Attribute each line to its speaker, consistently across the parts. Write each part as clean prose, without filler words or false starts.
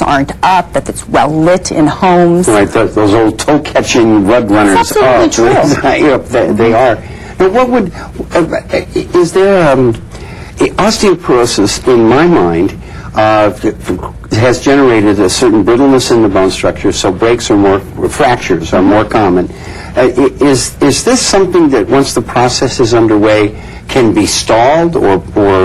Speaker 1: aren't up, that it's well lit in homes.
Speaker 2: Right, those old toe-catching rug runners.
Speaker 1: That's absolutely true.
Speaker 2: They are. Now, what would is there osteoporosis? In my mind, has generated a certain brittleness in the bone structure, so breaks are more, fractures are more common. Is this something that once the process is underway can be stalled or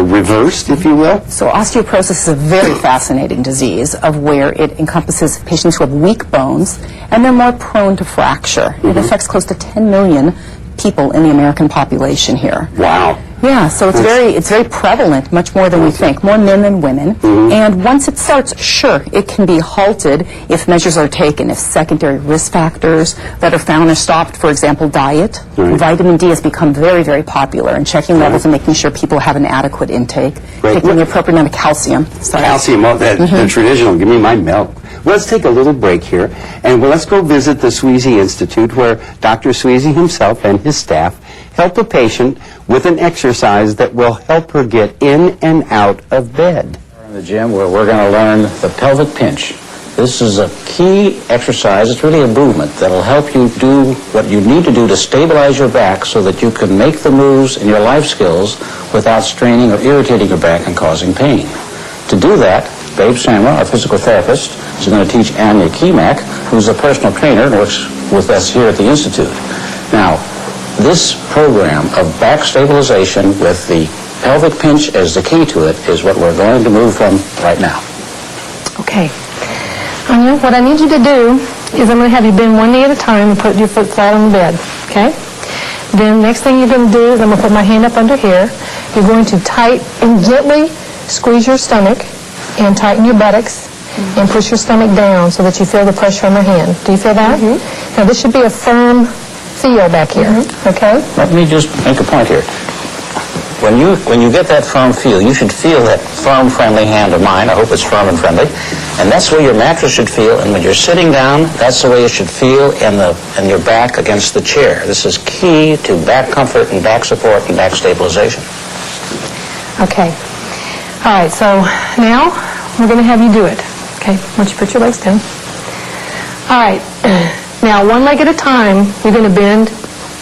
Speaker 2: reversed, if you will?
Speaker 1: So osteoporosis is a very fascinating disease of where it encompasses patients who have weak bones and they're more prone to fracture. It affects close to 10 million people in the American population here.
Speaker 2: Wow.
Speaker 1: Yeah, so it's very prevalent, much more than we think, more men than women. And once it starts, sure, it can be halted if measures are taken, if secondary risk factors that are found are stopped, for example, diet. Vitamin D has become very, very popular, and checking levels and making sure people have an adequate intake, taking the appropriate amount of calcium.
Speaker 2: Calcium, the traditional, give me my milk. Well, let's take a little break here, and let's go visit the Sweezy Institute, where Dr. Sweezy himself and his staff help a patient with an exercise that will help her get in and out of bed.
Speaker 3: In the gym where we're going to learn the pelvic pinch. This is a key exercise. It's really a movement that will help you do what you need to do to stabilize your back so that you can make the moves in your life skills without straining or irritating your back and causing pain. To do that, Babe Samra, our physical therapist, is going to teach Anya Kemak, who's a personal trainer and works with us here at the Institute. Now, this program of back stabilization with the pelvic pinch as the key to it is what we're going to move from right now.
Speaker 4: Okay. Anya, what I need you to do is I'm going to have you bend one knee at a time and put your foot flat on the bed, okay? Then next thing you're going to do is I'm going to put my hand up under here. You're going to tight and gently squeeze your stomach and tighten your buttocks and push your stomach down so that you feel the pressure on my hand. Do you feel that? Now this should be a firm feel back here, okay?
Speaker 3: Let me just make a point here. When you get that firm feel, you should feel that firm, friendly hand of mine. I hope it's firm and friendly. And that's the way your mattress should feel. And when you're sitting down, that's the way it should feel in your back against the chair. This is key to back comfort and back support and back stabilization.
Speaker 4: Okay. All right, so now we're going to have you do it. Okay, once you put your legs down. All right. Now, one leg at a time, you're going to bend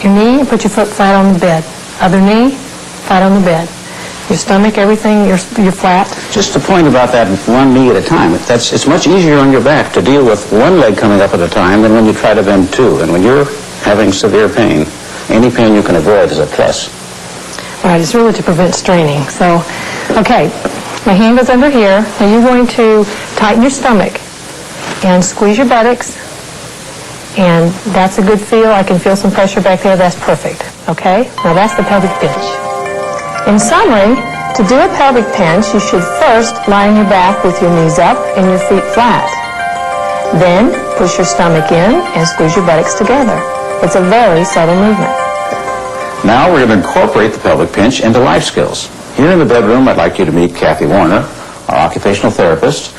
Speaker 4: your knee and put your foot flat on the bed. Other knee, flat on the bed. Your stomach, everything, you're flat.
Speaker 3: Just a point about that one knee at a time. It's much easier on your back to deal with one leg coming up at a time than when you try to bend two. And when you're having severe pain, any pain you can avoid is a plus.
Speaker 4: Right, it's really to prevent straining. So, okay, my hand goes under here. Now you're going to tighten your stomach and squeeze your buttocks. And that's a good feel. I can feel some pressure back there. That's perfect. Okay? Now that's the pelvic pinch. In summary, to do a pelvic pinch, you should first lie on your back with your knees up and your feet flat. Then push your stomach in and squeeze your buttocks together. It's a very subtle movement.
Speaker 3: Now we're going to incorporate the pelvic pinch into life skills. Here in the bedroom, I'd like you to meet Kathy Warner, our occupational therapist.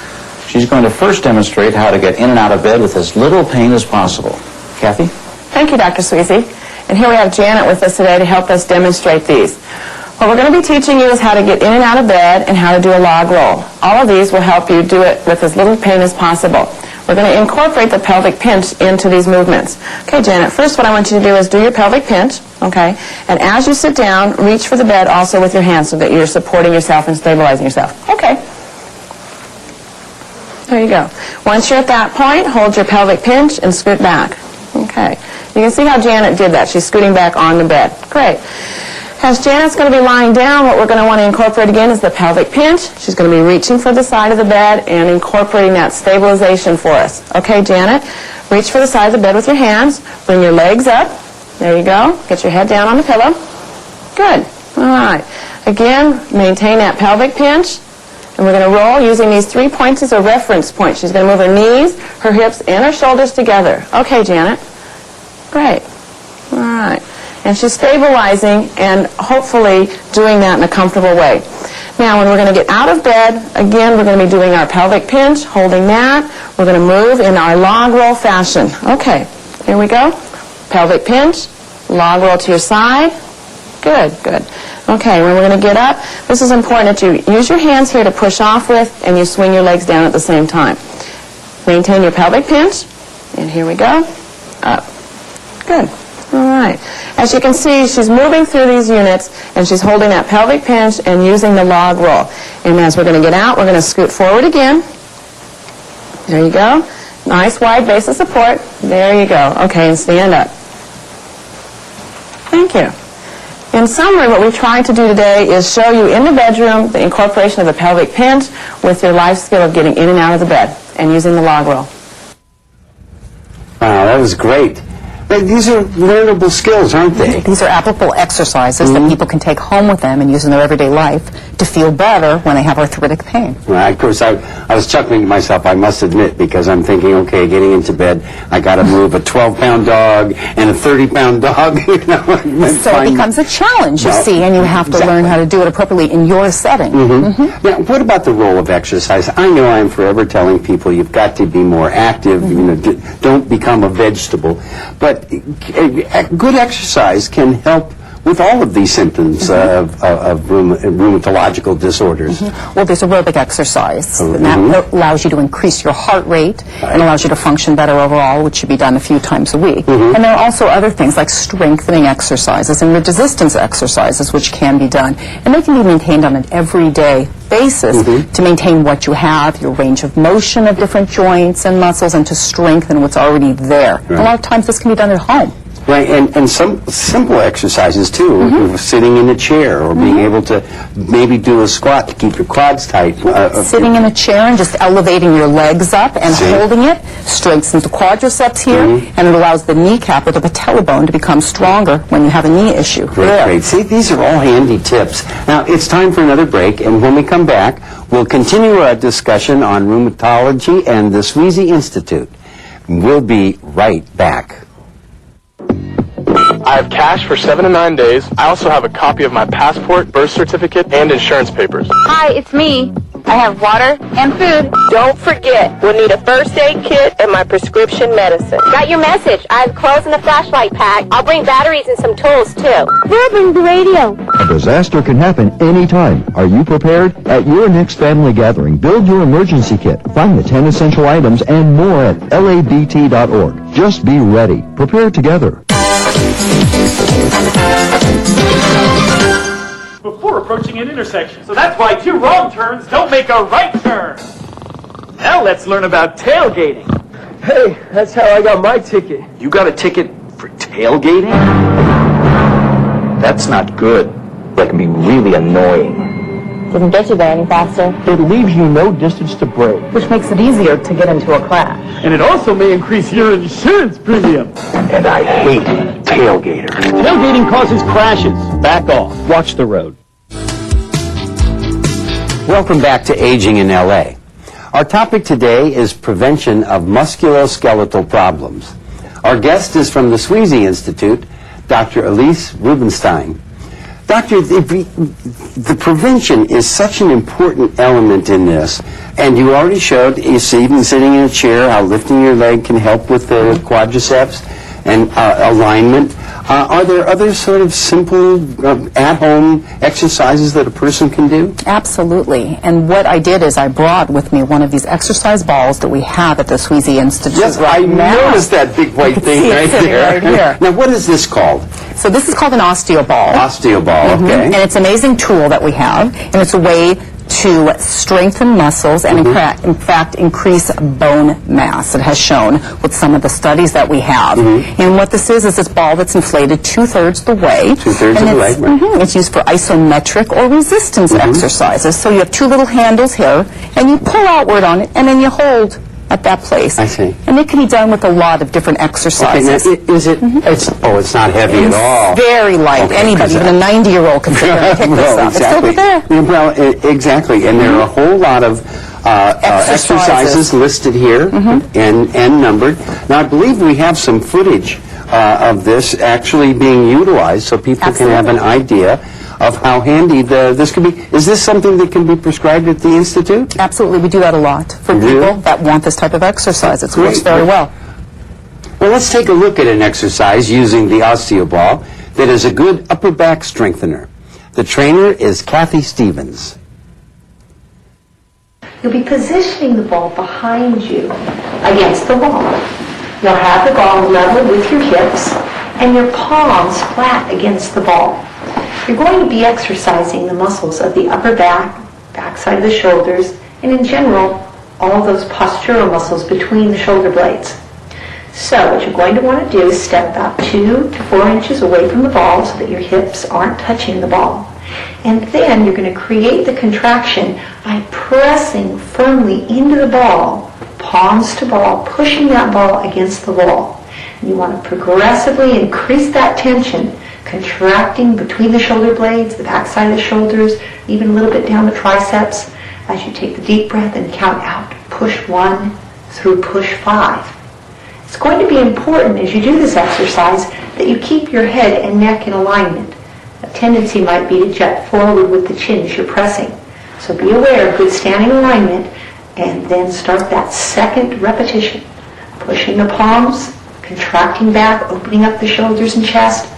Speaker 3: She's going to first demonstrate how to get in and out of bed with as little pain as possible. Kathy?
Speaker 5: Thank you, Dr. Sweezy. And here we have Janet with us today to help us demonstrate these. What we're going to be teaching you is how to get in and out of bed and how to do a log roll. All of these will help you do it with as little pain as possible. We're going to incorporate the pelvic pinch into these movements. Okay, Janet, first what I want you to do is do your pelvic pinch, okay? And as you sit down, reach for the bed also with your hands so that you're supporting yourself and stabilizing yourself. Okay. There you go. Once you're at that point, hold your pelvic pinch and scoot back. Okay. You can see how Janet did that. She's scooting back on the bed. Great. As Janet's going to be lying down, what we're going to want to incorporate again is the pelvic pinch. She's going to be reaching for the side of the bed and incorporating that stabilization for us. Okay, Janet, reach for the side of the bed with your hands. Bring your legs up. There you go. Get your head down on the pillow. Good. All right. Again, maintain that pelvic pinch. And we're going to roll using these 3 points as a reference point. She's going to move her knees, her hips, and her shoulders together. Okay, Janet. Great. All right. And she's stabilizing and hopefully doing that in a comfortable way. Now, when we're going to get out of bed, again, we're going to be doing our pelvic pinch, holding that. We're going to move in our log roll fashion. Okay. Here we go. Pelvic pinch, log roll to your side. Good, good. Okay, when we're going to get up, this is important that you use your hands here to push off with and you swing your legs down at the same time. Maintain your pelvic pinch. And here we go. Up. Good. All right. As you can see, she's moving through these units, and she's holding that pelvic pinch and using the log roll. And as we're going to get out, we're going to scoot forward again. There you go. Nice wide base of support. There you go. Okay, and stand up. Thank you. In summary, what we tried to do today is show you in the bedroom the incorporation of the pelvic pinch with your life skill of getting in and out of the bed and using the log roll.
Speaker 2: Wow, that was great. But these are learnable skills, aren't they?
Speaker 1: These are applicable exercises that people can take home with them and use in their everyday life to feel better when they have arthritic pain.
Speaker 2: Well, of course, I was chuckling to myself, I must admit, because I'm thinking, okay, getting into bed, I got to move a 12-pound dog and a 30-pound dog. You know,
Speaker 1: So it becomes a challenge, you see, and you have to learn how to do it appropriately in your setting.
Speaker 2: Now, what about the role of exercise? I know I'm forever telling people you've got to be more active, you know, don't become a vegetable. But good exercise can help with all of these symptoms of rheumatological disorders.
Speaker 1: Well, there's aerobic exercise, and that allows you to increase your heart rate and allows you to function better overall, which should be done a few times a week. And there are also other things like strengthening exercises and resistance exercises, which can be done. And they can be maintained on an everyday basis to maintain what you have, your range of motion of different joints and muscles, and to strengthen what's already there. A lot of times this can be done at home.
Speaker 2: Right, and some simple exercises too, sitting in a chair or being able to maybe do a squat to keep your quads tight.
Speaker 1: Sitting in a chair and just elevating your legs up and holding it strengthens the quadriceps here, and it allows the kneecap or the patella bone to become stronger when you have a knee issue.
Speaker 2: Great. See, these are all handy tips. Now, it's time for another break, and when we come back, we'll continue our discussion on rheumatology and the Sweezy Institute. We'll be right back.
Speaker 6: I have cash for 7 to 9 days. I also have a copy of my passport, birth certificate, and insurance papers.
Speaker 7: Hi, it's me. I have water and food.
Speaker 8: Don't forget, we'll need a first aid kit and my prescription medicine.
Speaker 7: Got your message. I have clothes and a flashlight pack. I'll bring batteries and some tools, too.
Speaker 8: We'll bring the radio.
Speaker 9: A disaster can happen anytime. Are you prepared? At your next family gathering, build your emergency kit. Find the 10 essential items and more at labt.org. Just be ready. Prepare together.
Speaker 10: Before approaching an intersection. So that's why 2 wrong turns don't make a right turn. Now let's learn about tailgating.
Speaker 11: Hey, that's how I got my ticket.
Speaker 10: You got a ticket for tailgating? That's not good. That can be really annoying.
Speaker 7: Doesn't get you there any faster.
Speaker 11: It leaves you no distance to brake.
Speaker 7: Which makes it easier to get into a crash.
Speaker 10: And it also may increase your insurance premium. And I hate tailgaters. Tailgating causes crashes. Back off. Watch the road.
Speaker 2: Welcome back to Aging in LA. Our topic today is prevention of musculoskeletal problems. Our guest is from the Sweezy Institute, Dr. Elise Rubinstein. Doctor, the prevention is such an important element in this, and you already showed, you see, even sitting in a chair, how lifting your leg can help with the quadriceps and alignment. Are there other sort of simple at-home exercises that a person can do?
Speaker 1: Absolutely. And what I did is I brought with me one of these exercise balls that we have at the Sweezy Institute.
Speaker 2: Yes, I noticed that big white thing right there.
Speaker 1: Right here.
Speaker 2: Now, what is this called?
Speaker 1: So this is called an osteoball.
Speaker 2: Osteoball, okay.
Speaker 1: And it's an amazing tool that we have, and it's a way to strengthen muscles and in fact increase bone mass. It has shown with some of the studies that we have. And what this is this ball that's inflated 2/3 the way.
Speaker 2: 2/3 of the way, right.
Speaker 1: It's used for isometric or resistance exercises. So you have 2 little handles here, and you pull outward on it, and then you hold at that place.
Speaker 2: I see.
Speaker 1: And it can be done with a lot of different exercises.
Speaker 2: Okay, now, is it, it's not heavy at all.
Speaker 1: Very light.
Speaker 2: Okay,
Speaker 1: Anybody, even a 90-year-old can sit there and pick this up.
Speaker 2: Exactly.
Speaker 1: It's still there.
Speaker 2: Well, exactly. And there are a whole lot of exercises listed here and numbered. Now, I believe we have some footage of this actually being utilized so people can have an idea of how handy this could be. Is this something that can be prescribed at the Institute?
Speaker 1: Absolutely. We do that a lot for people that want this type of exercise. It works very well.
Speaker 2: Well, let's take a look at an exercise using the osteoball that is a good upper back strengthener. The trainer is Kathy Stevens.
Speaker 12: You'll be positioning the ball behind you against the wall. You'll have the ball level with your hips and your palms flat against the ball. You're going to be exercising the muscles of the upper back, backside of the shoulders, and in general, all of those postural muscles between the shoulder blades. So what you're going to want to do is step about 2 to 4 inches away from the ball so that your hips aren't touching the ball. And then you're going to create the contraction by pressing firmly into the ball, palms to ball, pushing that ball against the wall. And you want to progressively increase that tension, contracting between the shoulder blades, the backside of the shoulders, even a little bit down the triceps as you take the deep breath and count out. Push 1 through push 5. It's going to be important as you do this exercise that you keep your head and neck in alignment. A tendency might be to jet forward with the chin as you're pressing. So be aware of good standing alignment and then start that second repetition. Pushing the palms, contracting back, opening up the shoulders and chest,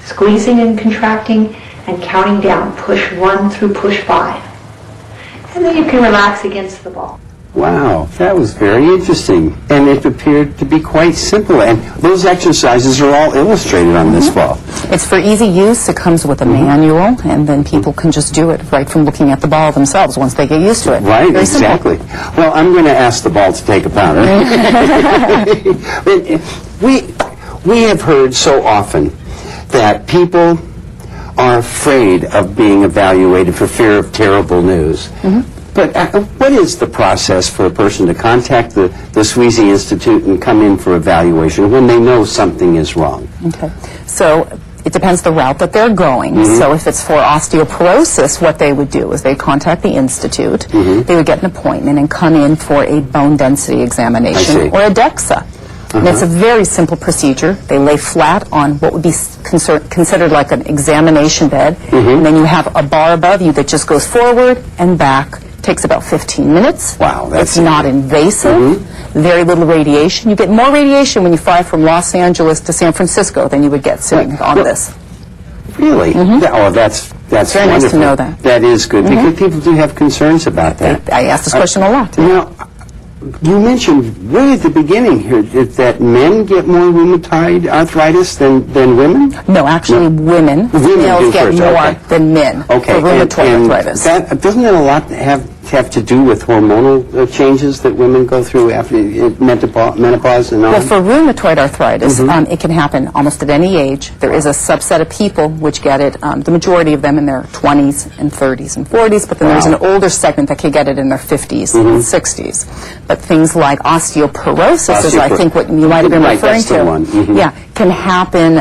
Speaker 12: squeezing and contracting, and counting down. Push 1 through push 5. And then you can relax against the ball.
Speaker 2: Wow, that was very interesting, and it appeared to be quite simple, and those exercises are all illustrated on this ball.
Speaker 1: It's for easy use. It comes with a manual, and then people can just do it right from looking at the ball themselves once they get used to it.
Speaker 2: Right,
Speaker 1: Very
Speaker 2: exactly.
Speaker 1: simple.
Speaker 2: Well, I'm going to ask the ball to take a powder. We have heard so often that people are afraid of being evaluated for fear of terrible news. But what is the process for a person to contact the Sweezy Institute and come in for evaluation when they know something is wrong?
Speaker 1: Okay. So it depends the route that they're going. So if it's for osteoporosis, what they would do is they contact the Institute, they would get an appointment and come in for a bone density examination or a DEXA. And it's a very simple procedure. They lay flat on what would be considered like an examination bed, and then you have a bar above you that just goes forward and back. Takes about 15 minutes.
Speaker 2: Wow, that's
Speaker 1: It's not invasive. Very little radiation. You get more radiation when you fly from Los Angeles to San Francisco than you would get sitting on this.
Speaker 2: Really? Oh, that's
Speaker 1: very
Speaker 2: wonderful.
Speaker 1: nice to know that.
Speaker 2: That is good, because people do have concerns about that.
Speaker 1: I ask this question a lot.
Speaker 2: Now, you mentioned way at the beginning here that men get more rheumatoid arthritis than women?
Speaker 1: No, actually women. Males get more than men for rheumatoid arthritis.
Speaker 2: Doesn't it a lot have to do with hormonal changes that women go through after menopause and all?
Speaker 1: Well, for rheumatoid arthritis, it can happen almost at any age. There is a subset of people which get it, the majority of them in their 20s and 30s and 40s, but then there's an older segment that can get it in their 50s and 60s. But things like osteoporosis is, I think, what you might have been referring to. Yeah, can happen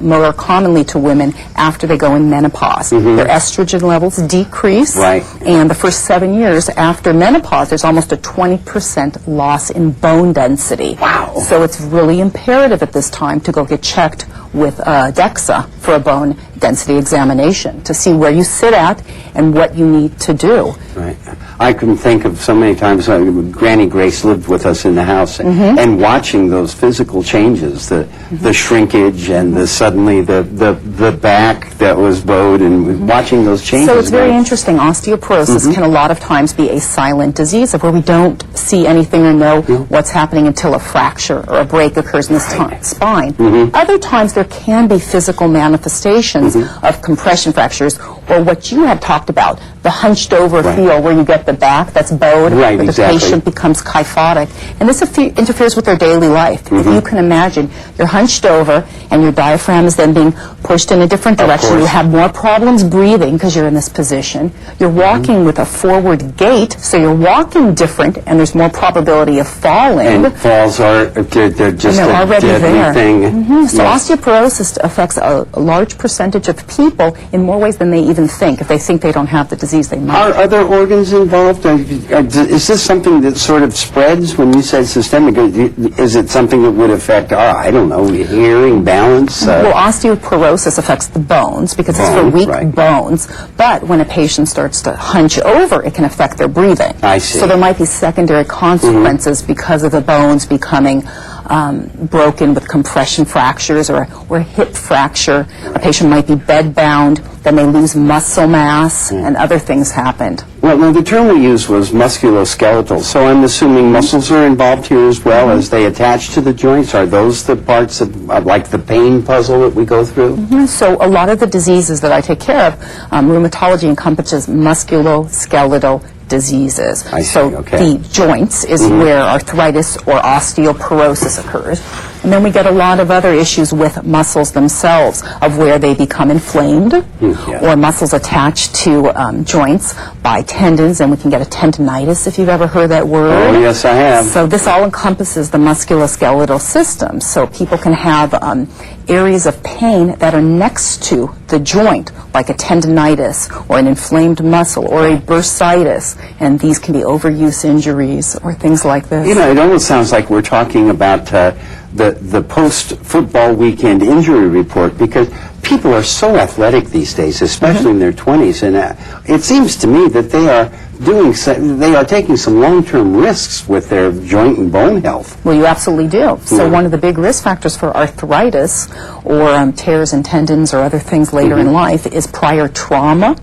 Speaker 1: more commonly to women after they go in menopause. Their estrogen levels decrease, and the first 7 years after menopause, there's almost a 20% loss in bone density.
Speaker 2: Wow.
Speaker 1: So it's really imperative at this time to go get checked with DEXA for a bone density examination to see where you sit at and what you need to do.
Speaker 2: Right. I can think of so many times Granny Grace lived with us in the house, and watching those physical changes, the shrinkage and suddenly the back that was bowed, and watching those changes.
Speaker 1: So it's very interesting. Osteoporosis can a lot of times be a silent disease of where we don't see anything or know what's happening until a fracture or a break occurs in the spine. Other times there can be physical manifestations of compression fractures, or what you had talked about, the hunched over feel where you get the back that's bowed, where the patient becomes kyphotic. And this interferes with their daily life. If you can imagine, you're hunched over and your diaphragm is then being pushed in a different direction. You have more problems breathing because you're in this position. You're walking with a forward gait, so you're walking different, and there's more probability of falling.
Speaker 2: And falls they're just
Speaker 1: they're
Speaker 2: a
Speaker 1: already
Speaker 2: deadly
Speaker 1: there.
Speaker 2: thing.
Speaker 1: So osteoporosis affects a large percentage of people in more ways than they even think. If they think they don't have the disease, they might.
Speaker 2: Are other organs involved? Is this something that sort of spreads when you said systemic? Is it something that would affect, I don't know, hearing, balance?
Speaker 1: Well, osteoporosis affects the bones because it's for weak bones. But when a patient starts to hunch over, it can affect their breathing.
Speaker 2: I see.
Speaker 1: So there might be secondary consequences because of the bones becoming broken with compression fractures or a hip fracture. A patient might be bed bound, then they lose muscle mass, and other things happened.
Speaker 2: Well, no, the term we used was musculoskeletal, so I'm assuming muscles are involved here as well as they attach to the joints. Are those the parts of like the pain puzzle that we go through?
Speaker 1: So a lot of the diseases that I take care of, rheumatology encompasses musculoskeletal diseases.
Speaker 2: I see,
Speaker 1: so
Speaker 2: okay.
Speaker 1: the joints is where arthritis or osteoporosis occurs. And then we get a lot of other issues with muscles themselves, of where they become inflamed or muscles attached to joints by tendons, and we can get a tendonitis if you've ever heard that word.
Speaker 2: Oh, yes, I have.
Speaker 1: So this all encompasses the musculoskeletal system. So people can have areas of pain that are next to the joint, like a tendonitis or an inflamed muscle or a bursitis, and these can be overuse injuries or things like this.
Speaker 2: You know, it almost sounds like we're talking about the post-football weekend injury report, because people are so athletic these days, especially in their 20s, and it seems to me that they are taking some long-term risks with their joint and bone health.
Speaker 1: Well, you absolutely do. So one of the big risk factors for arthritis or tears in tendons or other things later in life is prior trauma,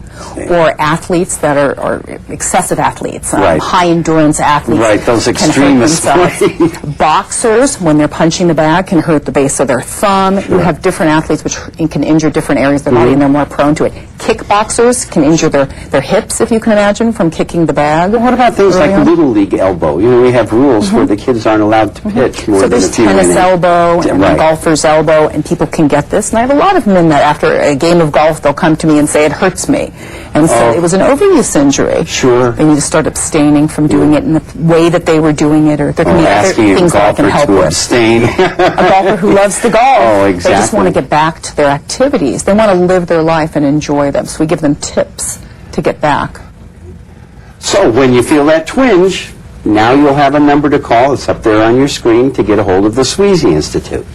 Speaker 1: or athletes that are excessive athletes, high-endurance athletes.
Speaker 2: Right, those extremists.
Speaker 1: Can hurt themselves. Boxers, when they're punching the bag, can hurt the base of their thumb. You have different athletes which can injure different areas of their body, and they're more prone to it. Kickboxers can injure their hips, if you can imagine, from kicking the bag.
Speaker 2: What about things like Little League elbow? You know, we have rules where the kids aren't allowed to pitch more
Speaker 1: so
Speaker 2: than a
Speaker 1: there's
Speaker 2: few
Speaker 1: tennis
Speaker 2: innings.
Speaker 1: elbow and golfer's elbow, and people can get this. And I have a lot of men that after a game of golf, they'll come to me and say, it hurts me. And so it was an overuse injury.
Speaker 2: Sure.
Speaker 1: They need to start abstaining from doing it in the way that they were doing it, or there can be other things that I can help with.
Speaker 2: Abstain.
Speaker 1: A golfer who loves the golf.
Speaker 2: Oh, exactly.
Speaker 1: They just want to get back to their activities. They want to live their life and enjoy them. So we give them tips to get back.
Speaker 2: So when you feel that twinge, now you'll have a number to call. It's up there on your screen to get a hold of the Sweezy Institute.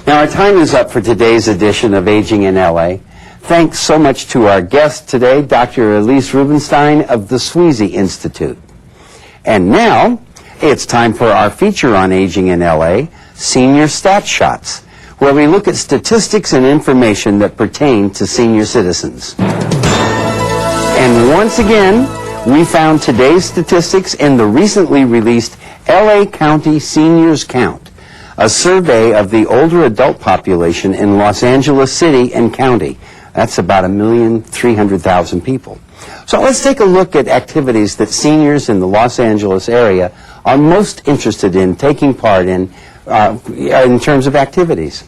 Speaker 2: Now, our time is up for today's edition of Aging in LA. Thanks so much to our guest today, Dr. Elise Rubenstein of the Sweezy Institute. And now, it's time for our feature on Aging in LA, Senior Stat Shots, where we look at statistics and information that pertain to senior citizens. And once again, we found today's statistics in the recently released LA County Seniors Count, a survey of the older adult population in Los Angeles City and County. That's about 1,300,000 people. So let's take a look at activities that seniors in the Los Angeles area are most interested in taking part in terms of activities.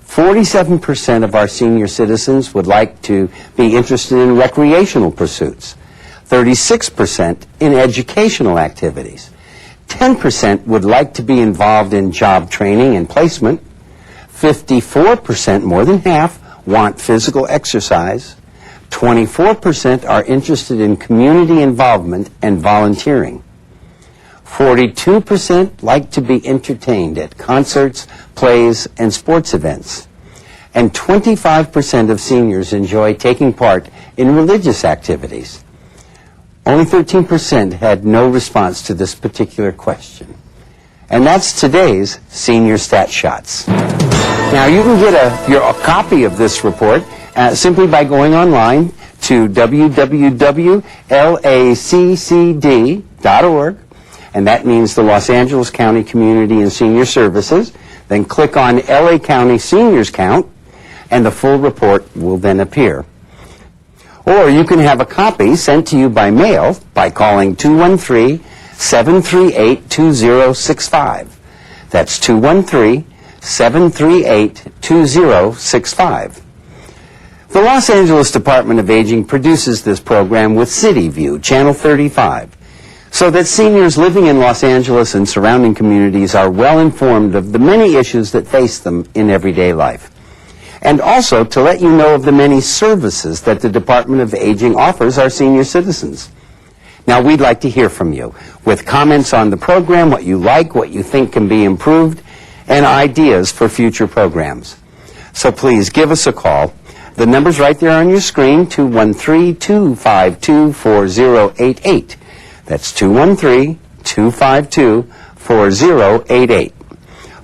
Speaker 2: 47% of our senior citizens would like to be interested in recreational pursuits. 36% in educational activities. 10% would like to be involved in job training and placement. 54%, more than half, want physical exercise. 24% are interested in community involvement and volunteering. 42% like to be entertained at concerts, plays, and sports events. And 25% of seniors enjoy taking part in religious activities. Only 13% had no response to this particular question. And that's today's Senior Stat Shots. Now, you can get a copy of this report simply by going online to www.laccd.org, and that means the Los Angeles County Community and Senior Services. Then click on LA County Seniors Count, and the full report will then appear. Or you can have a copy sent to you by mail by calling 213-738-2065. That's 213-738-2065. The Los Angeles Department of Aging produces this program with City View, Channel 35, so that seniors living in Los Angeles and surrounding communities are well informed of the many issues that face them in everyday life. And also to let you know of the many services that the Department of Aging offers our senior citizens. Now, we'd like to hear from you with comments on the program, what you like, what you think can be improved, and ideas for future programs. So please give us a call. The number's right there on your screen, 213-252-4088. That's 213-252-4088.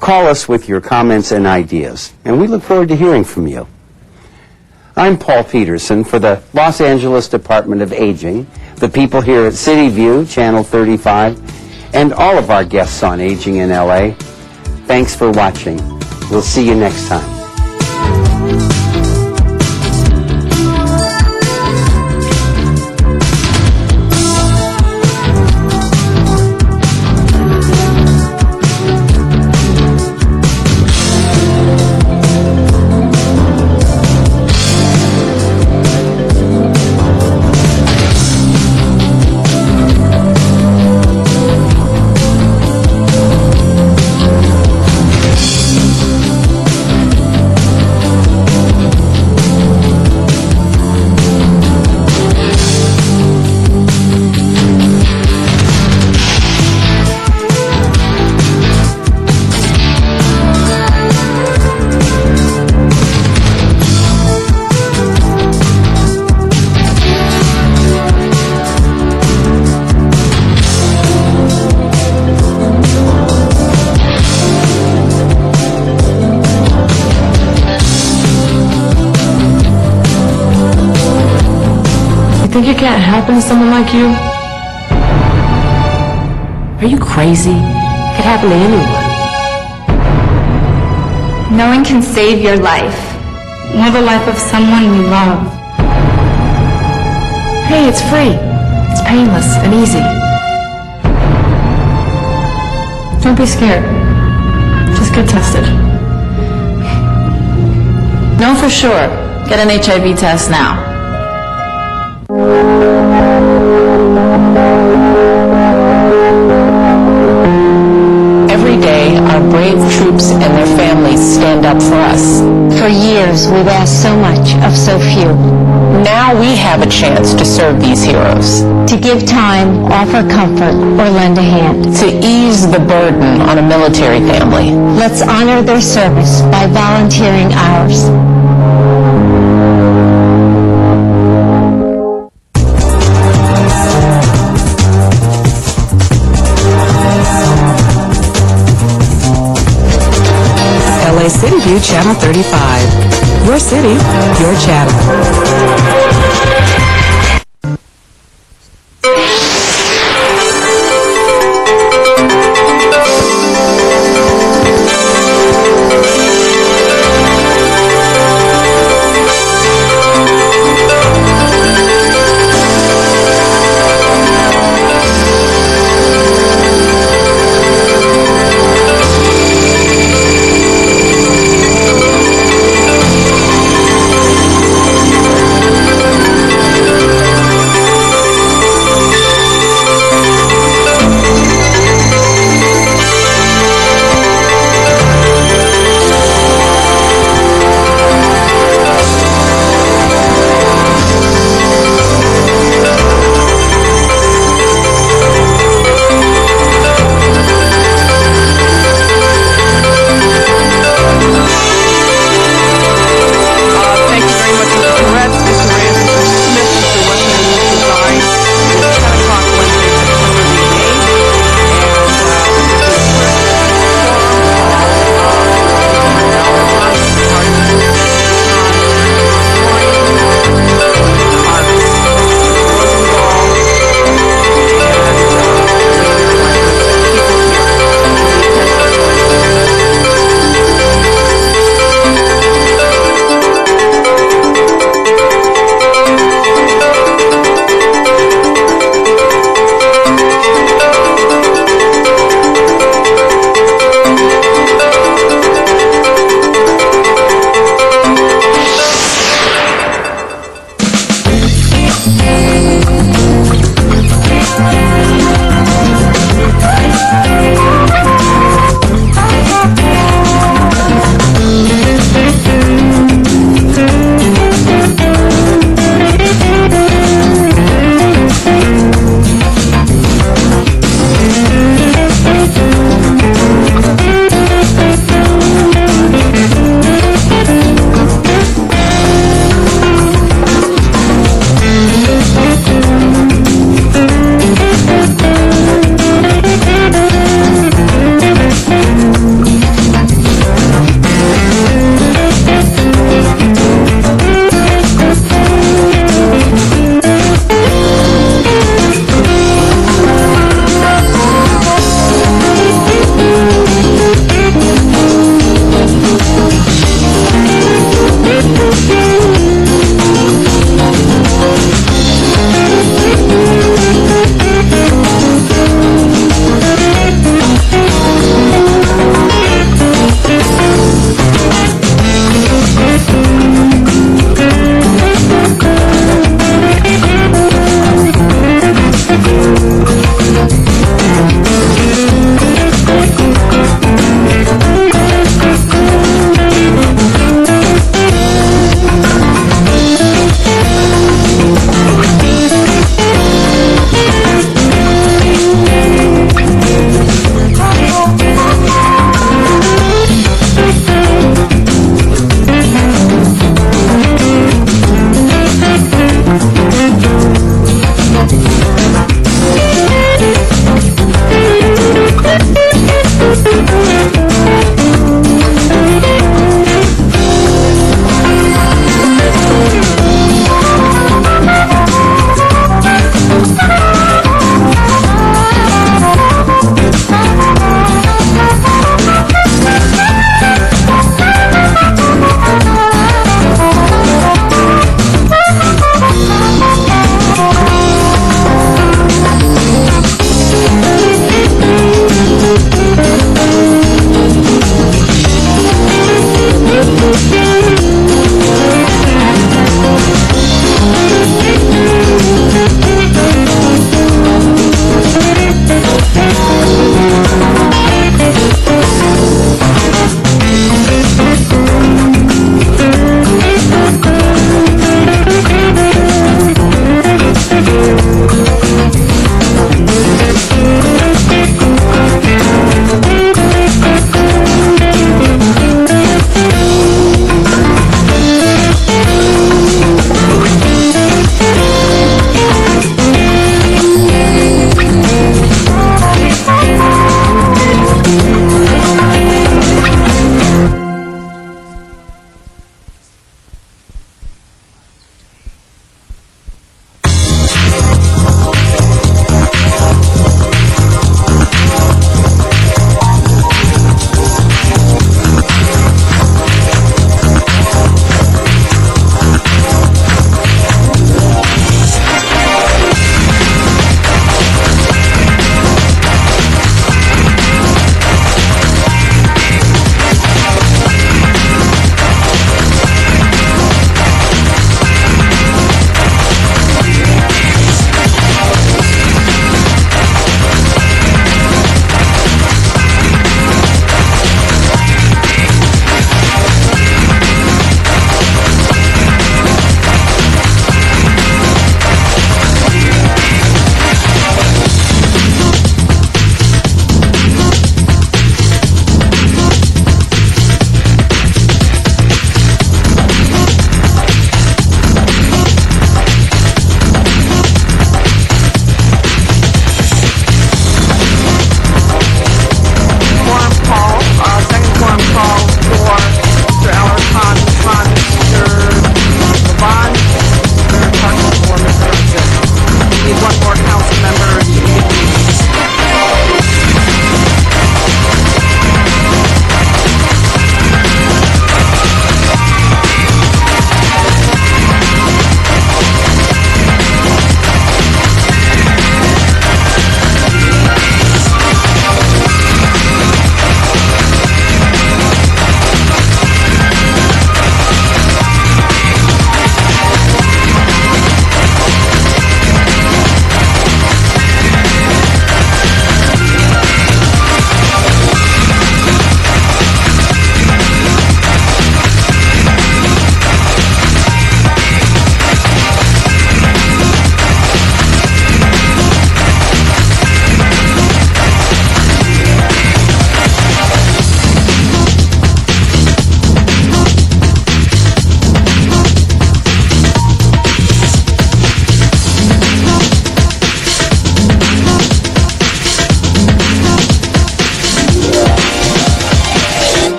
Speaker 2: Call us with your comments and ideas, and we look forward to hearing from you. I'm Paul Peterson for the Los Angeles Department of Aging, the the people here at City View, Channel 35, and all of our guests on Aging in LA. Thanks for watching. We'll see you next time.
Speaker 4: Think you can't happen to someone like you? Are you crazy? It could happen to anyone.
Speaker 13: No one can save your life, nor the life of someone you love.
Speaker 4: Hey, it's free. It's painless and easy. Don't be scared. Just get tested.
Speaker 5: Know for sure. Get an HIV test now.
Speaker 14: Every day, our brave troops and their families stand up for us.
Speaker 15: For years, we've asked so much of so few.
Speaker 14: Now we have a chance to serve these heroes.
Speaker 15: To give time, offer comfort, or lend a hand.
Speaker 14: To ease the burden on a military family.
Speaker 15: Let's honor their service by volunteering ours.
Speaker 16: LA City View Channel 35. Your city, your channel.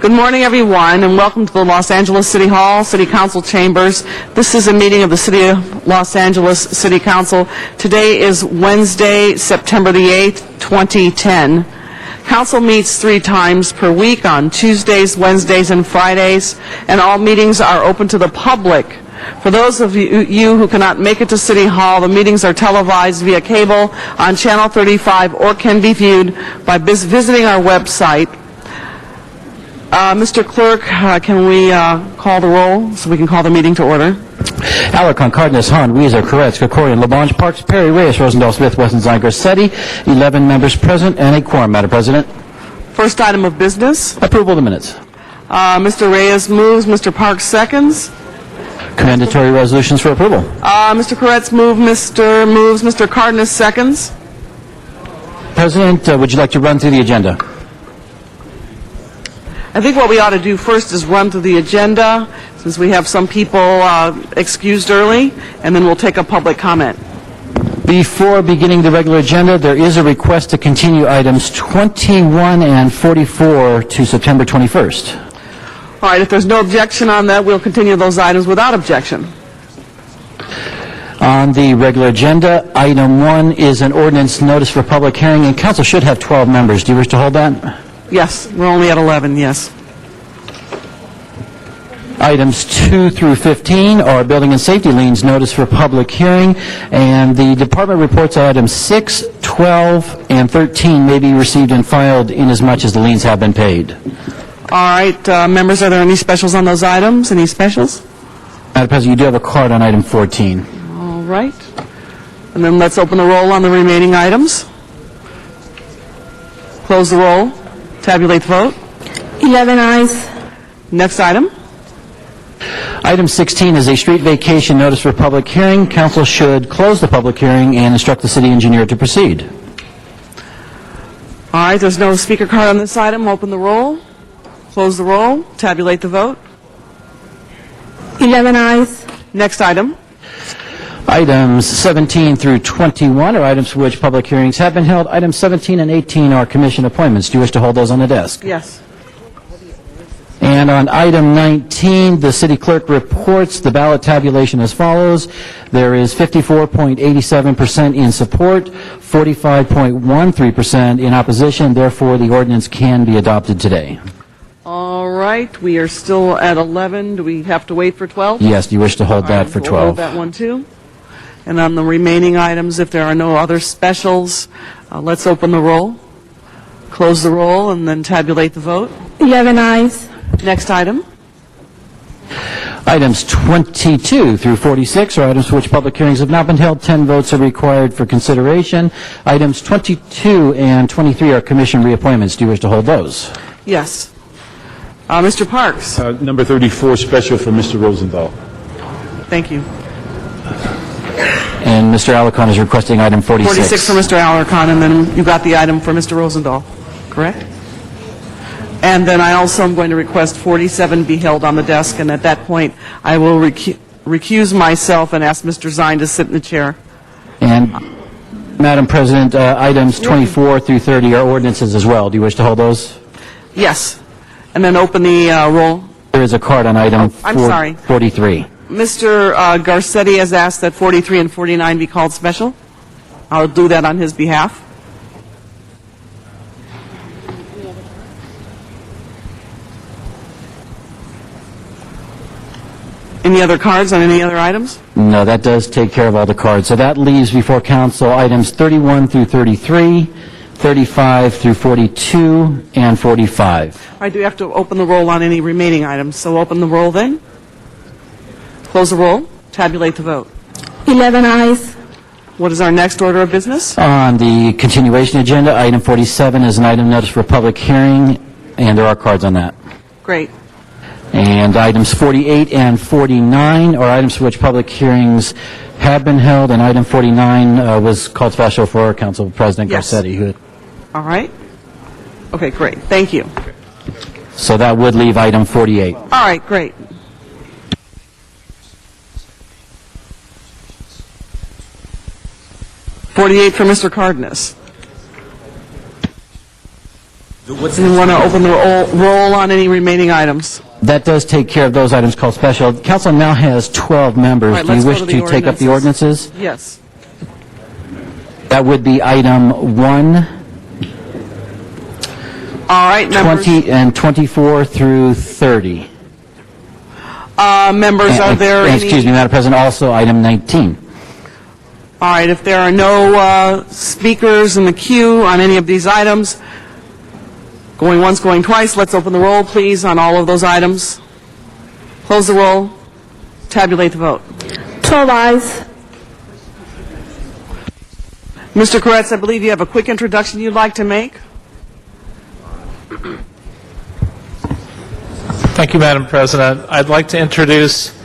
Speaker 17: Good morning, everyone, and welcome to the Los Angeles City Hall, City Council Chambers. This is a meeting of the City of Los Angeles City Council. Today is Wednesday, September the 8th, 2010. Council meets 3 times per week on Tuesdays, Wednesdays, and Fridays, and all meetings are open to the public. For those of you who cannot make it to City Hall, the meetings are televised via cable on Channel 35 or can be viewed by visiting our website. Mr. Clerk, can we call the roll so we can call the meeting to order?
Speaker 3: Alarcon, Cardenas, Hahn, Weezer, Koretz, Krikorian, Labange, Parks, Perry, Reyes, Rosendahl, Smith, Wesson, Zine, Garcetti, 11 members present and a quorum, Madam President.
Speaker 17: First item of business.
Speaker 3: Approval of the minutes.
Speaker 17: Mr. Reyes moves, Mr. Parks seconds.
Speaker 3: Commendatory resolutions for approval.
Speaker 17: Mr. Koretz moves, Mr. Cardenas seconds.
Speaker 3: President, would you like to run through the agenda?
Speaker 17: I think what we ought to do first is run through the agenda, since we have some people excused early, and then we'll take a public comment.
Speaker 3: Before beginning the regular agenda, there is a request to continue items 21 and 44 to September 21st.
Speaker 17: All right, if there's no objection on that, we'll continue those items without objection.
Speaker 3: On the regular agenda, item 1 is an ordinance notice for public hearing, and council should have 12 members. Do you wish to hold that?
Speaker 17: Yes, we're only at 11, yes.
Speaker 3: Items 2 through 15 are building and safety liens notice for public hearing, and the department reports items 6, 12, and 13 may be received and filed inasmuch as the liens have been paid.
Speaker 17: All right, members, are there any specials on those items? Any specials?
Speaker 3: Madam President, you do have a card on item 14.
Speaker 17: All right. And then let's open the roll on the remaining items. Close the roll. Tabulate the vote.
Speaker 13: 11 ayes.
Speaker 17: Next item.
Speaker 3: Item 16 is a street vacation notice for public hearing. Council should close the public hearing and instruct the city engineer to proceed.
Speaker 17: All right, there's no speaker card on this item. Open the roll. Close the roll. Tabulate the vote.
Speaker 13: 11 ayes.
Speaker 17: Next item.
Speaker 3: Items 17 through 21 are items for which public hearings have been held. Items 17 and 18 are commission appointments. Do you wish to hold those on the desk?
Speaker 17: Yes.
Speaker 3: And on item 19, the city clerk reports the ballot tabulation as follows. There is 54.87% in support, 45.13% in opposition. Therefore, the ordinance can be adopted today.
Speaker 17: All right, we are still at 11. Do we have to wait for 12?
Speaker 3: Yes, do you wish to hold that for 12?
Speaker 17: We'll hold that one too. And on the remaining items, if there are no other specials, let's open the roll, close the roll, and then tabulate the vote.
Speaker 13: 11 ayes.
Speaker 17: Next item.
Speaker 3: Items 22 through 46 are items for which public hearings have not been held. 10 votes are required for consideration. Items 22 and 23 are commission reappointments. Do you wish to hold those?
Speaker 17: Yes. Mr. Parks.
Speaker 18: Number 34, special for Mr. Rosendahl.
Speaker 17: Thank you.
Speaker 3: And Mr. Alarcon is requesting item 46.
Speaker 17: 46 for Mr. Alarcon, and then you got the item for Mr. Rosendahl, correct? And then I also am going to request 47 be held on the desk, and at that point, I will recuse myself and ask Mr. Zine to sit in the chair.
Speaker 3: And, Madam President, items 24 through 30 are ordinances as well. Do you wish to hold those?
Speaker 17: Yes. And then open the roll.
Speaker 3: There is a card on item 43.
Speaker 17: Mr. Garcetti has asked that 43 and 49 be called special. I'll do that on his behalf. Any other cards on any other items?
Speaker 3: No, that does take care of all the cards. So that leaves before council items 31 through 33, 35 through 42, and 45.
Speaker 17: I do have to open the roll on any remaining items, so open the roll then. Close the roll. Tabulate the vote.
Speaker 13: 11 ayes.
Speaker 17: What is our next order of business?
Speaker 3: On the continuation agenda, item 47 is an item notice for public hearing, and there are cards on that.
Speaker 17: Great.
Speaker 3: And items 48 and 49 are items for which public hearings have been held, and item 49 was called special for Council President Garcetti.
Speaker 17: All right. Okay, great. Thank you.
Speaker 3: So that would leave item 48.
Speaker 17: All right, great. $48 for Mr. Cardenas. You want to open the roll on any remaining items?
Speaker 3: That does take care of those items called special. Council now has 12 members.
Speaker 17: All right,
Speaker 3: Do you
Speaker 17: let's
Speaker 3: wish
Speaker 17: go to the
Speaker 3: to take up the ordinances?
Speaker 17: Yes.
Speaker 3: That would be item 1,
Speaker 17: All right, members.
Speaker 3: 20, and 24 through 30.
Speaker 17: Members, are there any...
Speaker 3: Excuse me, Madam President, also item 19.
Speaker 17: All right, if there are no speakers in the queue on any of these items, going once, going twice, let's open the roll, please, on all of those items. Close the roll. Tabulate the vote.
Speaker 8: 12 ayes.
Speaker 17: Mr. Koretz, I believe you have a quick introduction you'd like to make.
Speaker 19: Thank you, Madam President. I'd like to introduce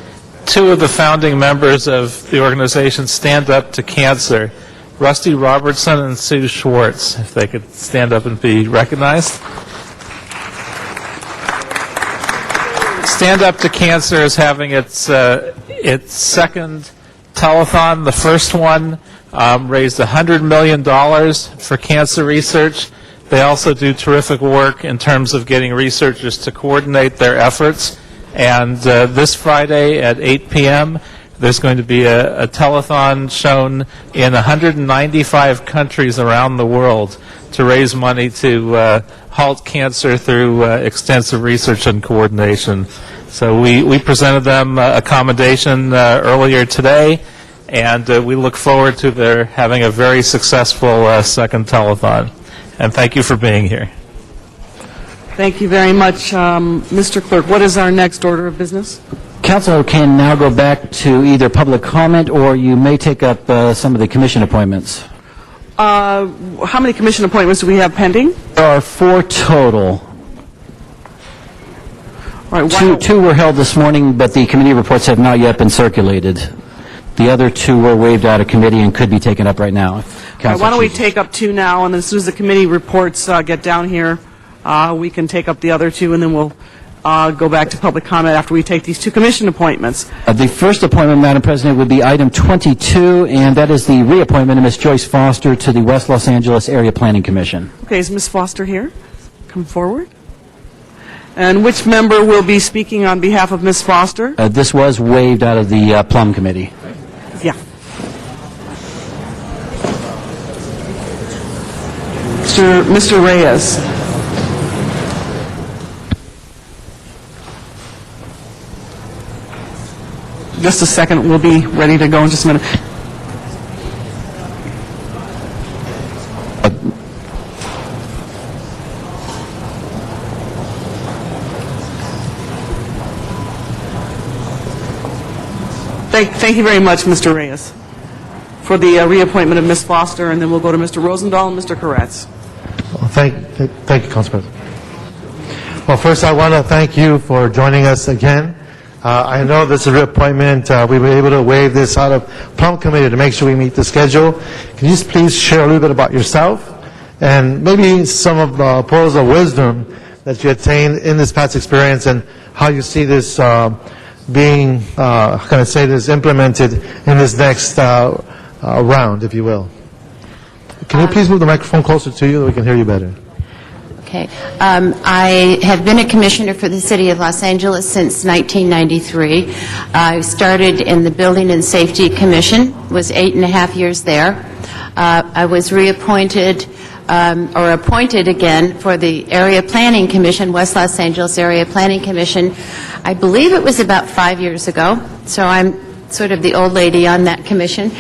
Speaker 19: two of the founding members of the organization Stand Up to Cancer, Rusty Robertson and Sue Schwartz, if they could stand up and be recognized. Stand Up to Cancer is having its second telethon. The first one raised $100 million for cancer research. They also do terrific work in terms of getting researchers to coordinate their efforts. And this Friday at 8 p.m., there's going to be a telethon shown in 195 countries around the world to raise money to halt cancer through extensive research and coordination. So we presented them a commendation earlier today, and we look forward to their having a very successful second telethon. And thank you for being here.
Speaker 17: Thank you very much, Mr. Clerk. What is our next order of business?
Speaker 3: Council can now go back to either public comment or you may take up some of the commission appointments.
Speaker 17: How many commission appointments do we have pending?
Speaker 3: There are 4 total.
Speaker 17: All right,
Speaker 3: Two were held this morning, but the committee reports have not yet been circulated. The other 2 were waived out of committee and could be taken up right now.
Speaker 17: why don't we take up 2 now, and as soon as the committee reports get down here, we can take up the other 2, and then we'll go back to public comment after we take these 2 commission appointments.
Speaker 3: The first appointment, Madam President, would be item 22, and that is the reappointment of Ms. Joyce Foster to the West Los Angeles Area Planning Commission.
Speaker 17: Okay, is Ms. Foster here? Come forward. And which member will be speaking on behalf of Ms. Foster?
Speaker 3: This was waived out of the Plum Committee.
Speaker 17: Yeah. Mr. Reyes. Just a second, we'll be ready to go in just a minute. Thank you very much, Mr. Reyes, for the reappointment of Ms. Foster, and then we'll go to Mr. Rosendahl and Mr. Koretz.
Speaker 20: Well, thank you, Council President. Well, first I want to thank you for joining us again. I know this is a reappointment. We were able to waive this out of Plum Committee to make sure we meet the schedule. Can you please share a little bit about yourself and maybe some of the pearls of wisdom that you attained in this past experience and how you see this being, implemented in this next round, if you will. Can you please move the microphone closer to you so we can hear you better?
Speaker 15: Okay. I have been a commissioner for the City of Los Angeles since 1993. I started in the Building and Safety Commission, was 8.5 years there. I was reappointed or appointed again for the Area Planning Commission, West Los Angeles Area Planning Commission. I believe it was about 5 years ago, so I'm sort of the old lady on that commission.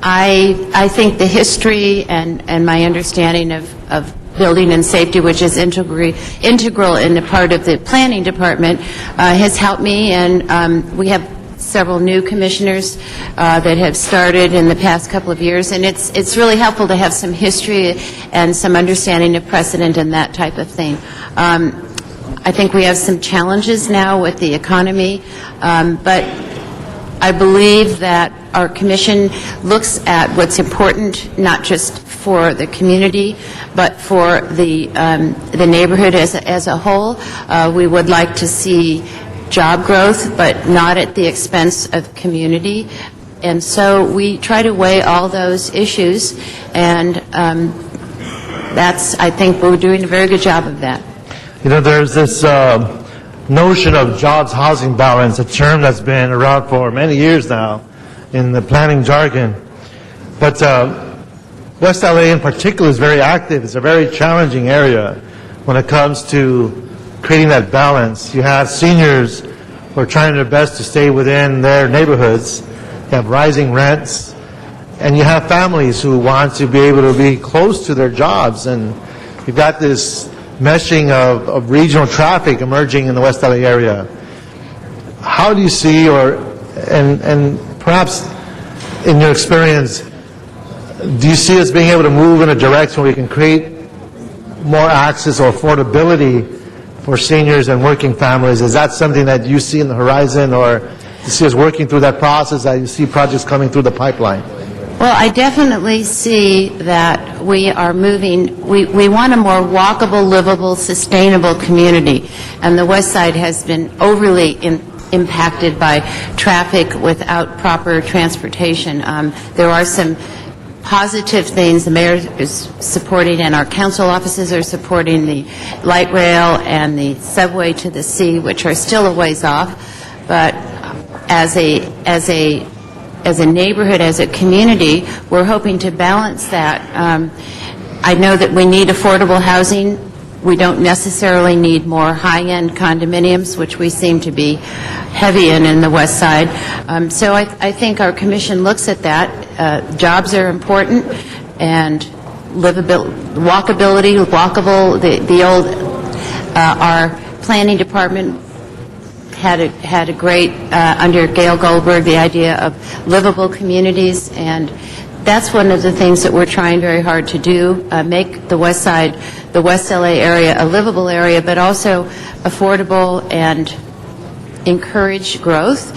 Speaker 15: I think the history and my understanding of building and safety, which is integral in a part of the planning department, has helped me, and we have several new commissioners that have started in the past couple of years, and it's really helpful to have some history and some understanding of precedent and that type of thing. I think we have some challenges now with the economy, but I believe that our commission looks at what's important, not just for the community, but for the neighborhood as a whole. We would like to see job growth, but not at the expense of community. And so we try to weigh all those issues, and I think we're doing a very good job of that.
Speaker 20: You know, there's this notion of jobs housing balance, a term that's been around for many years now in the planning jargon. But West LA in particular is very active. It's a very challenging area when it comes to creating that balance. You have seniors who are trying their best to stay within their neighborhoods. You have rising rents. And you have families who want to be able to be close to their jobs. And you've got this meshing of regional traffic emerging in the West LA area. How do you see, and perhaps in your experience, do you see us being able to move in a direction where we can create more access or affordability for seniors and working families? Is that something that you see in the horizon, or do you see us working through that process, that you see projects coming through the pipeline?
Speaker 15: Well, I definitely see that we are moving, we want a more walkable, livable, sustainable community, and the West Side has been overly impacted by traffic without proper transportation. There are some positive things the mayor is supporting, and our council offices are supporting the light rail and the subway to the sea, which are still a ways off, but as a neighborhood, as a community, we're hoping to balance that. I know that we need affordable housing. We don't necessarily need more high-end condominiums, which we seem to be heavy in the West Side. So I think our commission looks at that. Jobs are important, and walkability, walkable. The old our planning department had a great, under Gail Goldberg, the idea of livable communities, and that's one of the things that we're trying very hard to do, make the West Side, the West LA area, a livable area, but also affordable and encourage growth,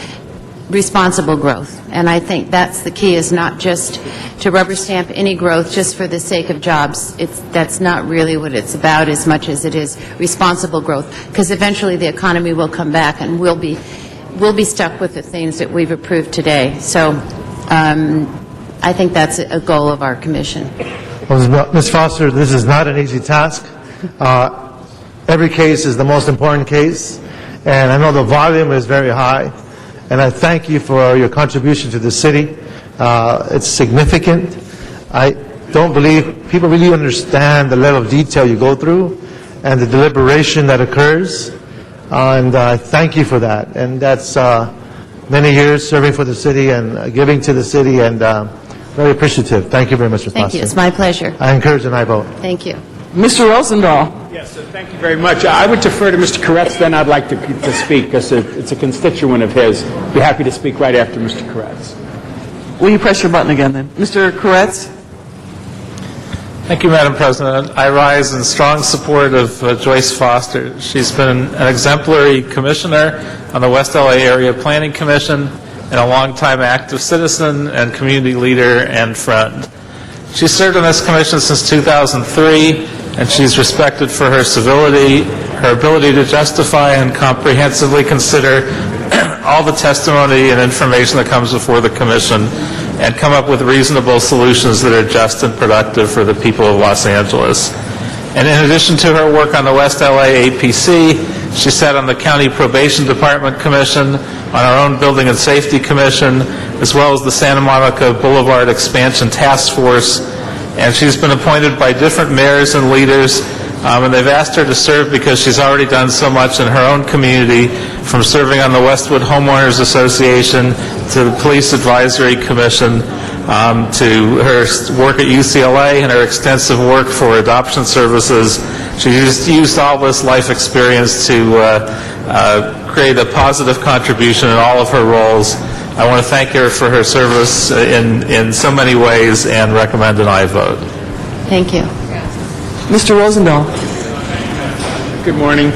Speaker 15: responsible growth. And I think that's the key, is not just to rubber stamp any growth just for the sake of jobs. That's not really what it's about as much as it is responsible growth, because eventually the economy will come back and we'll be stuck with the things that we've approved today. So I think that's a goal of our commission.
Speaker 20: Well, Ms. Foster, this is not an easy task. Every case is the most important case, and I know the volume is very high, and I thank you for your contribution to the city. It's significant. I don't believe people really understand the level of detail you go through and the deliberation that occurs, and I thank you for that. And that's many years serving for the city and giving to the city, and very appreciative. Thank you very much, Ms. Foster.
Speaker 15: Thank you. It's my pleasure.
Speaker 20: I encourage and I vote.
Speaker 15: Thank you.
Speaker 17: Mr. Rosendahl.
Speaker 10: Yes, thank you very much. I would defer to Mr. Koretz, then I'd like to speak, because it's a constituent of his. Be happy to speak right after Mr. Koretz.
Speaker 17: Will you press your button again, then? Mr. Koretz?
Speaker 19: Thank you, Madam President. I rise in strong support of Joyce Foster. She's been an exemplary commissioner on the West LA Area Planning Commission and a longtime active citizen and community leader and friend. She served on this commission since 2003, and she's respected for her civility, her ability to justify and comprehensively consider all the testimony and information that comes before the commission and come up with reasonable solutions that are just and productive for the people of Los Angeles. And in addition to her work on the West LA APC, she sat on the County Probation Department Commission, on our own Building and Safety Commission, as well as the Santa Monica Boulevard Expansion Task Force. And she's been appointed by different mayors and leaders, and they've asked her to serve because she's already done so much in her own community, from serving on the Westwood Homeowners Association to the Police Advisory Commission, to her work at UCLA and her extensive work for adoption services. She used all this life experience to create a positive contribution in all of her roles. I want to thank her for her service in so many ways and recommend an aye vote.
Speaker 15: Thank you.
Speaker 17: Mr. Rosendahl.
Speaker 10: Good morning.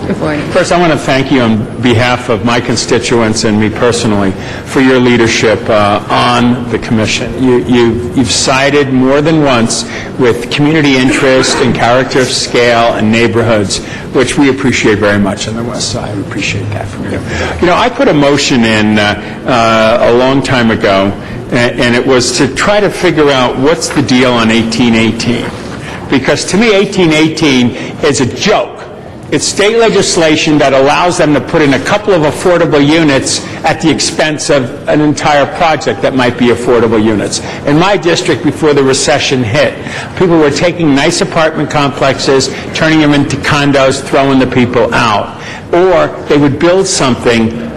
Speaker 15: Good morning.
Speaker 10: First, I want to thank you on behalf of my constituents and me personally for your leadership on the commission. You've sided more than once with community interest and character of scale and neighborhoods, which we appreciate very much on the West Side. We appreciate that from you. You know, I put a motion in a long time ago, and it was to try to figure out what's the deal on 1818. because to me 1818 is a joke. It's state legislation that allows them to put in a couple of affordable units at the expense of an entire project that might be affordable units. In my district, before the recession hit, people were taking nice apartment complexes, turning them into condos, throwing the people out. Or they would build something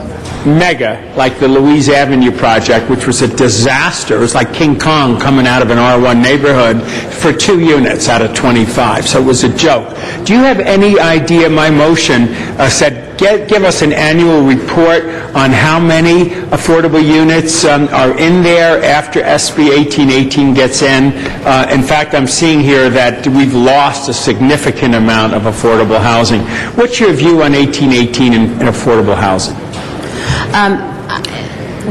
Speaker 10: mega, like the Louise Avenue project, which was a disaster. It was like King Kong coming out of an R1 neighborhood for 2 units out of 25. So it was a joke. Do you have any idea? My motion said, give us an annual report on how many affordable units are in there after SB 1818 gets in. In fact, I'm seeing here that we've lost a significant amount of affordable housing. What's your view on 1818 and affordable housing?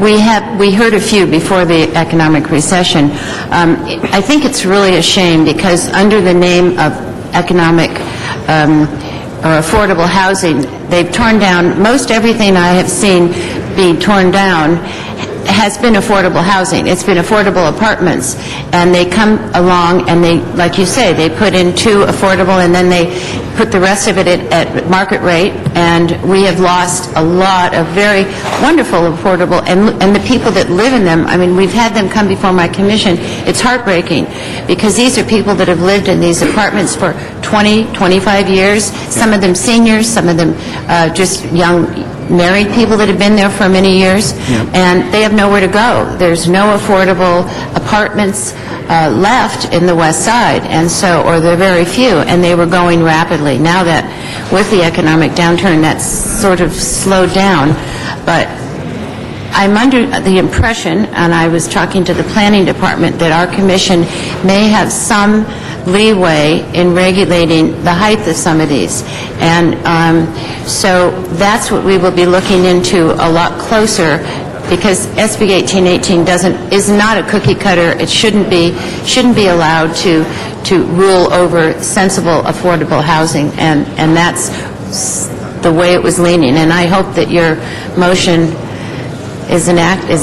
Speaker 15: We heard a few before the economic recession. I think it's really a shame because under the name of economic or affordable housing, they've torn down most everything I have seen being torn down has been affordable housing. It's been affordable apartments. And they come along and they, like you say, they put in 2 affordable and then they put the rest of it at market rate. And we have lost a lot of very wonderful affordable, and the people that live in them, I mean, we've had them come before my commission. It's heartbreaking because these are people that have lived in these apartments for 20, 25 years, some of them seniors, some of them just young married people that have been there for many years, and they have nowhere to go. There's no affordable apartments left in the West Side, and so, or there are very few, and they were going rapidly. Now that with the economic downturn, that's sort of slowed down, but I'm under the impression, and I was talking to the planning department, that our commission may have some leeway in regulating the height of some of these. And so that's what we will be looking into a lot closer, because SB 1818 is not a cookie cutter. It shouldn't be allowed to rule over sensible, affordable housing, and that's the way it was leaning. And I hope that your motion is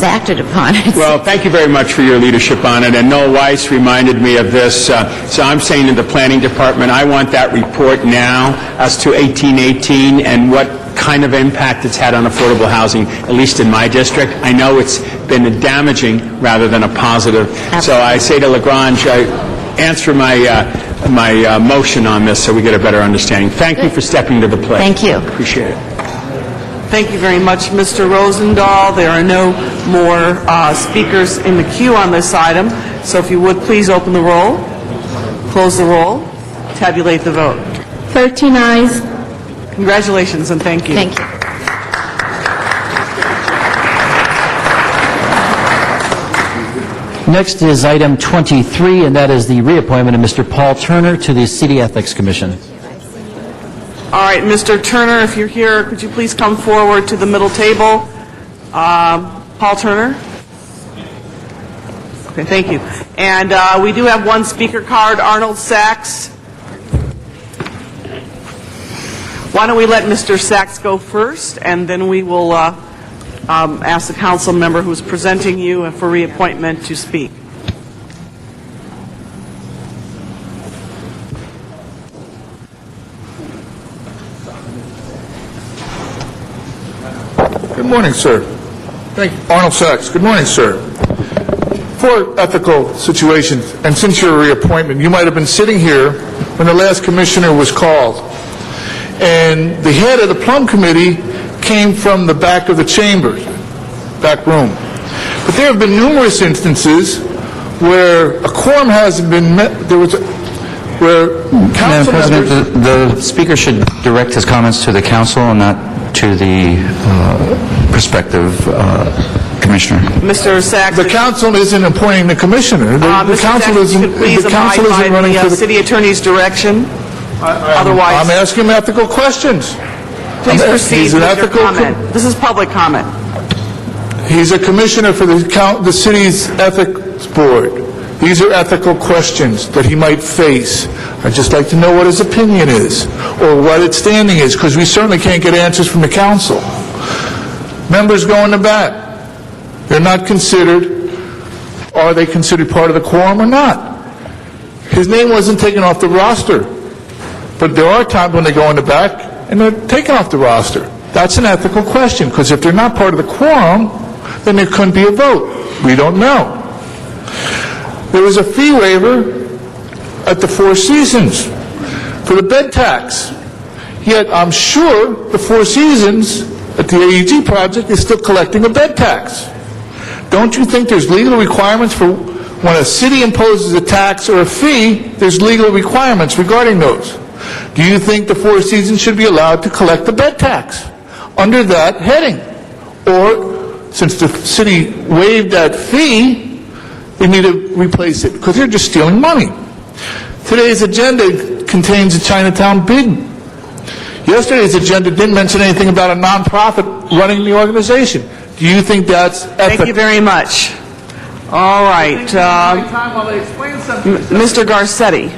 Speaker 15: acted upon.
Speaker 10: Well, thank you very much for your leadership on it. And Noel Weiss reminded me of this. So I'm saying to the planning department, I want that report now as to 1818 and what kind of impact it's had on affordable housing, at least in my district. I know it's been damaging rather than a positive. Absolutely. So I say to Lagrange, answer my motion on this so we get a better understanding. Thank you for stepping to the plate.
Speaker 15: Thank you.
Speaker 10: Appreciate it.
Speaker 17: Thank you very much, Mr. Rosendahl. There are no more speakers in the queue on this item. So if you would please open the roll, close the roll, tabulate the vote.
Speaker 13: 13 ayes.
Speaker 17: Congratulations and thank you.
Speaker 15: Thank you.
Speaker 21: Next is item 23, and that is the reappointment of Mr. Paul Turner to the City Ethics Commission.
Speaker 17: All right, Mr. Turner, if you're here, could you please come forward to the middle table? Paul Turner? Okay, thank you. And we do have one speaker card, Arnold Sachs. Why don't we let Mr. Sachs go first, and then we will ask the council member who's presenting you for reappointment to speak.
Speaker 22: Good morning, sir. Thank you. Arnold Sachs. Good morning, sir. For ethical situations, and since your reappointment, you might have been sitting here when the last commissioner was called. And the head of the Plum Committee came from the back of the chamber, back room. But there have been numerous instances where a quorum hasn't been met. Where council
Speaker 23: Madam
Speaker 22: members...
Speaker 23: President, the speaker should direct his comments to the council and not to the prospective commissioner.
Speaker 17: Mr. Sachs,
Speaker 22: the council isn't appointing the commissioner. The council isn't.
Speaker 17: Please
Speaker 22: The council
Speaker 17: abide
Speaker 22: isn't
Speaker 17: by
Speaker 22: running
Speaker 17: the
Speaker 22: for the
Speaker 17: city attorney's direction. Otherwise,
Speaker 22: I'm asking him ethical questions.
Speaker 17: Please proceed
Speaker 22: He's an
Speaker 17: with your
Speaker 22: ethical
Speaker 17: comment. This is public comment.
Speaker 22: He's a commissioner for the city's ethics board. These are ethical questions that he might face. I'd just like to know what his opinion is, or what its standing is, because we certainly can't get answers from the council. Members go in the back. They're not considered. Are they considered part of the quorum or not? His name wasn't taken off the roster. But there are times when they go in the back and they're taken off the roster. That's an ethical question, because if they're not part of the quorum, then there couldn't be a vote. We don't know. There was a fee waiver at the Four Seasons for the bed tax. Yet I'm sure the Four Seasons at the AEG project is still collecting a bed tax. Don't you think there's legal requirements for when a city imposes a tax or a fee, there's legal requirements regarding those? Do you think the Four Seasons should be allowed to collect the bed tax under that heading? Or, since the city waived that fee, they need to replace it because they're just stealing money. Today's agenda contains a Chinatown bid. Yesterday's agenda didn't mention anything about a nonprofit running the organization. Do you think that's ethical?
Speaker 17: Thank you very much. All right. Mr. Garcetti.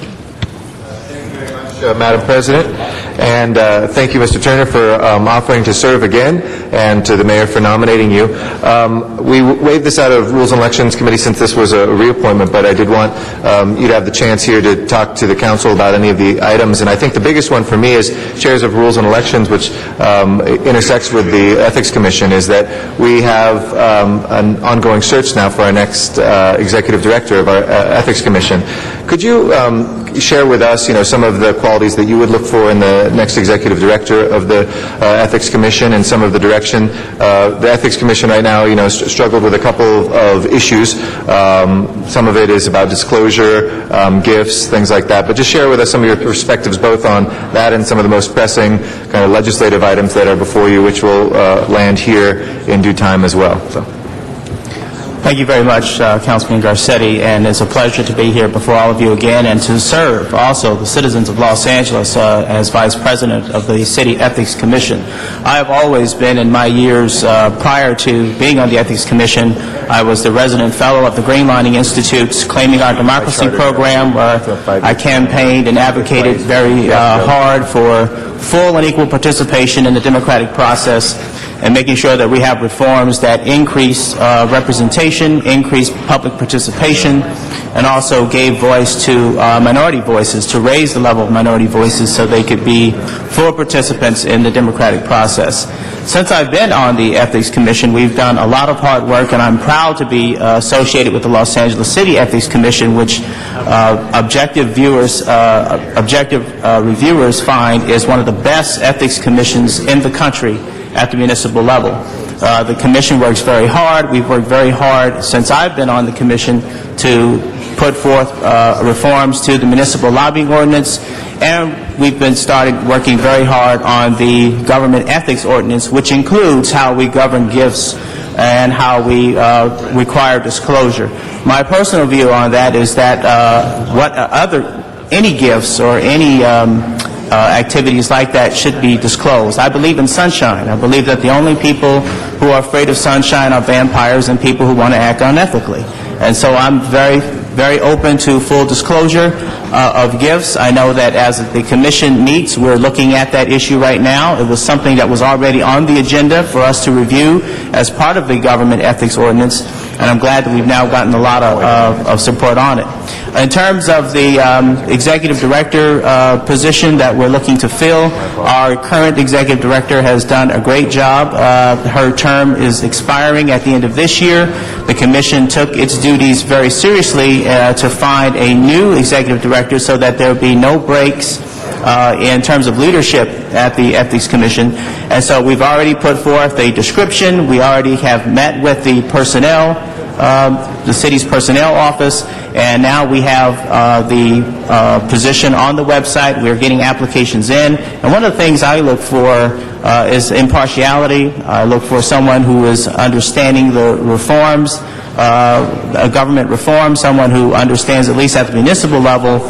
Speaker 6: Madam President, and thank you, Mr. Turner, for offering to serve again, and to the mayor for nominating you. We waived this out of Rules and Elections Committee since this was a reappointment, but I did want you to have the chance here to talk to the council about any of the items, and I think the biggest one for me as chairs of Rules and Elections, which intersects with the Ethics Commission, is that we have an ongoing search now for our next executive director of our Ethics Commission. Could you share with us, some of the qualities that you would look for in the next executive director of the Ethics Commission, and some of the direction? The Ethics Commission right now, struggled with a couple of issues. Some of it is about disclosure, gifts, things like that. But just share with us some of your perspectives both on that and some of the most pressing kind of legislative items that are before you, which will land here in due time as well. So.
Speaker 9: Thank you very much, Councilman Garcetti, and it's a pleasure to be here before all of you again and to serve also the citizens of Los Angeles as Vice President of the City Ethics Commission. I have always been, in my years prior to being on the Ethics Commission, I was the resident fellow of the Greenlining Institute's Claiming Our Democracy program, where I campaigned and advocated very hard for full and equal participation in the democratic process, and making sure that we have reforms that increase representation, increase public participation, and also gave voice to minority voices, to raise the level of minority voices so they could be full participants in the democratic process. Since I've been on the Ethics Commission, we've done a lot of hard work, and I'm proud to be associated with the Los Angeles City Ethics Commission, which objective reviewers find is one of the best ethics commissions in the country at the municipal level. The commission works very hard. We've worked very hard since I've been on the commission to put forth reforms to the municipal lobbying ordinance, and we've been working very hard on the government ethics ordinance, which includes how we govern gifts and how we require disclosure. My personal view on that is that any gifts or any activities like that should be disclosed. I believe in sunshine. I believe that the only people who are afraid of sunshine are vampires and people who want to act unethically. And so I'm very, very open to full disclosure of gifts. I know that as the commission meets, we're looking at that issue right now. It was something that was already on the agenda for us to review as part of the government ethics ordinance, and I'm glad that we've now gotten a lot of support on it. In terms of the executive director position that we're looking to fill, our current executive director has done a great job. Her term is expiring at the end of this year. The commission took its duties very seriously to find a new executive director so that there be no breaks in terms of leadership at the Ethics Commission. And so we've already put forth a description. We already have met with the personnel, the city's personnel office, and now we have the position on the website. We're getting applications in. And one of the things I look for is impartiality. I look for someone who is understanding the reforms, government reform, someone who understands, at least at the municipal level,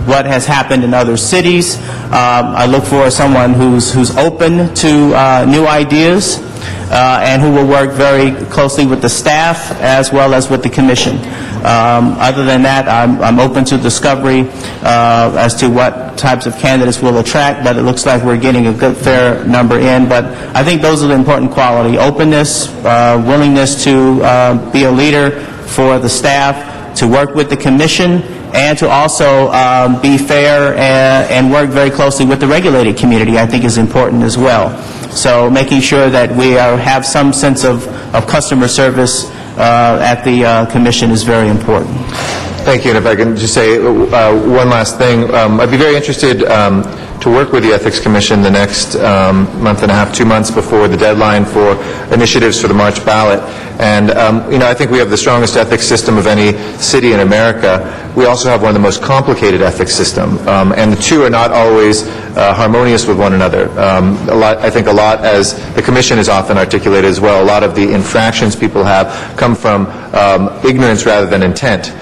Speaker 9: what has happened in other cities. I look for someone who's open to new ideas and who will work very closely with the staff as well as with the commission. Other than that, I'm open to discovery as to what types of candidates we'll attract, but it looks like we're getting a good, fair number in. But I think those are the important quality: openness, willingness to be a leader for the staff, to work with the commission, and to also be fair and work very closely with the regulated community, I think is important as well. So making sure that we have some sense of customer service at the commission is very important.
Speaker 6: Thank you, and if I can just say one last thing, I'd be very interested to work with the Ethics Commission the next month and a half, 2 months before the deadline for initiatives for the March ballot. And, I think we have the strongest ethics system of any city in America. We also have one of the most complicated ethics system, and the two are not always harmonious with one another. I think a lot, as the Commission is often articulated as well, a lot of the infractions people have come from ignorance rather than intent.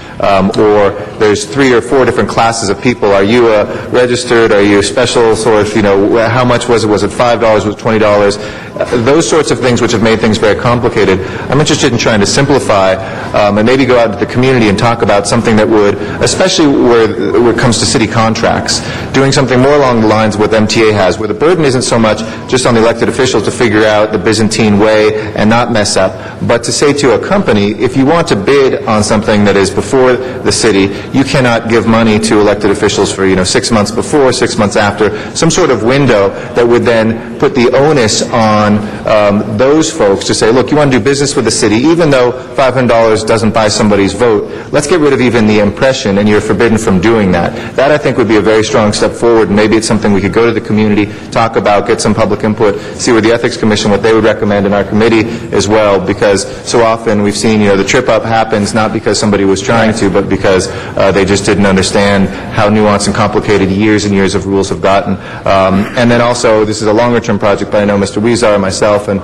Speaker 6: Or there's 3 or 4 different classes of people. Are you registered? Are you special source? How much was it? Was it $5? Was it $20? Those sorts of things which have made things very complicated. I'm interested in trying to simplify and maybe go out to the community and talk about something that would, especially where it comes to city contracts, doing something more along the lines of what MTA has, where the burden isn't so much just on the elected officials to figure out the Byzantine way and not mess up, but to say to a company, if you want to bid on something that is before the city, you cannot give money to elected officials for 6 months before, 6 months after, some sort of window that would then put the onus on those folks to say, look, you want to do business with the city, even though $500 doesn't buy somebody's vote, let's get rid of even the impression, and you're forbidden from doing that. That, I think, would be a very strong step forward, and maybe it's something we could go to the community, talk about, get some public input, see where the Ethics Commission, what they would recommend in our committee as well, because so often we've seen, the trip-up happens not because somebody was trying to, but because they just didn't understand how nuanced and complicated years and years of rules have gotten. And then also, this is a longer-term project, but I know Mr. Weezar, myself, and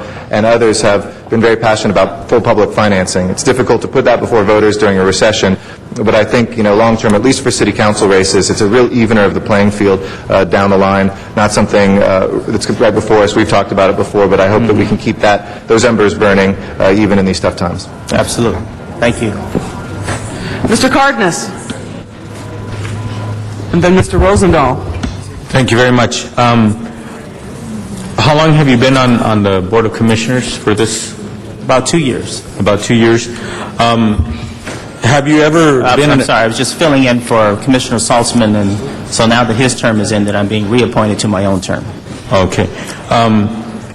Speaker 6: others have been very passionate about full public financing. It's difficult to put that before voters during a recession, but I think, long-term, at least for city council races, it's a real evener of the playing field down the line, not something that's right before us. We've talked about it before, but I hope that we can keep those embers burning even in these tough times.
Speaker 9: Absolutely. Thank you.
Speaker 17: Mr. Cardenas. And then Mr. Rosendahl.
Speaker 10: Thank you very much. How long have you been on the Board of Commissioners for this?
Speaker 9: About 2 years.
Speaker 10: About 2 years. Have you ever been...
Speaker 9: I'm sorry, I was just filling in for Commissioner Saltzman, and so now that his term is ended, I'm being reappointed to my own term.
Speaker 10: Okay.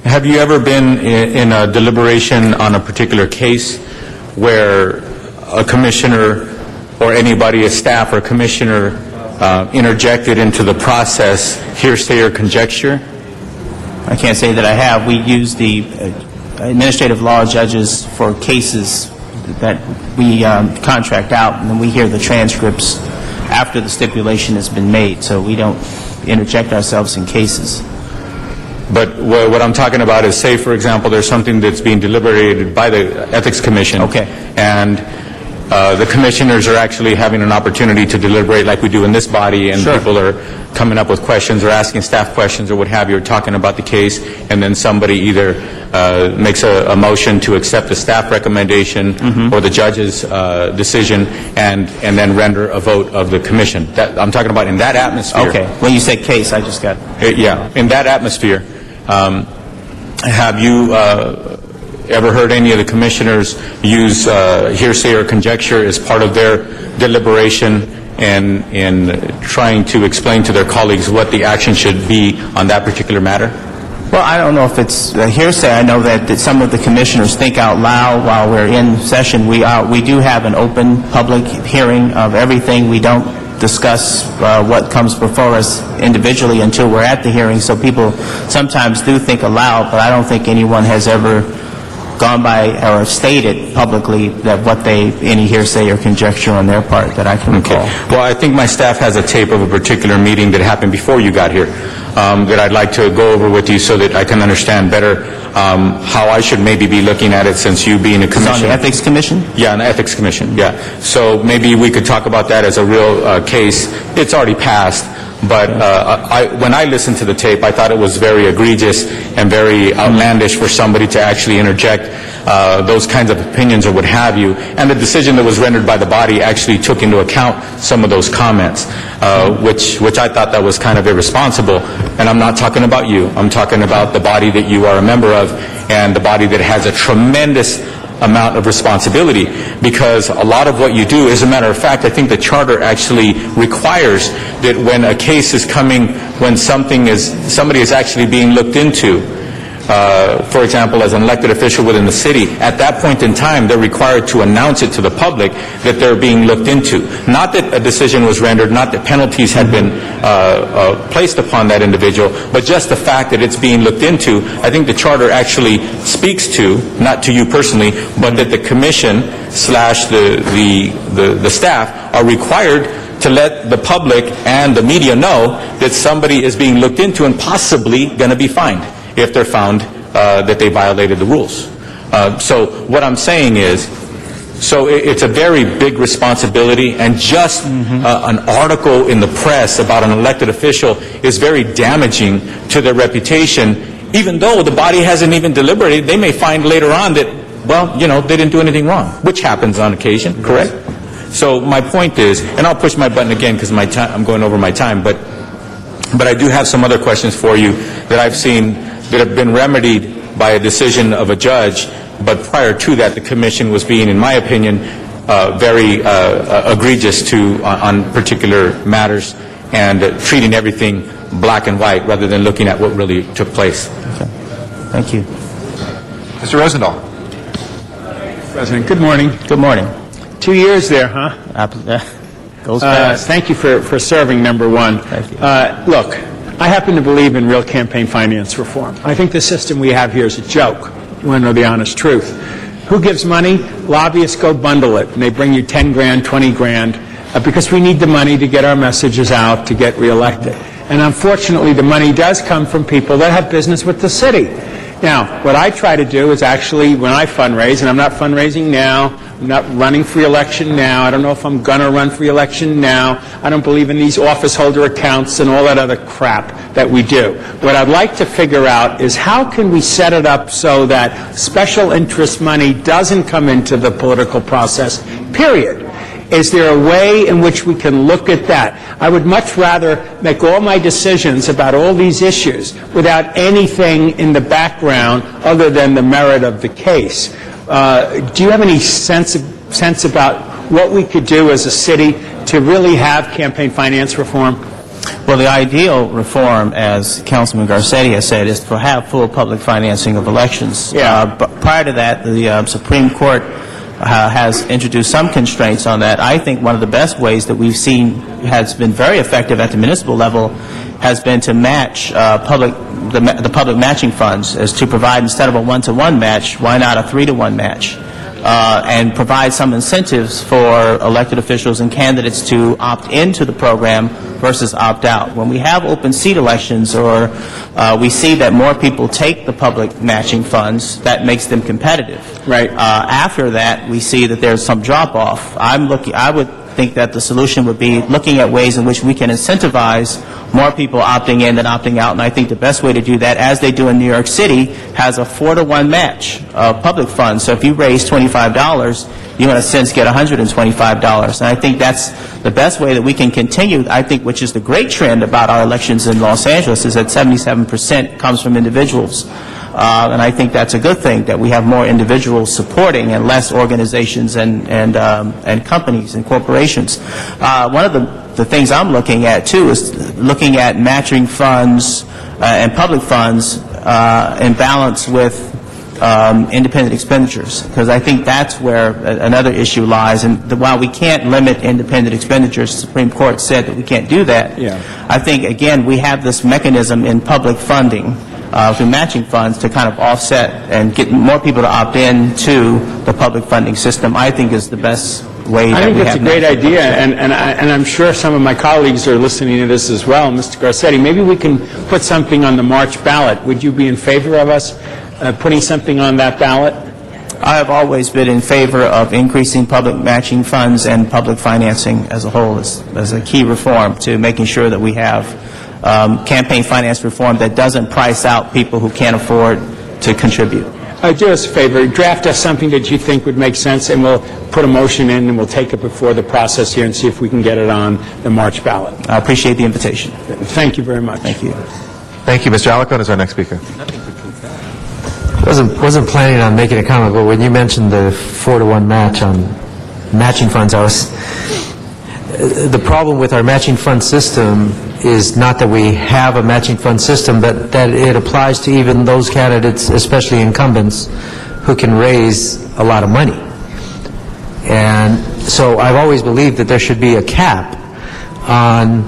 Speaker 10: Have you ever been in a deliberation on a particular case where a commissioner or anybody, a staff or commissioner, interjected into the process hearsay or conjecture?
Speaker 9: I can't say that I have. We use the administrative law judges for cases that we contract out, and then we hear the transcripts after the stipulation has been made, so we don't interject ourselves in cases.
Speaker 10: But what I'm talking about is, say, for example, there's something that's being deliberated by the Ethics Commission.
Speaker 9: Okay.
Speaker 10: And the commissioners are actually having an opportunity to deliberate like we do in this body, and
Speaker 9: Sure.
Speaker 10: people are coming up with questions or asking staff questions or what have you, or talking about the case, and then somebody either makes a motion to accept the staff recommendation or the judge's decision, and then render a vote of the commission. I'm talking about in that atmosphere.
Speaker 9: Okay. When you say case, I just got...
Speaker 10: Yeah, in that atmosphere, have you ever heard any of the commissioners use hearsay or conjecture as part of their deliberation and in trying to explain to their colleagues what the action should be on that particular matter?
Speaker 9: Well, I don't know if it's hearsay. I know that some of the commissioners think out loud while we're in session. We do have an open public hearing of everything. We don't discuss what comes before us individually until we're at the hearing, so people sometimes do think aloud, but I don't think anyone has ever gone by or stated publicly that any hearsay or conjecture on their part that I can recall.
Speaker 10: Well, I think my staff has a tape of a particular meeting that happened before you got here that I'd like to go over with you so that I can understand better how I should maybe be looking at it, since you being a commissioner.
Speaker 9: It's on the Ethics Commission?
Speaker 10: Yeah, an Ethics Commission, yeah. So maybe we could talk about that as a real case. It's already passed. But when I listened to the tape, I thought it was very egregious and very outlandish for somebody to actually interject those kinds of opinions or what have you. And the decision that was rendered by the body actually took into account some of those comments, which I thought that was kind of irresponsible. And I'm not talking about you. I'm talking about the body that you are a member of, and the body that has a tremendous
Speaker 7: amount of responsibility, because a lot of what you do, as a matter of fact, I think the charter actually requires that when a case is coming, when somebody is actually being looked into, for example, as an elected official within the city, at that point in time, they're required to announce it to the public that they're being looked into. Not that a decision was rendered, not that penalties had been placed upon that individual, but just the fact that it's being looked into. I think the charter actually speaks to, not to you personally, but that the commission / the staff are required to let the public and the media know that somebody is being looked into and possibly going to be fined if they're found that they violated the rules. So what I'm saying is, so it's a very big responsibility, and just an article in the press about an elected official is very damaging to their reputation, even though the body hasn't even deliberated. They may find later on that, well, you know, they didn't do anything wrong, which happens on occasion, correct? So my point is, and I'll push my button again because I'm going over my time, but I do have some other questions for you that I've seen that have been remedied by a decision of a judge, but prior to that, the commission was being, in my opinion, very egregious on particular matters, and treating everything black and white rather than looking at what really took place.
Speaker 9: Okay. Thank you.
Speaker 6: Mr. Rosendahl.
Speaker 10: President, good morning.
Speaker 9: Good morning.
Speaker 10: 2 years there, huh?
Speaker 9: Goes fast.
Speaker 10: Thank you for serving, number one.
Speaker 9: Thank you.
Speaker 10: Look, I happen to believe in real campaign finance reform. I think the system we have here is a joke. You want to know the honest truth. Who gives money? Lobbyists go bundle it, and they bring you 10 grand, 20 grand, because we need the money to get our messages out to get reelected. And unfortunately, the money does come from people that have business with the city. Now, what I try to do is actually, when I fundraise, and I'm not fundraising now, I'm not running for election now, I don't know if I'm going to run for election now, I don't believe in these office holder accounts and all that other crap that we do. What I'd like to figure out is how can we set it up so that special interest money doesn't come into the political process, period. Is there a way in which we can look at that? I would much rather make all my decisions about all these issues without anything in the background other than the merit of the case. Do you have any sense about what we could do as a city to really have campaign finance reform?
Speaker 9: Well, the ideal reform, as Councilman Garcetti has said, is to have full public financing of elections. But prior to that, the Supreme Court has introduced some constraints on that. I think one of the best ways that we've seen has been very effective at the municipal level has been to match the public matching funds, as to provide, instead of a 1-to-1 match, why not a 3-to-1 match? And provide some incentives for elected officials and candidates to opt into the program versus opt out. When we have open seat elections, or we see that more people take the public matching funds, that makes them competitive.
Speaker 10: Right.
Speaker 9: After that, we see that there's some drop off. I would think that the solution would be looking at ways in which we can incentivize more people opting in than opting out, and I think the best way to do that, as they do in New York City, has a 4-to-1 match of public funds. So if you raise $25, you in a sense get $125, and I think that's the best way that we can continue, I think, which is the great trend about our elections in Los Angeles, is that 77% comes from individuals. And I think that's a good thing, that we have more individuals supporting and less organizations and companies and corporations. One of the things I'm looking at, too, is looking at matching funds and public funds in balance with independent expenditures, because I think that's where another issue lies. And while we can't limit independent expenditures, the Supreme Court said that we can't do that.
Speaker 10: Yeah.
Speaker 9: I think, again, we have this mechanism in public funding through matching funds to kind of offset and get more people to opt in to the public funding system. I think is the best way that
Speaker 10: I think
Speaker 9: we
Speaker 10: that's a
Speaker 9: have
Speaker 10: great
Speaker 9: now.
Speaker 10: idea, and I'm sure some of my colleagues are listening to this as well. Mr. Garcetti, maybe we can put something on the March ballot. Would you be in favor of us putting something on that ballot?
Speaker 9: I have always been in favor of increasing public matching funds and public financing as a whole as a key reform to making sure that we have campaign finance reform that doesn't price out people who can't afford to contribute.
Speaker 10: Do us a favor, draft us something that you think would make sense, and we'll put a motion in, and we'll take it before the process here and see if we can get it on the March ballot.
Speaker 9: I appreciate the invitation.
Speaker 10: Thank you very much.
Speaker 9: Thank you.
Speaker 6: Thank you. Mr. Alarcon is our next speaker.
Speaker 1: Wasn't planning on making a comment, but when you mentioned the 4-to-1 match on matching funds, the problem with our matching fund system is not that we have a matching fund system, but that it applies to even those candidates, especially incumbents, who can raise a lot of money. And so I've always believed that there should be a cap on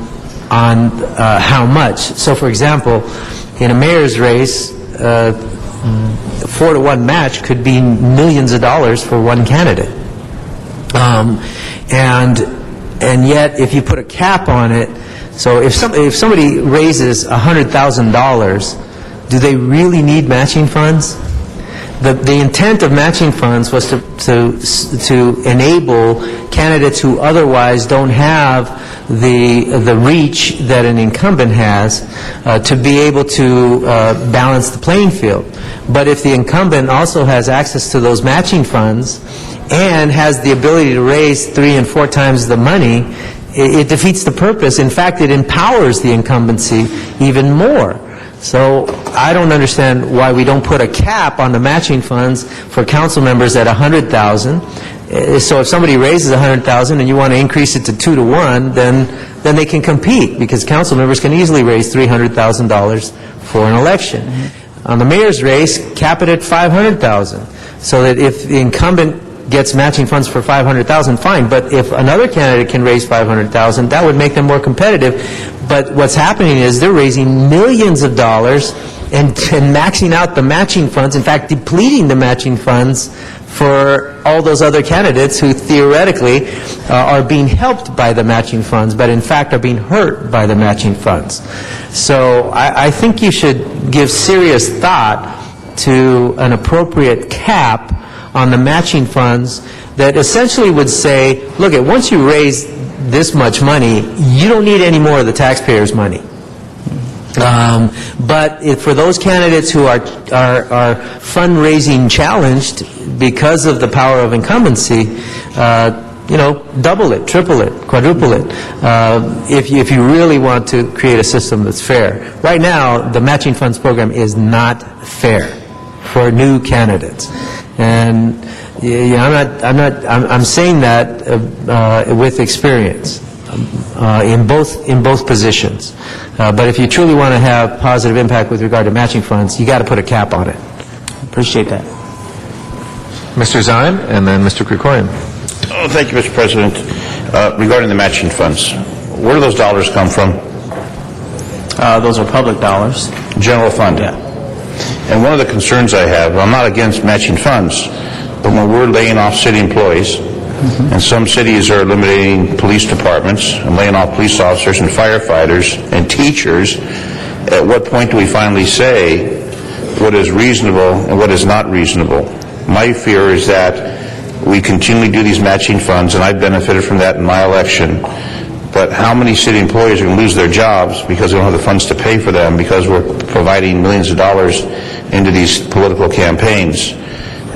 Speaker 1: how much. So, for example, in a mayor's race, 4-to-1 match could be millions of dollars for one candidate. And yet, if you put a cap on it, so if somebody raises $100,000, do they really need matching funds? The intent of matching funds was to enable candidates who otherwise don't have the reach that an incumbent has to be able to balance the playing field. But if the incumbent also has access to those matching funds and has the ability to raise 3 and 4 times the money, it defeats the purpose. In fact, it empowers the incumbency even more. So I don't understand why we don't put a cap on the matching funds for council members at $100,000. So if somebody raises $100,000 and you want to increase it to 2-to-1, then they can compete, because council members can easily raise $300,000 for an election. On the mayor's race, cap it at $500,000, so that if the incumbent gets matching funds for $500,000, fine. But if another candidate can raise $500,000, that would make them more competitive. But what's happening is they're raising millions of dollars and maxing out the matching funds, in fact, depleting the matching funds for all those other candidates who theoretically are being helped by the matching funds, but in fact are being hurt by the matching funds. So I think you should give serious thought to an appropriate cap on the matching funds that essentially would say, look, once you raise this much money, you don't need any more of the taxpayers' money. But for those candidates who are fundraising challenged because of the power of incumbency, double it, triple it, quadruple it, if you really want to create a system that's fair. Right now, the matching funds program is not fair for new candidates. And I'm saying that with experience in both positions. But if you truly want to have positive impact with regard to matching funds, you got to put a cap on it.
Speaker 9: Appreciate that.
Speaker 6: Mr. Zine, and then Mr. Krikorian.
Speaker 11: Oh, thank you, Mr. President. Regarding the matching funds, where do those dollars come from?
Speaker 9: Those are public dollars.
Speaker 11: General fund.
Speaker 9: Yeah.
Speaker 11: And one of the concerns I have, I'm not against matching funds, but when we're laying off city employees, and some cities are eliminating police departments and laying off police officers and firefighters and teachers, at what point do we finally say what is reasonable and what is not reasonable? My fear is that we continually do these matching funds, and I've benefited from that in my election, but how many city employees are going to lose their jobs because they don't have the funds to pay for them, because we're providing millions of dollars into these political campaigns?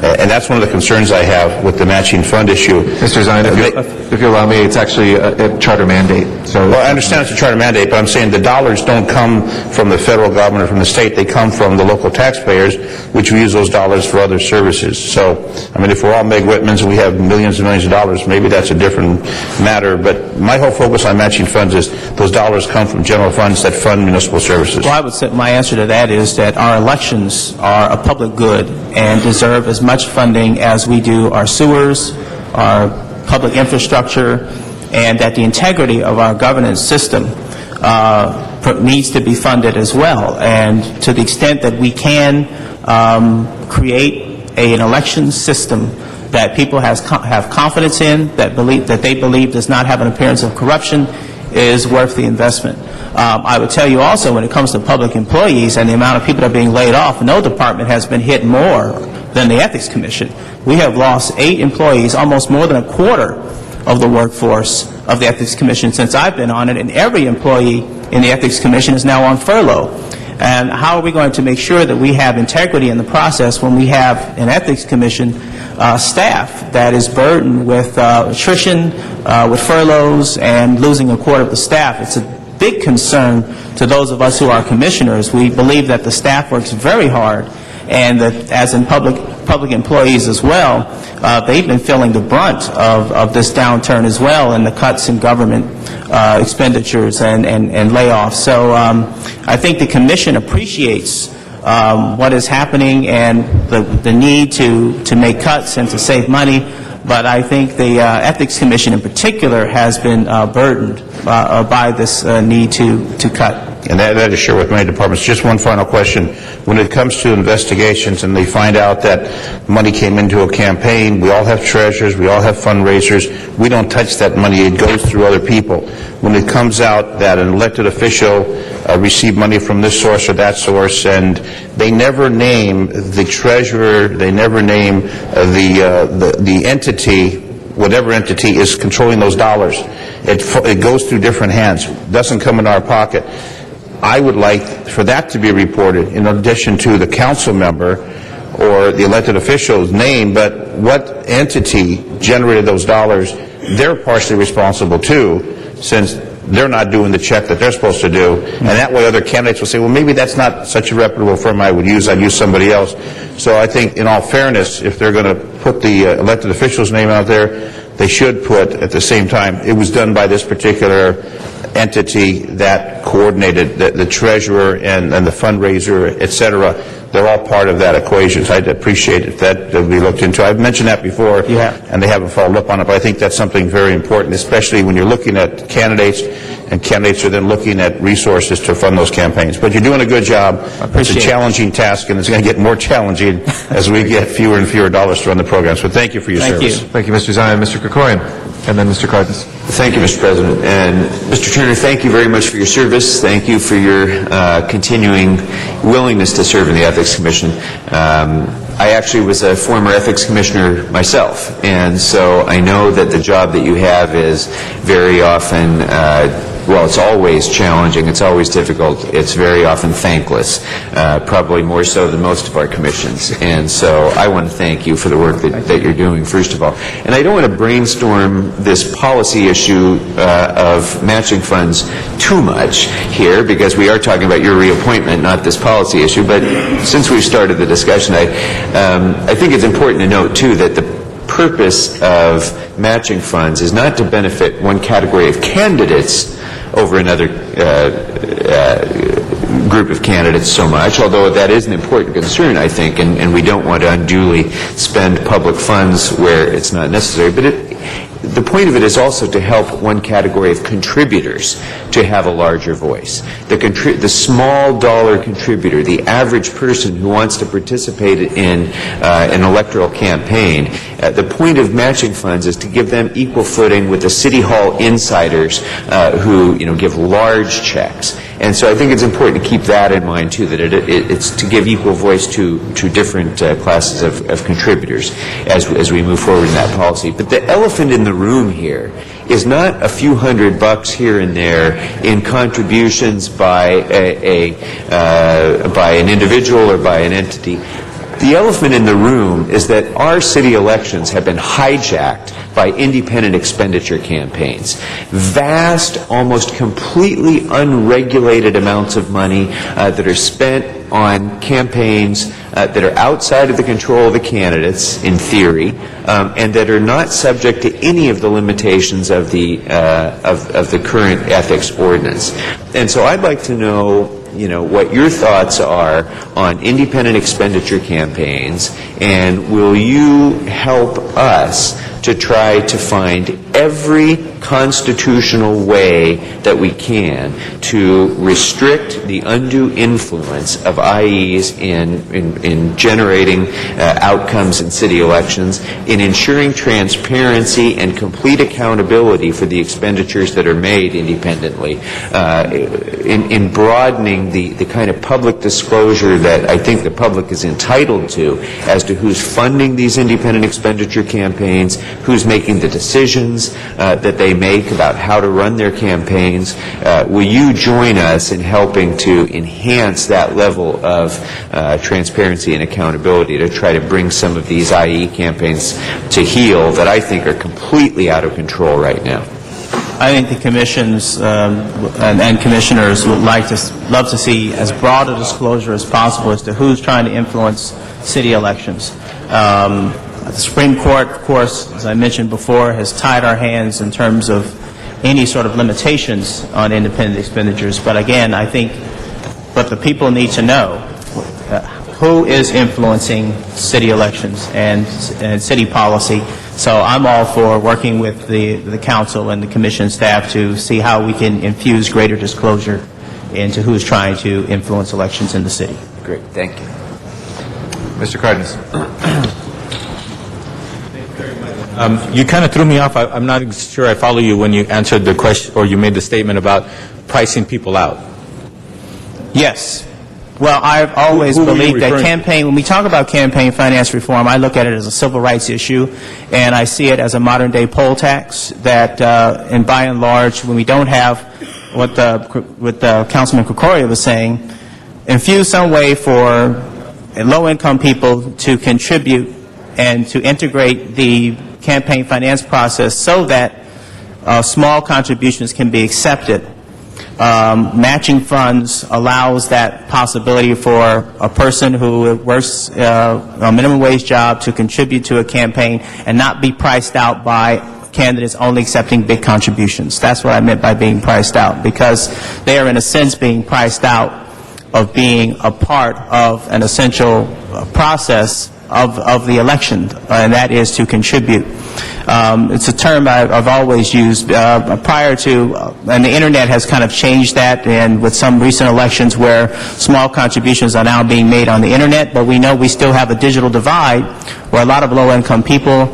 Speaker 11: And that's one of the concerns I have with the matching fund issue.
Speaker 6: Mr. Zine, if you allow me, it's actually a charter mandate. So,
Speaker 11: well, I understand it's a charter mandate, but I'm saying the dollars don't come from the federal government or from the state. They come from the local taxpayers, which we use those dollars for other services. So, I mean, if we're all Meg Whitmans and we have millions and millions of dollars, maybe that's a different matter. But my whole focus on matching funds is those dollars come from general funds that fund municipal services.
Speaker 9: Well, I would say my answer to that is that our elections are a public good and deserve as much funding as we do our sewers, our public infrastructure, and that the integrity of our governance system needs to be funded as well. And to the extent that we can create an election system that people have confidence in, that they believe does not have an appearance of corruption, is worth the investment. I would tell you also, when it comes to public employees and the amount of people that are being laid off, no department has been hit more than the Ethics Commission. We have lost 8 employees, almost more than a quarter of the workforce of the Ethics Commission since I've been on it, and every employee in the Ethics Commission is now on furlough. And how are we going to make sure that we have integrity in the process when we have an Ethics Commission staff that is burdened with attrition, with furloughs, and losing a quarter of the staff? It's a big concern to those of us who are commissioners. We believe that the staff works very hard and that, as in public employees as well, they've been feeling the brunt of this downturn as well, and the cuts in government expenditures and layoffs. So I think the Commission appreciates what is happening and the need to make cuts and to save money, but I think the Ethics Commission in particular has been burdened by this need to cut.
Speaker 11: And that is shared with many departments. Just one final question. When it comes to investigations and they find out that money came into a campaign, we all have treasurers, we all have fundraisers, we don't touch that money, it goes through other people. When it comes out that an elected official received money from this source or that source, and they never name the treasurer, they never name the entity, whatever entity is controlling those dollars. It goes through different hands, doesn't come in our pocket. I would like for that to be reported in addition to the council member or the elected official's name, but what entity generated those dollars. They're partially responsible too, since they're not doing the check that they're supposed to do. And that way other candidates will say, well, maybe that's not such a reputable firm I'd use somebody else. So I think in all fairness, if they're going to put the elected official's name out there, they should put at the same time, it was done by this particular entity that coordinated the treasurer and the fundraiser, et cetera. They're all part of that equation. So I'd appreciate if that would be looked into. I've mentioned that before, and they haven't followed up on it, but I think that's something very important, especially when you're looking at candidates, and candidates are then looking at resources to fund those campaigns. But you're doing a good job. It's a challenging task, and it's going to get more challenging as we get fewer and fewer dollars to run the programs. So thank you for your service.
Speaker 6: Thank you, Mr. Zion. Mr. Krikorian, and then Mr. Cardenas.
Speaker 2: Thank you, Mr. President. And Mr. Turner, thank you very much for your service. Thank you for your continuing willingness to serve in the Ethics Commission. I actually was a former Ethics Commissioner myself, and so I know that the job that you have is very often well, it's always challenging, it's always difficult, it's very often thankless, probably more so than most of our commissions. And so I want to thank you for the work that you're doing, first of all. And I don't want to brainstorm this policy issue of matching funds too much here, because we are talking about your reappointment, not this policy issue. But since we've started the discussion, I think it's important to note, too, that the purpose of matching funds is not to benefit one category of candidates over another group of candidates so much, although that is an important concern, I think, and we don't want to unduly spend public funds where it's not necessary. But the point of it is also to help one category of contributors to have a larger voice. The small dollar contributor, the average person who wants to participate in an electoral campaign, the point of matching funds is to give them equal footing with the City Hall insiders who give large checks. And so I think it's important to keep that in mind, too, that it's to give equal voice to different classes of contributors as we move forward in that policy. But the elephant in the room here is not a few $100 here and there in contributions by by an individual or by an entity. The elephant in the room is that our city elections have been hijacked by independent expenditure campaigns. Vast, almost completely unregulated amounts of money that are spent on campaigns that are outside of the control of the candidates, in theory, and that are not subject to any of the limitations of the current ethics ordinance. And so I'd like to know what your thoughts are on independent expenditure campaigns, and will you help us to try to find every constitutional way that we can to restrict the undue influence of IEs in generating outcomes in city elections, in ensuring transparency and complete accountability for the expenditures that are made independently, in broadening the kind of public disclosure that I think the public is entitled to as to who's funding these independent expenditure campaigns, who's making the decisions that they make about how to run their campaigns. Will you join us in helping to enhance that level of transparency and accountability to try to bring some of these IE campaigns to heel that I think are completely out of control right now?
Speaker 9: I think the commissions and commissioners would love to see as broad a disclosure as possible as to who's trying to influence city elections. The Supreme Court, of course, as I mentioned before, has tied our hands in terms of any sort of limitations on independent expenditures. But again, I think what the people need to know, who is influencing city elections and city policy. So I'm all for working with the council and the commission staff to see how we can infuse greater disclosure into who's trying to influence elections in the city.
Speaker 2: Great, thank you.
Speaker 6: Mr. Cardenas.
Speaker 7: You kind of threw me off. I'm not sure I follow you when you answered the question, or you made the statement about pricing people out.
Speaker 9: Yes. Well, I've always
Speaker 7: Who were you
Speaker 9: believed that
Speaker 7: referring
Speaker 9: when we talk about campaign finance reform, I look at it as a civil rights issue, and I see it as a modern-day poll tax that, and by and large, when we don't have what Councilman Kokoria was saying, infuse some way for low-income people to contribute and to integrate the campaign finance process so that small contributions can be accepted. Matching funds allows that possibility for a person who works a minimum wage job to contribute to a campaign and not be priced out by candidates only accepting big contributions. That's what I meant by being priced out, because they are in a sense being priced out of being a part of an essential process of the election, and that is to contribute. It's a term I've always used prior to, and the Internet has kind of changed that, and with some recent elections where small contributions are now being made on the Internet, but we know we still have a digital divide where a lot of low-income people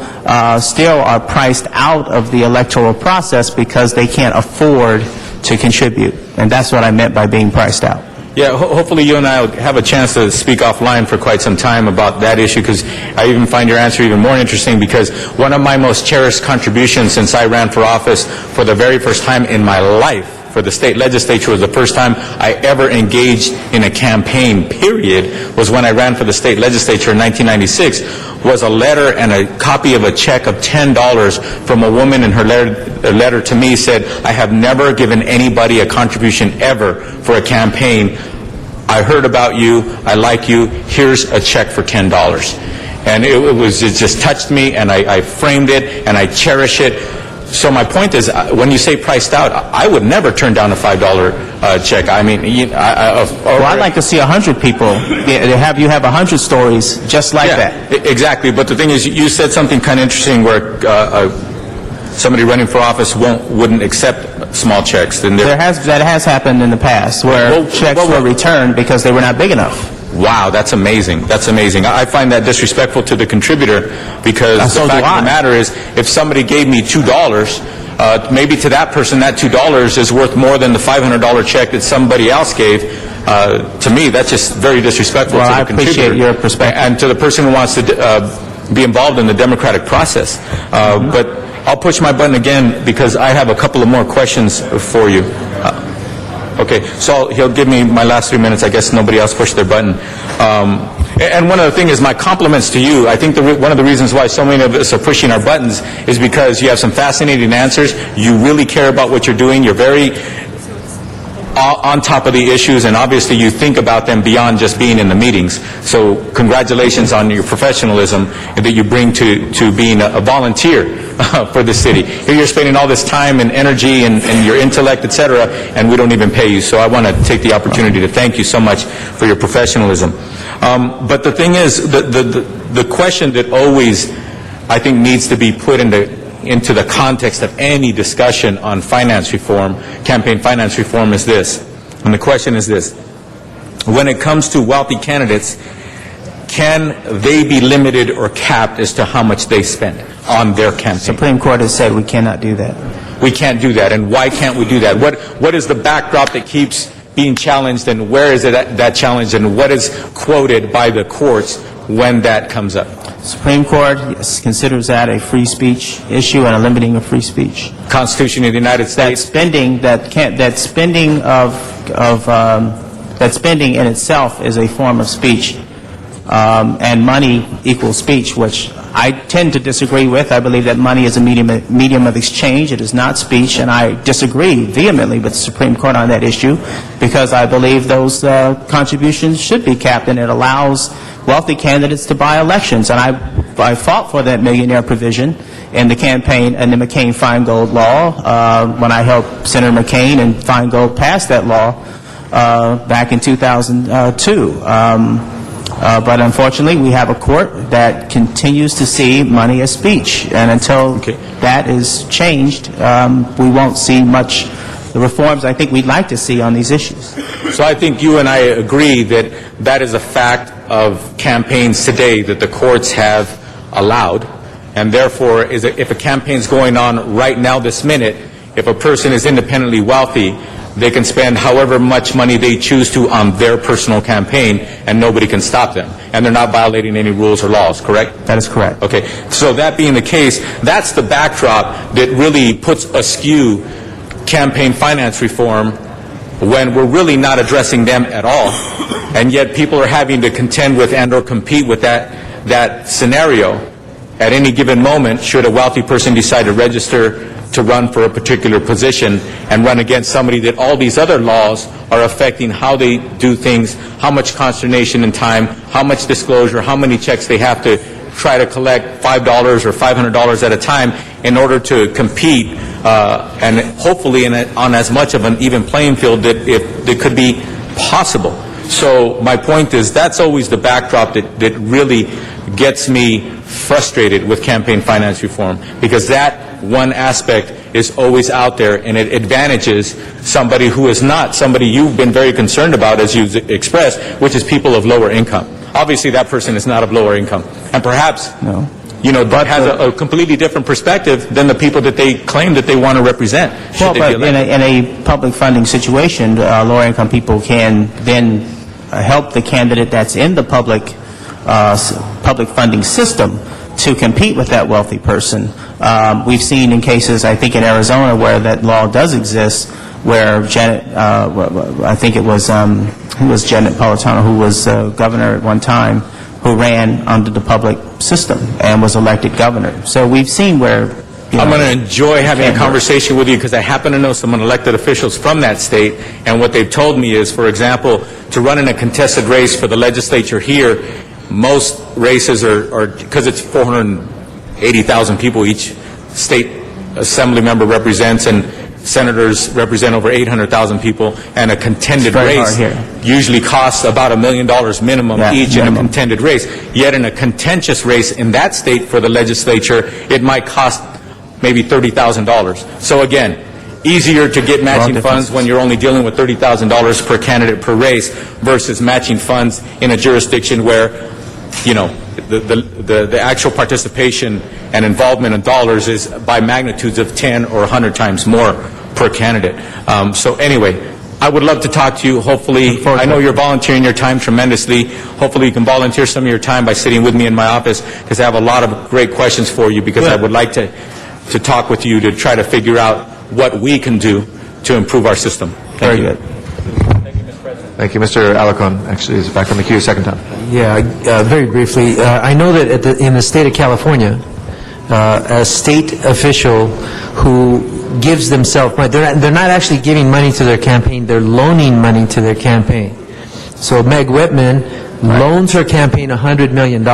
Speaker 9: still are priced out of the electoral process because they can't afford to contribute, and that's what I meant by being priced out.
Speaker 7: Yeah, hopefully you and I will have a chance to speak offline for quite some time about that issue, because I even find your answer even more interesting, because one of my most cherished contributions since I ran for office for the very first time in my life for the state legislature was the first time I ever engaged in a campaign, period, was when I ran for the state legislature in 1996, was a letter and a copy of a check of $10 from a woman, and her letter to me said, "I have never given anybody a contribution ever for a campaign. I heard about you, I like you, here's a check for $10. And it just touched me, and I framed it, and I cherish it. So my point is, when you say priced out, I would never turn down a $5 check. I mean,
Speaker 9: well, I'd like to see 100 people. You have 100 stories just like that.
Speaker 7: Exactly. But the thing is, you said something kind of interesting where somebody running for office wouldn't accept small checks. And
Speaker 9: that has happened in the past, where checks were returned because they were not big enough.
Speaker 7: Wow, that's amazing. That's amazing. I find that disrespectful to the contributor, because the fact of the matter is, if somebody gave me $2, maybe to that person that $2 is worth more than the $500 check that somebody else gave. To me, that's just very disrespectful to the contributor.
Speaker 9: I appreciate your perspective.
Speaker 7: And to the person who wants to be involved in the democratic process. But I'll push my button again, because I have a couple of more questions for you. Okay, so he'll give me my last 3 minutes. I guess nobody else pushed their button. And one other thing is my compliments to you. I think one of the reasons why so many of us are pushing our buttons is because you have some fascinating answers. You really care about what you're doing. You're very on top of the issues, and obviously you think about them beyond just being in the meetings. So congratulations on your professionalism that you bring to being a volunteer for the city. Here you're spending all this time and energy and your intellect, etc., and we don't even pay you. So I want to take the opportunity to thank you so much for your professionalism. But the thing is, the question that always, I think, needs to be put into the context of any discussion on finance reform, campaign finance reform, is this. And the question is this. When it comes to wealthy candidates, can they be limited or capped as to how much they spend on their campaign?
Speaker 9: Supreme Court has said we cannot do that.
Speaker 7: We can't do that. And why can't we do that? What is the backdrop that keeps being challenged, and where is it that challenged, and what is quoted by the courts when that comes up?
Speaker 9: Supreme Court considers that a free speech issue and a limiting of free speech.
Speaker 7: Constitution of the United States.
Speaker 9: That spending in itself is a form of speech. and money equals speech, which I tend to disagree with. I believe that money is a medium of exchange. It is not speech, and I disagree vehemently with the Supreme Court on that issue because I believe those contributions should be capped, and it allows wealthy candidates to buy elections. And I fought for that millionaire provision in the campaign and the McCain-Feingold law when I helped Senator McCain and Feingold pass that law back in 2002. But unfortunately, we have a court that continues to see money as speech. And until that is changed, we won't see much the reforms I think we'd like to see on these issues.
Speaker 7: So I think you and I agree that that is a fact of campaigns today that the courts have allowed. And therefore, if a campaign's going on right now this minute, if a person is independently wealthy, they can spend however much money they choose to on their personal campaign, and nobody can stop them. And they're not violating any rules or laws, correct?
Speaker 9: That is correct.
Speaker 7: Okay. So that being the case, that's the backdrop that really puts askew campaign finance reform when we're really not addressing them at all. And yet people are having to contend with and or compete with that scenario at any given moment should a wealthy person decide to register to run for a particular position and run against somebody that all these other laws are affecting how they do things, how much consternation and time, how much disclosure, how many checks they have to try to collect $5 or $500 at a time in order to compete and hopefully on as much of an even playing field that could be possible. So my point is that's always the backdrop that really gets me frustrated with campaign finance reform, because that one aspect is always out there and it advantages somebody who is not somebody you've been very concerned about, as you've expressed, which is people of lower income. Obviously that person is not of lower income and perhaps but has a completely different perspective than the people that they claim that they want to represent.
Speaker 9: Well, but in a public funding situation, lower income people can then help the candidate that's in the public funding system to compete with that wealthy person. We've seen in cases, I think in Arizona, where that law does exist, where Janet, I think it was, who was Janet Napolitano, who was governor at one time, who ran under the public system and was elected governor. So we've seen where
Speaker 7: I'm going to enjoy having a conversation with you because I happen to know some elected officials from that state, and what they've told me is, for example, to run in a contested race for the legislature here, most races are because it's 480,000 people each state assembly member represents, and senators represent over 800,000 people, and a contended race usually costs about $1 million minimum each in a contended race. Yet in a contentious race in that state for the legislature, it might cost maybe $30,000. So again, easier to get matching funds when you're only dealing with $30,000 per candidate per race versus matching funds in a jurisdiction where, the actual participation and involvement in dollars is by magnitudes of 10 or 100 times more per candidate. So anyway, I would love to talk to you. Hopefully, I know you're volunteering your time tremendously. Hopefully you can volunteer some of your time by sitting with me in my office, because I have a lot of great questions for you, because I would like to talk with you to try to figure out what we can do to improve our system.
Speaker 9: Very good.
Speaker 6: Thank you. Mr. Alarcon actually is back on the queue second time.
Speaker 1: Yeah, very briefly. I know that in the state of California, a state official who gives themselves money, they're not actually giving money to their campaign, they're loaning money to their campaign. So Meg Whitman loans her campaign $100 million.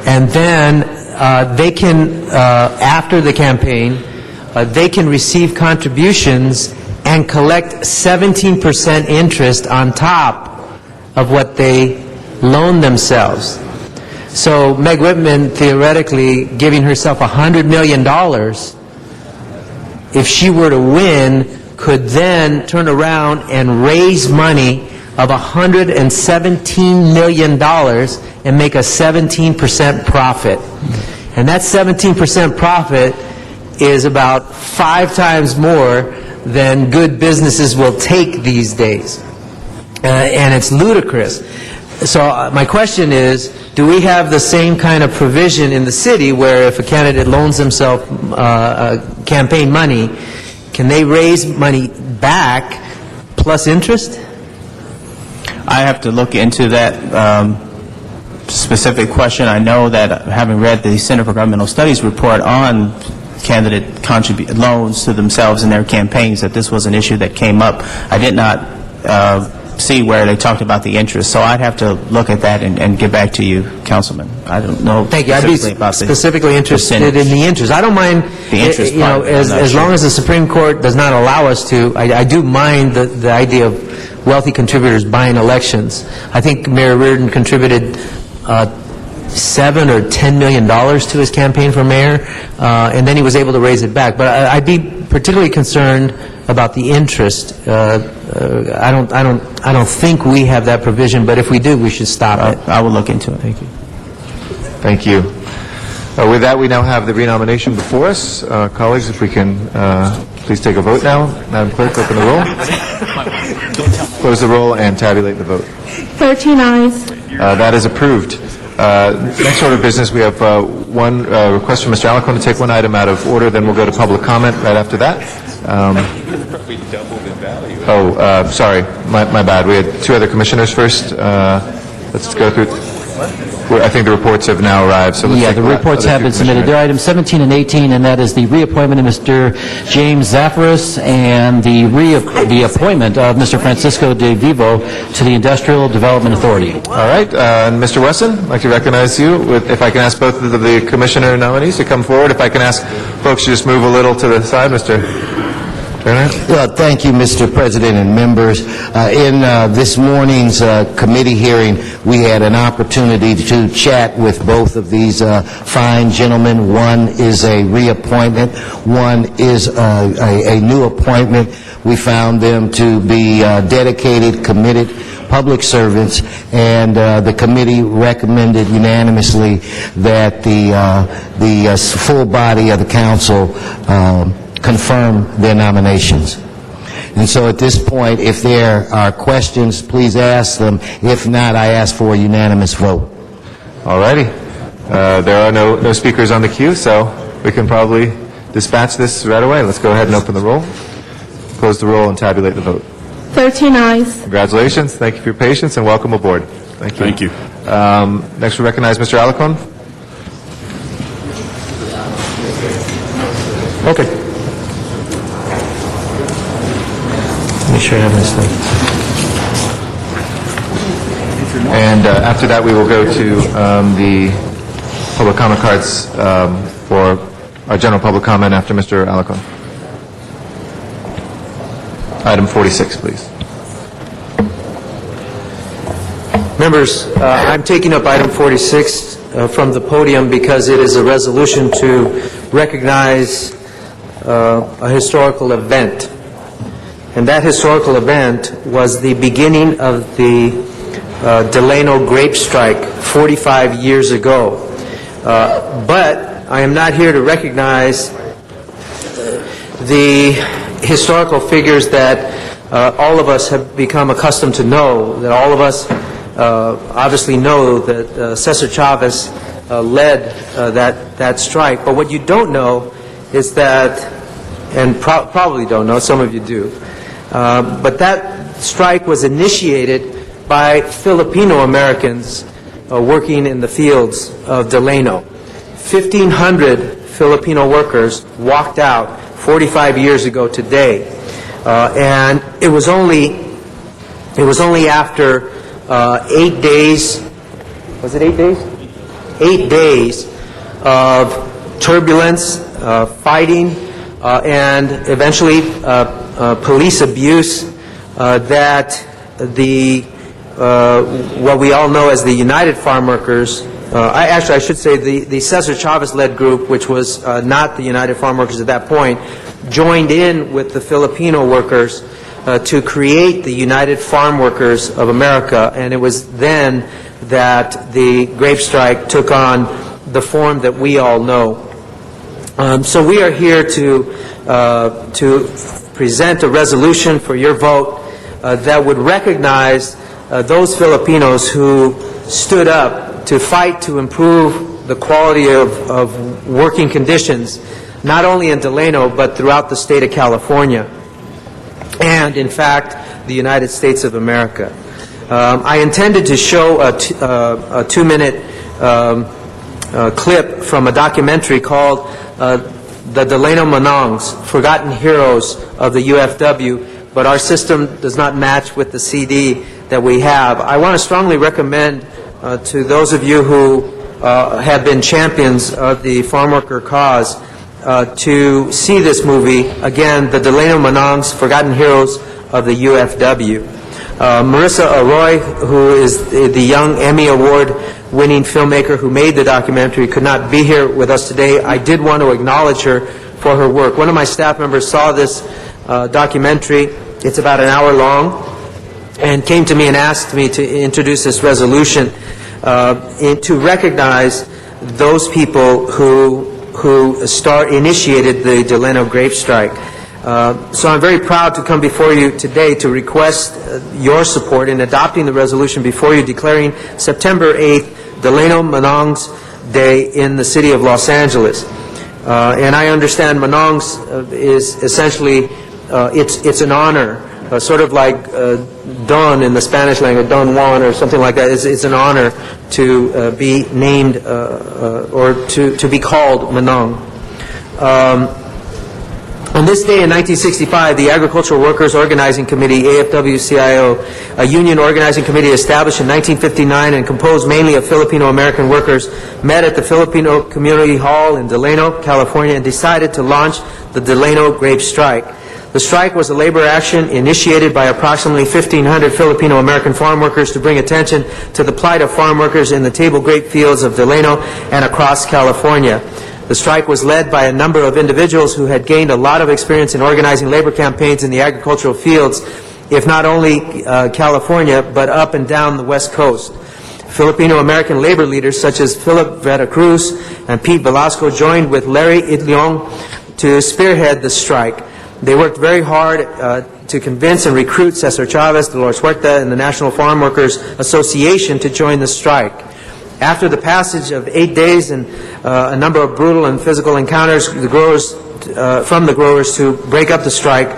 Speaker 1: And then they can, after the campaign, they can receive contributions and collect 17% interest on top of what they loan themselves. So Meg Whitman, theoretically, giving herself $100 million, if she were to win, could then turn around and raise money of $117 million and make a 17% profit. And that 17% profit is about 5 times more than good businesses will take these days. And it's ludicrous. So my question is, do we have the same kind of provision in the city where if a candidate loans himself campaign money, can they raise money back plus interest?
Speaker 9: I have to look into that specific question. I know that, having read the Center for Governmental Studies report on candidate loans to themselves in their campaigns, that this was an issue that came up. I did not see where they talked about the interest, so I'd have to look at that and get back to you, Councilman. I don't know.
Speaker 1: Thank you. I'd be specifically interested in the interest. I don't mind,
Speaker 9: the interest part,
Speaker 1: as long as the Supreme Court does not allow us to. I do mind the idea of wealthy contributors buying elections. I think Mayor Reardon contributed $7 or $10 million to his campaign for mayor, and then he was able to raise it back. But I'd be particularly concerned about the interest. I don't think we have that provision, but if we do, we should stop it.
Speaker 9: I will look into it. Thank you.
Speaker 6: Thank you. With that, we now have the renomination before us. Colleagues, if we can please take a vote now. Madam Clerk, open the roll. Close the roll and tabulate the vote.
Speaker 4: 13 ayes.
Speaker 6: That is approved. Next order of business, we have one request from Mr. Alarcon to take one item out of order, then we'll go to public comment right after that. Sorry, my bad. We had two other commissioners first. Let's go through. I think the reports have now arrived. So let's
Speaker 21: the reports have been submitted. They're items 17 and 18, and that is the reappointment of Mr. James Zafiris and the appointment of Mr. Francisco de Vivo to the Industrial Development Authority.
Speaker 6: All right, Mr. Wesson, I'd like to recognize you. If I can ask both of the commissioner nominees to come forward. If I can ask folks to just move a little to the side, Mr. Turner.
Speaker 5: Well, thank you, Mr. President and members. In this morning's committee hearing, we had an opportunity to chat with both of these fine gentlemen. One is a reappointment. One is a new appointment. We found them to be dedicated, committed public servants, and the committee recommended unanimously that the full body of the council confirm their nominations. And so at this point, if there are questions, please ask them. If not, I ask for a unanimous vote.
Speaker 6: All righty. There are no speakers on the queue, so we can probably dispatch this right away. Let's go ahead and open the roll, close the roll, and tabulate the vote.
Speaker 4: 13 ayes.
Speaker 6: Congratulations. Thank you for your patience, and welcome aboard. Thank you.
Speaker 18: Thank you.
Speaker 6: Next, we recognize Mr. Alarcon. Okay.
Speaker 1: Make sure I have this thing.
Speaker 6: And after that, we will go to the public comment cards for our general public comment after Mr. Alarcon. Item 46, please.
Speaker 1: Members, I'm taking up item 46 from the podium because it is a resolution to recognize a historical event. And that historical event was the beginning of the Delano grape strike 45 years ago. But I am not here to recognize the historical figures that all of us have become accustomed to know, that all of us obviously know that Cesar Chavez led that strike. But what you don't know is that, and probably don't know, some of you do, but that strike was initiated by Filipino Americans working in the fields of Delano. 1,500 Filipino workers walked out 45 years ago today, and it was only after 8 days. Was it 8 days? 8 days of turbulence, fighting, and eventually police abuse that what we all know as the United Farm Workers, I should say the Cesar Chavez-led group, which was not the United Farm Workers at that point, joined in with the Filipino workers to create the United Farm Workers of America, and it was then that the grape strike took on the form that we all know. So we are here to present a resolution for your vote that would recognize those Filipinos who stood up to fight to improve the quality of working conditions, not only in Delano, but throughout the state of California, and, in fact, the United States of America. I intended to show a 2-minute clip from a documentary called The Delano Manongs, Forgotten Heroes of the UFW, but our system does not match with the CD that we have. I want to strongly recommend to those of you who have been champions of the farm worker cause to see this movie, again, The Delano Manongs, Forgotten Heroes of the UFW. Marissa Arroy, who is the young Emmy Award-winning filmmaker who made the documentary, could not be here with us today. I did want to acknowledge her for her work. One of my staff members saw this documentary. It's about an hour long, and came to me and asked me to introduce this resolution to recognize those people who initiated the Delano grape strike. So I'm very proud to come before you today to request your support in adopting the resolution before you, declaring September 8th Delano Manongs Day in the city of Los Angeles. And I understand Manongs is essentially, it's an honor, sort of like Don in the Spanish language, Don Juan or something like that. It's an honor to be named or to be called Manong. On this day in 1965, the Agricultural Workers Organizing Committee, AFW-CIO, a union organizing committee established in 1959 and composed mainly of Filipino-American workers, met at the Filipino Community Hall in Delano, California, and decided to launch the Delano Grape Strike. The strike was a labor action initiated by approximately 1,500 Filipino-American farm workers to bring attention to the plight of farm workers in the table grape fields of Delano and across California. The strike was led by a number of individuals who had gained a lot of experience in organizing labor campaigns in the agricultural fields, if not only California, but up and down the West Coast. Filipino-American labor leaders such as Philip Veracruz and Pete Velasco joined with Larry Itliong to spearhead the strike. They worked very hard to convince and recruit Cesar Chavez, Dolores Huerta, and the National Farm Workers Association to join the strike. After the passage of 8 days and a number of brutal and physical encounters from the growers to break up the strike,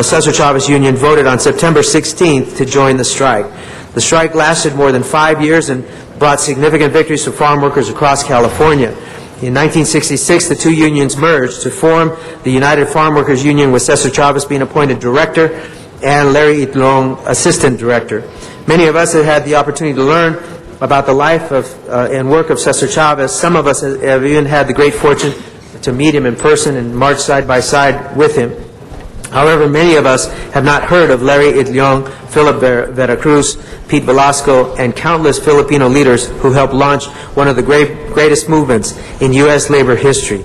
Speaker 1: Cesar Chavez Union voted on September 16th to join the strike. The strike lasted more than 5 years and brought significant victories for farm workers across California. In 1966, the two unions merged to form the United Farm Workers Union, with Cesar Chavez being appointed director and Larry Itlong assistant director. Many of us have had the opportunity to learn about the life of and work of Cesar Chavez. Some of us have even had the great fortune to meet him in person and march side by side with him. However, many of us have not heard of Larry Itliong, Philip Veracruz, Pete Velasco, and countless Filipino leaders who helped launch one of the greatest movements in U.S. labor history.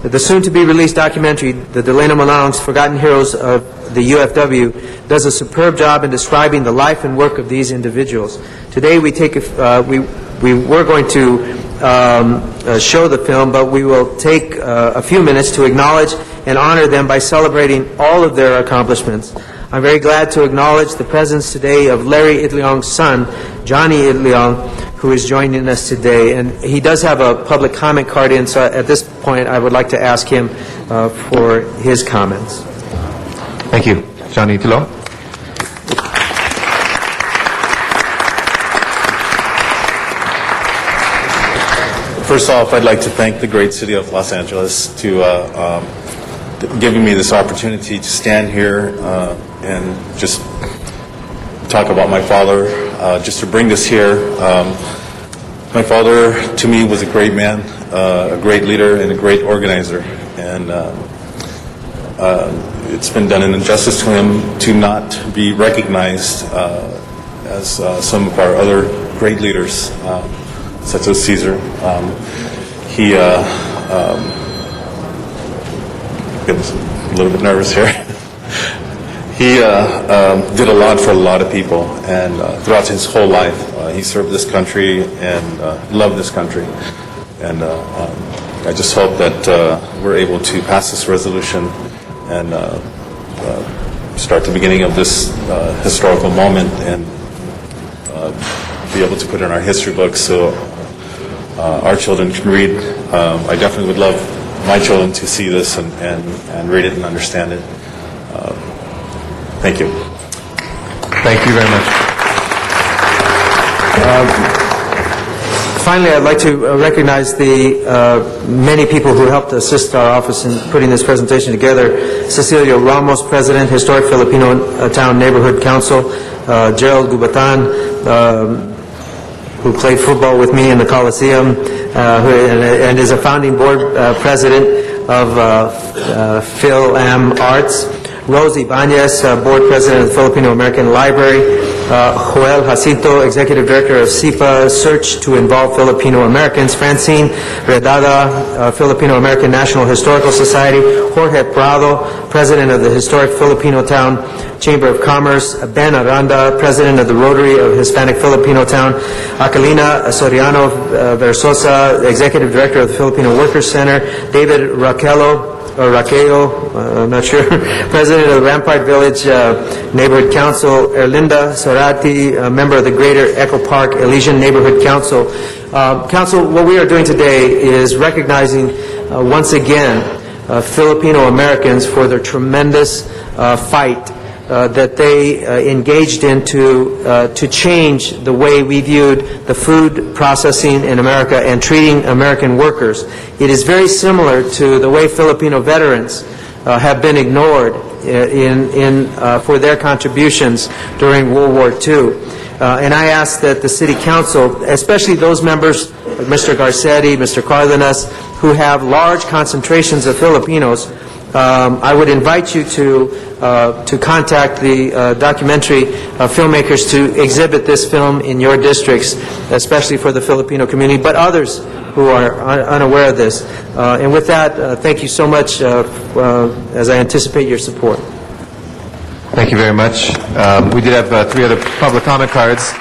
Speaker 1: The soon-to-be-released documentary, The Delano Manongs, Forgotten Heroes of the UFW, does a superb job in describing the life and work of these individuals. Today we were going to show the film, but we will take a few minutes to acknowledge and honor them by celebrating all of their accomplishments. I'm very glad to acknowledge the presence today of Larry Itliong's son, Johnny Itliong, who is joining us today. And he does have a public comment card in, so at this point I would like to ask him for his comments.
Speaker 6: Thank you. Johnny Itliong.
Speaker 12: First off, I'd like to thank the great city of Los Angeles to giving me this opportunity to stand here and just talk about my father, just to bring this here. My father, to me, was a great man, a great leader, and a great organizer. And it's been done an injustice to him to not be recognized as some of our other great leaders, such as Caesar. He get a little bit nervous here. He did a lot for a lot of people, and throughout his whole life, he served this country and loved this country. And I just hope that we're able to pass this resolution and start the beginning of this historical moment and be able to put it in our history books so our children can read. I definitely would love my children to see this and read it and understand it. Thank you.
Speaker 6: Thank you very much.
Speaker 1: Finally, I'd like to recognize the many people who helped assist our office in putting this presentation together. Cecilia Ramos, President, Historic Filipino Town Neighborhood Council. Gerald Gubatan, who played football with me in the Coliseum, and is a founding board president of Phil-Am Arts. Rose Ibanez, board president of the Filipino American Library. Joel Jacinto, executive director of SIPA, Search to Involve Filipino Americans. Francine Redada, Filipino American National Historical Society. Jorge Prado, president of the Historic Filipino Town Chamber of Commerce. Ben Aranda, president of the Rotary of Hispanic Filipino Town. Aquilina Soriano Versosa, executive director of the Filipino Workers Center. David Raquello, I'm not sure, president of the Rampart Village Neighborhood Council. Erlinda Sorati, a member of the Greater Echo Park Elysian Neighborhood Council. Council, what we are doing today is recognizing once again Filipino Americans for their tremendous fight that they engaged in to change the way we viewed the food processing in America and treating American workers. It is very similar to the way Filipino veterans have been ignored for their contributions during World War II. And I ask that the City Council, especially those members, Mr. Garcetti, Mr. Cardenas, who have large concentrations of Filipinos, I would invite you to contact the documentary filmmakers to exhibit this film in your districts, especially for the Filipino community, but others who are unaware of this. And with that, thank you so much as I anticipate your support.
Speaker 6: Thank you very much. We did have 3 other public comment cards.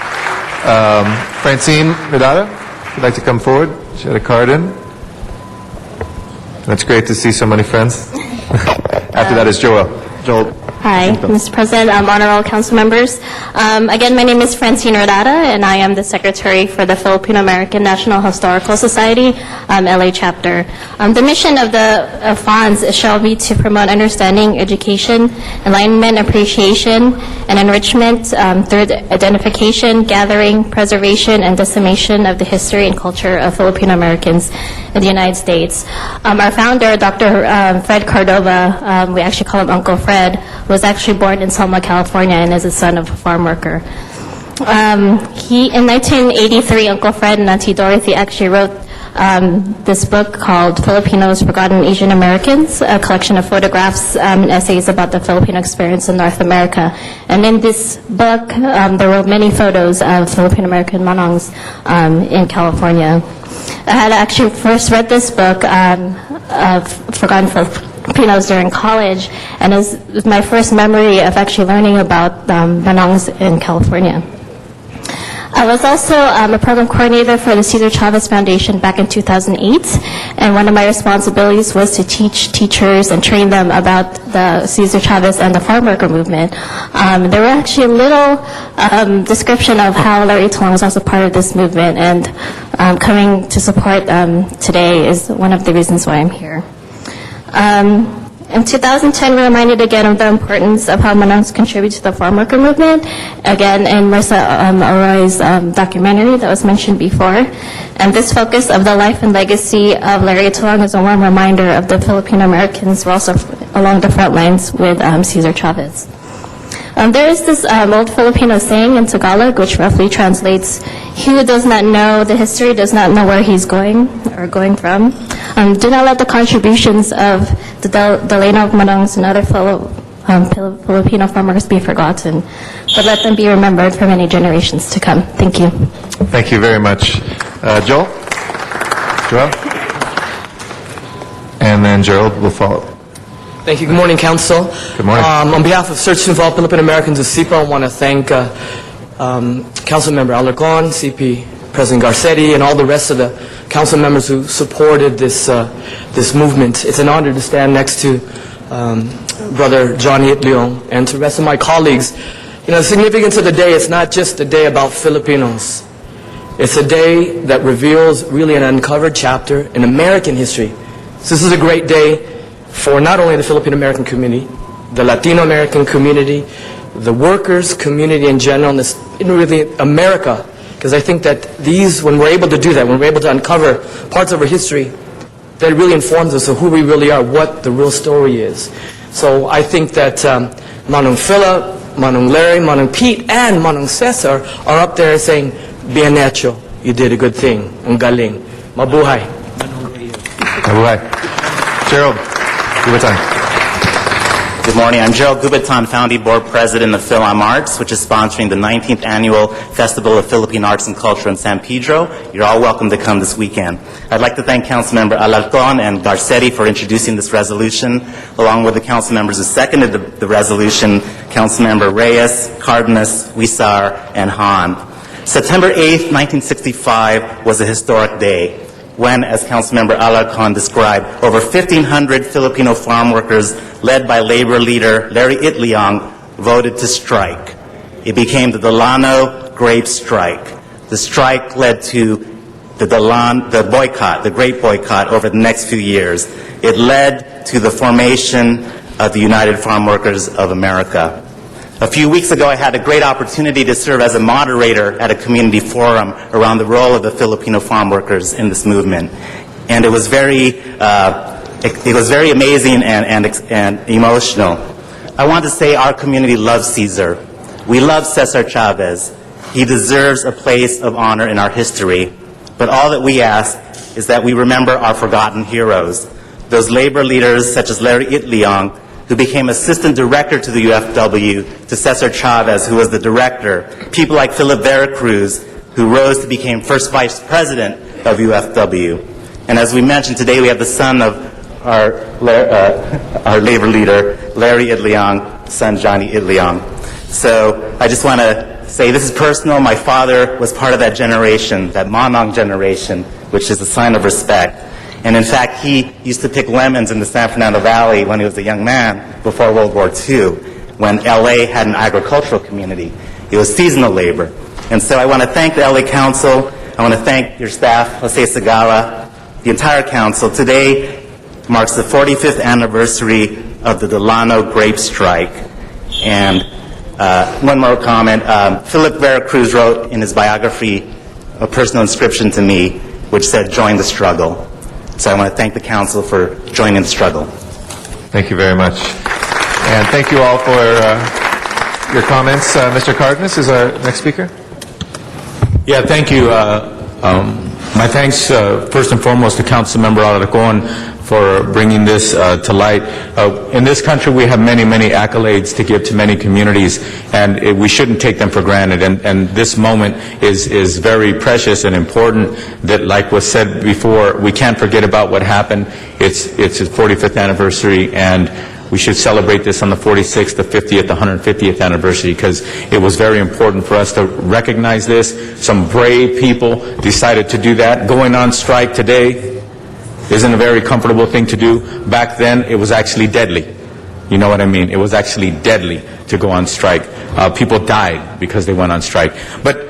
Speaker 6: Francine Redada, if you'd like to come forward. She had a card in. That's great to see so many friends. After that is Joel.
Speaker 8: Hi, Mr. President, honorable council members. Again, my name is Francine Rodada, and I am the secretary for the Filipino American National Historical Society, LA chapter. The mission of the funds shall be to promote understanding, education, enlightenment, appreciation, and enrichment through the identification, gathering, preservation, and dissemination of the history and culture of Filipino Americans in the United States. Our founder, Dr. Fred Cordova, we actually call him Uncle Fred, was actually born in Selma, California, and is the son of a farm worker. In 1983, Uncle Fred and Auntie Dorothy actually wrote this book called Filipinos, Forgotten Asian Americans, a collection of photographs and essays about the Filipino experience in North America. And in this book, there were many photos of Filipino American manongs in California. I had actually first read this book of Forgotten Filipinos during college, and it was my first memory of actually learning about manongs in California. I was also a program coordinator for the Cesar Chavez Foundation back in 2008, and one of my responsibilities was to teach teachers and train them about the Cesar Chavez and the farm worker movement. There were actually a little description of how Larry Talong was also part of this movement, and coming to support today is one of the reasons why I'm here. In 2010, we were reminded again of the importance of how manongs contribute to the farm worker movement, again in Marissa Arroyo's documentary that was mentioned before. And this focus of the life and legacy of Larry Talong is a warm reminder of the Filipino Americans who were also along the front lines with Cesar Chavez. There is this old Filipino saying in Tagalog, which roughly translates, "He who does not know the history does not know where he's going or going from." Do not let the contributions of the Delano Manongs and other Filipino farmers be forgotten, but let them be remembered for many generations to come. Thank you.
Speaker 6: Thank you very much. Joel? And then Gerald will follow.
Speaker 14: Thank you. Good morning, Council.
Speaker 6: Good morning.
Speaker 14: On behalf of Search to Involve Philippine Americans of SIPA, I want to thank Council Member Alarcon, CP President Garcetti, and all the rest of the council members who supported this movement. It's an honor to stand next to Brother Johnny Leong and to the rest of my colleagues. You know, the significance of the day, it's not just a day about Filipinos. It's a day that reveals really an uncovered chapter in American history So this is a great day for not only the Filipino American community, the Latino American community, the workers community in general, and this, really America, because I think that when we're able to do that, when we're able to uncover parts of our history, that really informs us of who we really are, what the real story is. So I think that Manong Philip, Manong Larry, Manong Pete, and Manong Cesar are up there saying, bien hecho, you did a good thing, ang galing, mabuhay.
Speaker 6: Mabuhay. Gerald Gubetan.
Speaker 3: Good morning. I'm Gerald Gubetan, Founding Board President of Philam Arts, which is sponsoring the 19th Annual Festival of Philippine Arts and Culture in San Pedro. You're all welcome to come this weekend. I'd like to thank Councilmember Alarcon and Garcetti for introducing this resolution, along with the council members who seconded the resolution, Councilmember Reyes, Cardenas, Huizar, and Han. September 8th, 1965 was a historic day when, as Councilmember Alarcon described, over 1,500 Filipino farm workers led by labor leader Larry Itliong voted to strike. It became the Delano Grape Strike. The strike led to the boycott, the Great Boycott, over the next few years. It led to the formation of the United Farm Workers of America. A few weeks ago, I had a great opportunity to serve as a moderator at a community forum around the role of the Filipino farm workers in this movement. And it was very amazing and emotional. I want to say our community loves Cesar. We love Cesar Chavez. He deserves a place of honor in our history. But all that we ask is that we remember our forgotten heroes, those labor leaders such as Larry Itliong, who became assistant director to the UFW, to Cesar Chavez, who was the director, people like Philip Veracruz, who rose to become first vice president of UFW. And as we mentioned, today we have the son of our labor leader, Larry Itliong, son Johnny Itliong. So I just want to say this is personal. My father was part of that generation, that Manong generation, which is a sign of respect. And in fact, he used to pick lemons in the San Fernando Valley when he was a young man before World War II, when LA had an agricultural community. It was seasonal labor. And so I want to thank the LA Council. I want to thank your staff, Jose Segala, the entire council. Today marks the 45th anniversary of the Delano Grape Strike. And one more comment. Philip Veracruz wrote in his biography a personal inscription to me, which said, "Join the struggle." So I want to thank the council for joining the struggle.
Speaker 6: Thank you very much. And thank you all for your comments. Mr. Cardenas is our next speaker.
Speaker 7: Yeah, thank you. My thanks, first and foremost, to Councilmember Alarcon for bringing this to light. In this country, we have many, many accolades to give to many communities, and we shouldn't take them for granted. And this moment is very precious and important that, like was said before, we can't forget about what happened. It's its 45th anniversary, and we should celebrate this on the 46th, the 50th, the 150th anniversary, because it was very important for us to recognize this. Some brave people decided to do that. Going on strike today isn't a very comfortable thing to do. Back then, it was actually deadly. You know what I mean? It was actually deadly to go on strike. People died because they went on strike. But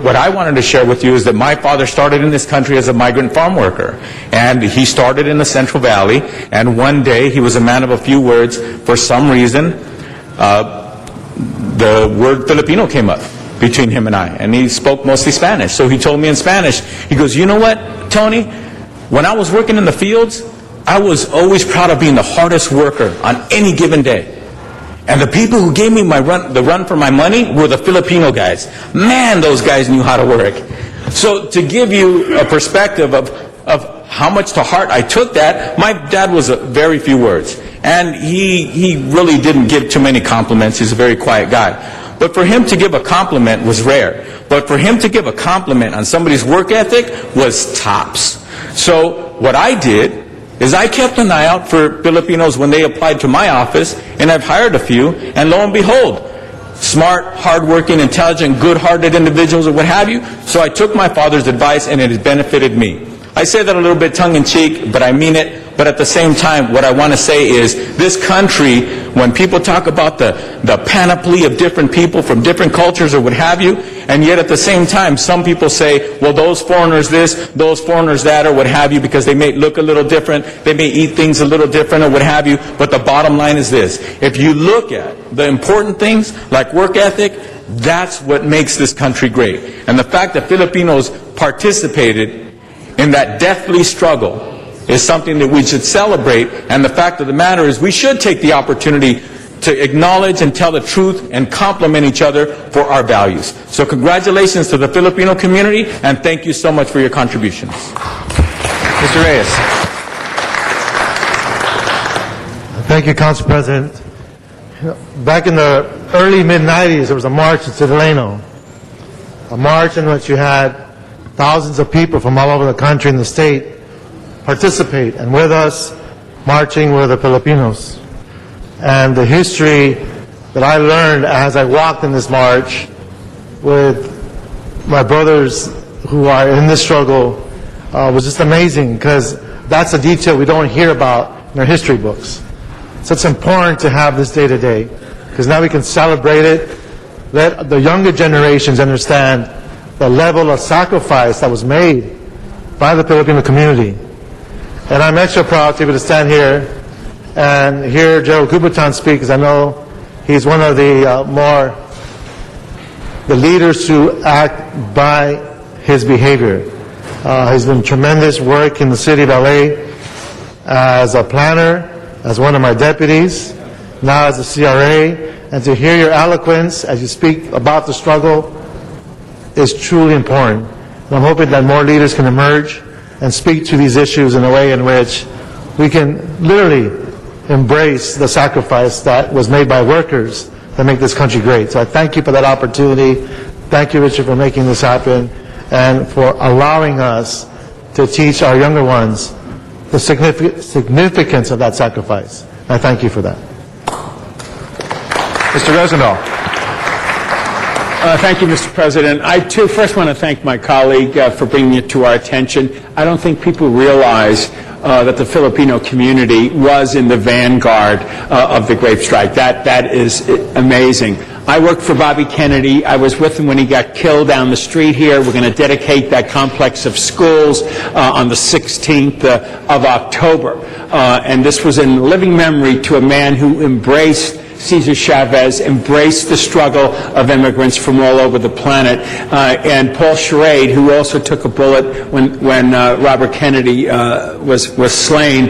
Speaker 7: what I wanted to share with you is that my father started in this country as a migrant farm worker. And he started in the Central Valley. And one day, he was a man of a few words. For some reason, the word Filipino came up between him and I. And he spoke mostly Spanish. So he told me in Spanish, he goes, "You know what, Tony? When I was working in the fields, I was always proud of being the hardest worker on any given day. And the people who gave me the run for my money were the Filipino guys. Man, those guys knew how to work." So to give you a perspective of how much to heart I took that, my dad was very few words. And he really didn't give too many compliments. He's a very quiet guy. But for him to give a compliment was rare. But for him to give a compliment on somebody's work ethic was tops. So what I did is I kept an eye out for Filipinos when they applied to my office, and I've hired a few, and lo and behold, smart, hardworking, intelligent, good-hearted individuals or what have you. So I took my father's advice, and it has benefited me. I say that a little bit tongue-in-cheek, but I mean it. But at the same time, what I want to say is this country, when people talk about the panoply of different people from different cultures or what have you, and yet at the same time, some people say, well, those foreigners this, those foreigners that, or what have you, because they may look a little different, they may eat things a little different or what have you, but the bottom line is this. If you look at the important things like work ethic, that's what makes this country great. And the fact that Filipinos participated in that deathly struggle is something that we should celebrate, and the fact of the matter is we should take the opportunity to acknowledge and tell the truth and compliment each other for our values. So congratulations to the Filipino community, and thank you so much for your contributions.
Speaker 6: Mr. Reyes.
Speaker 16: Thank you, Council President. Back in the early mid-'90s, there was a march in Ciudadano, a march in which you had thousands of people from all over the country and the state participate, and with us, marching were the Filipinos. And the history that I learned as I walked in this march with my brothers who are in this struggle was just amazing, because that's a detail we don't hear about in our history books. So it's important to have this day today, because now we can celebrate it, let the younger generations understand the level of sacrifice that was made by the Filipino community. And I'm extra proud to be able to stand here and hear Gerald Kubutan speak, because I know he's one of the leaders who act by his behavior. He's been tremendous work in the city of LA as a planner, as one of my deputies, now as a CRA, and to hear your eloquence as you speak about the struggle is truly important. And I'm hoping that more leaders can emerge and speak to these issues in a way in which we can literally embrace the sacrifice that was made by workers that make this country great. So I thank you for that opportunity. Thank you, Richard, for making this happen and for allowing us to teach our younger ones the significance of that sacrifice. I thank you for that.
Speaker 6: Mr. Rosendahl.
Speaker 10: Thank you, Mr. President. I, too, first want to thank my colleague for bringing it to our attention. I don't think people realize that the Filipino community was in the vanguard of the Grape Strike. That is amazing. I worked for Bobby Kennedy. I was with him when he got killed down the street here. We're going to dedicate that complex of schools on the 16th of October. And this was in living memory to a man who embraced Cesar Chavez, embraced the struggle of immigrants from all over the planet, and Paul Schrade, who also took a bullet when Robert Kennedy was slain,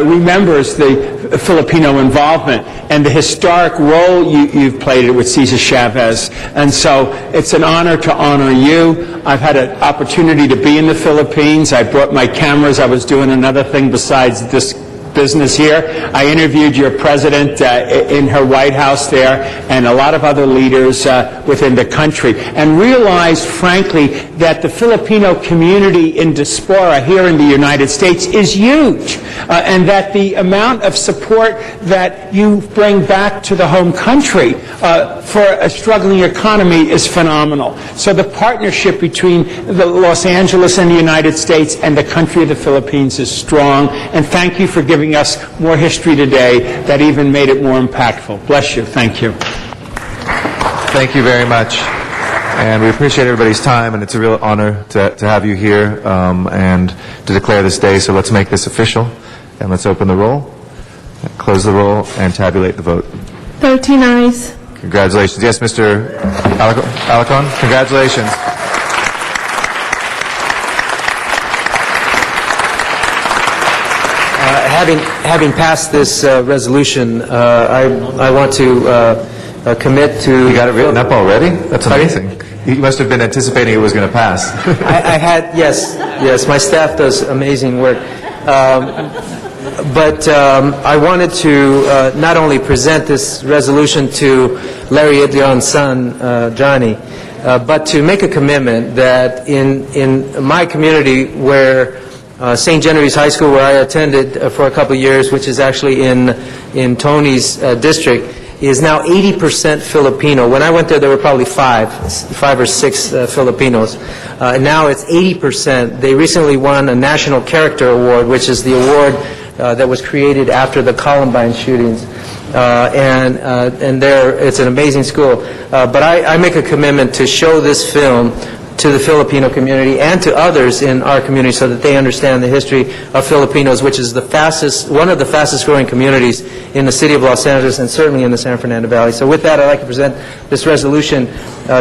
Speaker 10: remembers the Filipino involvement and the historic role you've played with Cesar Chavez. And so it's an honor to honor you. I've had an opportunity to be in the Philippines. I brought my cameras. I was doing another thing besides this business here. I interviewed your president in her White House there and a lot of other leaders within the country, and realized, frankly, that the Filipino community in diaspora here in the United States is huge, and that the amount of support that you bring back to the home country for a struggling economy is phenomenal. So the partnership between Los Angeles and the United States and the country of the Philippines is strong, and thank you for giving us more history today that even made it more impactful. Bless you. Thank you.
Speaker 6: Thank you very much. And we appreciate everybody's time, and it's a real honor to have you here and to declare this day. So let's make this official, and let's open the roll, close the roll, and tabulate the vote.
Speaker 4: 13 ayes.
Speaker 6: Congratulations. Yes, Mr. Alarcon, congratulations.
Speaker 1: Having passed this resolution, I want to commit to...
Speaker 6: You got it written up already? That's amazing. You must have been anticipating it was going to pass.
Speaker 1: I had, yes, my staff does amazing work. But I wanted to not only present this resolution to Larry Idrion's son, Johnny, but to make a commitment that in my community where St. Genevieve High School, where I attended for a couple of years, which is actually in Tony's district, is now 80% Filipino. When I went there were probably five or six Filipinos. Now it's 80%. They recently won a National Character Award, which is the award that was created after the Columbine shootings. And there, it's an amazing school. But I make a commitment to show this film to the Filipino community and to others in our community so that they understand the history of Filipinos, which is one of the fastest growing communities in the city of Los Angeles and certainly in the San Fernando Valley. So with that, I'd like to present this resolution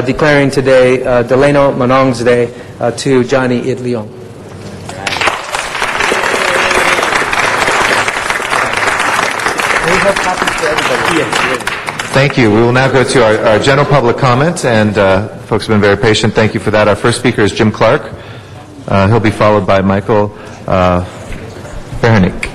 Speaker 1: declaring today Delano Manong's Day to Johnny It Leong.
Speaker 6: Thank you. We will now go to our general public comment, and folks have been very patient. Thank you for that. Our first speaker is Jim Clark. He'll be followed by Michael Ferhanick.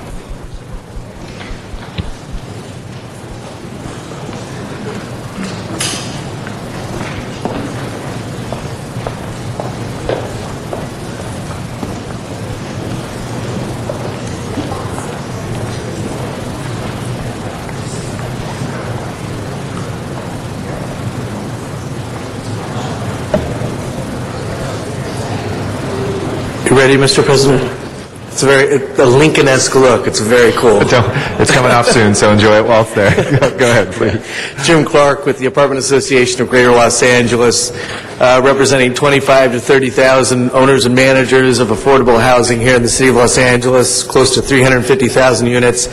Speaker 13: Ready, Mr. President? It's a Lincoln-esque look. It's very cool.
Speaker 6: It's coming off soon, so enjoy it while it's there. Go ahead, please.
Speaker 13: Jim Clark with the Apartment Association of Greater Los Angeles, representing 25 to 30,000 owners and managers of affordable housing here in the city of Los Angeles, close to 350,000 units.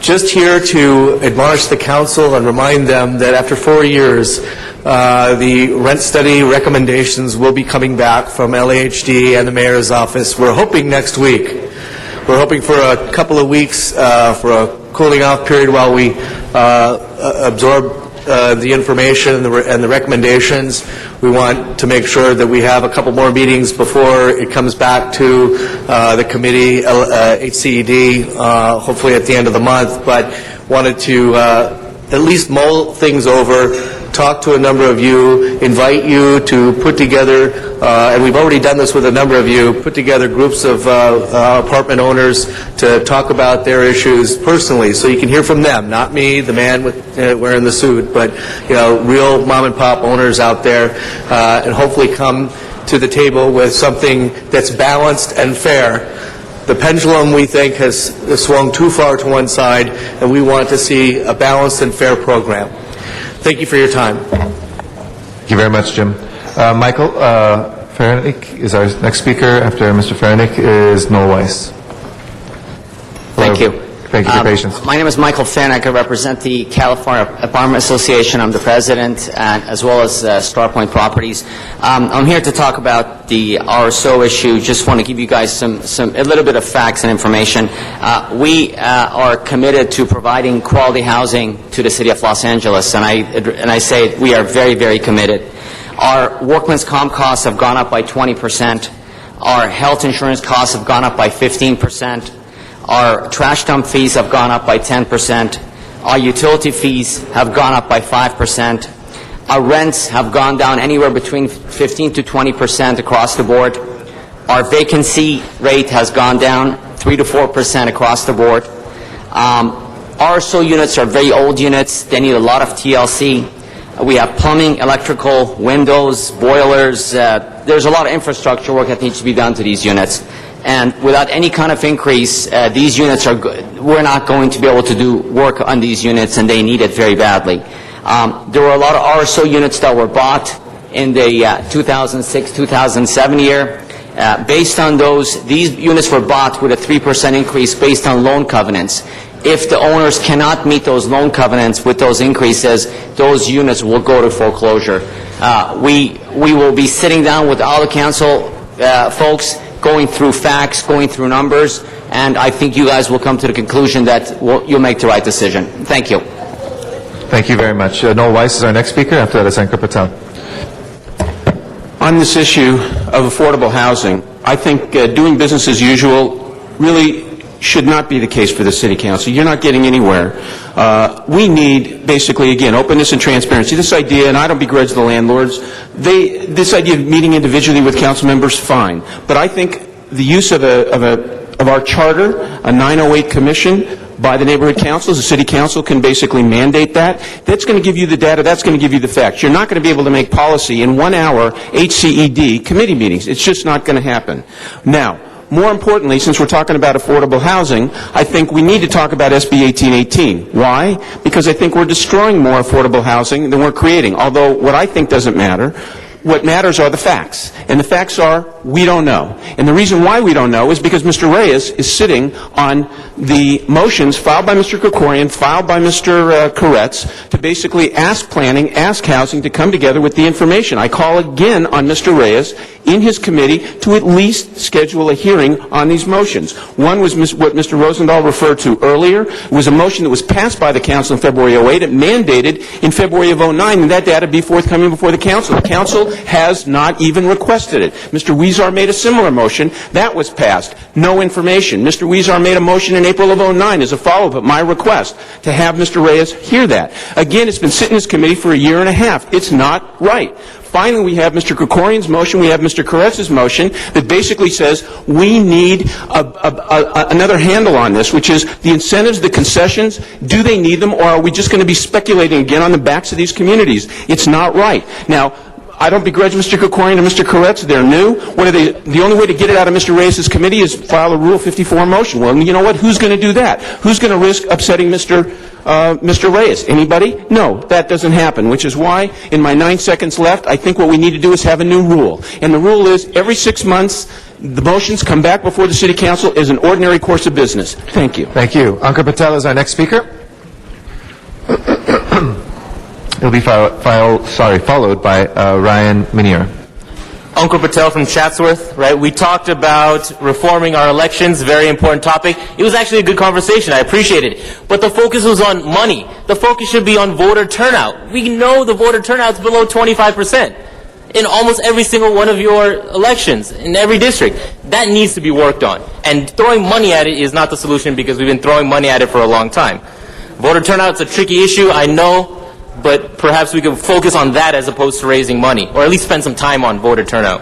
Speaker 13: Just here to admonish the council and remind them that after 4 years, the rent study recommendations will be coming back from LAHD and the mayor's office. We're hoping next week. We're hoping for a couple of weeks for a cooling off period while we absorb the information and the recommendations. We want to make sure that we have a couple more meetings before it comes back to the committee, HCED, hopefully at the end of the month, but wanted to at least mull things over, talk to a number of you, invite you to put together, and we've already done this with a number of you, put together groups of apartment owners to talk about their issues personally, so you can hear from them, not me, the man with wearing the suit, but real mom and pop owners out there, and hopefully come to the table with something that's balanced and fair. The pendulum, we think, has swung too far to one side, and we want to see a balanced and fair program. Thank you for your time.
Speaker 6: Thank you very much, Jim. Michael Ferhanick is our next speaker. After Mr. Ferhanick is Noel Weiss. Hello.
Speaker 19: Thank you.
Speaker 6: Thank you for your patience.
Speaker 19: My name is Michael Ferhanick. I represent the California Apartment Association. I'm the president, as well as Starpoint Properties. I'm here to talk about the RSO issue. Just want to give you guys a little bit of facts and information. We are committed to providing quality housing to the city of Los Angeles, and I say we are very, very committed. Our workman's comp costs have gone up by 20%. Our health insurance costs have gone up by 15%. Our trash dump fees have gone up by 10%. Our utility fees have gone up by 5%. Our rents have gone down anywhere between 15 to 20% across the board. Our vacancy rate has gone down 3 to 4% across the board. RSO units are very old units. They need a lot of TLC. We have plumbing, electrical, windows, boilers. There's a lot of infrastructure work that needs to be done to these units. And without any kind of increase, these units we're not going to be able to do work on these units, and they need it very badly. There were a lot of RSO units that were bought in the 2006-2007 year. Based on these units were bought with a 3% increase based on loan covenants. If the owners cannot meet those loan covenants with those increases, those units will go to foreclosure. We will be sitting down with all the council folks, going through facts, going through numbers, and I think you guys will come to the conclusion that you'll make the right decision. Thank you.
Speaker 6: Thank you very much. Noel Weiss is our next speaker. After that is Ankar Patel.
Speaker 20: On this issue of affordable housing, I think doing business as usual really should not be the case for the City Council. You're not getting anywhere. We need, basically, again, openness and transparency. This idea, and I don't begrudge the landlords, this idea of meeting individually with council members, fine. But I think the use of our charter, a 908 commission, by the neighborhood councils, the city council can basically mandate that. That's going to give you the data, that's going to give you the facts. You're not going to be able to make policy in 1 hour HCED committee meetings. It's just not going to happen. Now, more importantly, since we're talking about affordable housing, I think we need to talk about SB 1818. Why? Because I think we're destroying more affordable housing than we're creating, although what I think doesn't matter. What matters are the facts. And the facts are, we don't know. And the reason why we don't know is because Mr. Reyes is sitting on the motions filed by Mr. Krikorian, filed by Mr. Koretz, to basically ask planning, ask housing to come together with the information. I call again on Mr. Reyes in his committee to at least schedule a hearing on these motions. One was what Mr. Rosendahl referred to earlier. It was a motion that was passed by the council in February of 08. It mandated in February of 09 that data be forthcoming before the council. The council has not even requested it. Mr. Weezar made a similar motion. That was passed. No information. Mr. Weezar made a motion in April of 09 as a follow-up of my request to have Mr. Reyes hear that. Again, it's been sitting in this committee for a year and a half. It's not right. Finally, we have Mr. Krikorian's motion, we have Mr. Koretz's motion that basically says we need another handle on this, which is the incentives, the concessions, do they need them, or are we just going to be speculating again on the backs of these communities? It's not right. Now, I don't begrudge Mr. Krikorian and Mr. Koretz. They're new. The only way to get it out of Mr. Reyes' committee is file a Rule 54 motion. Well, you know what? Who's going to do that? Who's going to risk upsetting Mr. Reyes? Anybody? No, that doesn't happen, which is why, in my 9 seconds left, I think what we need to do is have a new rule. And the rule is every 6 months, the motions come back before the City Council as an ordinary course of business. Thank you.
Speaker 6: Thank you. Ankar Patel is our next speaker. He'll be followed by Ryan Minier.
Speaker 15: Ankur Patel from Chatsworth, right? We talked about reforming our elections, very important topic. It was actually a good conversation. I appreciate it. But the focus was on money. The focus should be on voter turnout. We know the voter turnout's below 25% in almost every single one of your elections, in every district. That needs to be worked on. And throwing money at it is not the solution because we've been throwing money at it for a long time. Voter turnout's a tricky issue, I know, but perhaps we could focus on that as opposed to raising money, or at least spend some time on voter turnout.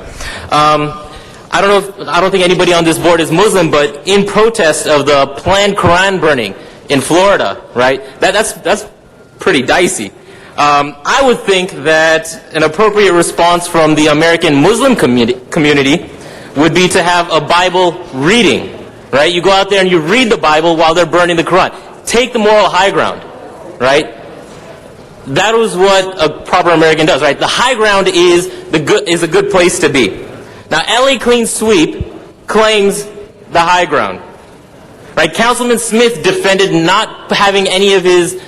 Speaker 15: I don't think anybody on this board is Muslim, but in protest of the planned Quran burning in Florida, right? That's pretty dicey. I would think that an appropriate response from the American Muslim community would be to have a Bible reading, right? You go out there and you read the Bible while they're burning the Quran. Take the moral high ground, right? That was what a proper American does, right? The high ground is a good place to be. Now, LA Clean Sweep claims the high ground, right? Councilman Smith defended not having any of his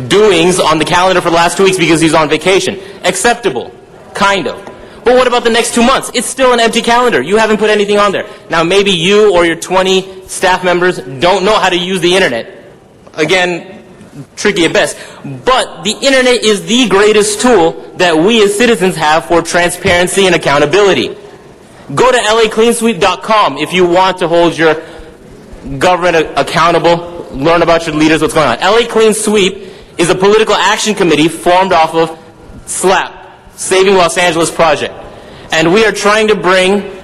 Speaker 15: doings on the calendar for the last 2 weeks because he's on vacation. Acceptable, kind of. But what about the next 2 months? It's still an empty calendar. You haven't put anything on there. Now, maybe you or your 20 staff members don't know how to use the internet. Again, tricky at best. But the internet is the greatest tool that we as citizens have for transparency and accountability. Go to lacleansweep.com if you want to hold your government accountable, learn about your leaders, what's going on. LA Clean Sweep is a political action committee formed off of SLAP, Saving Los Angeles Project. And we are trying to bring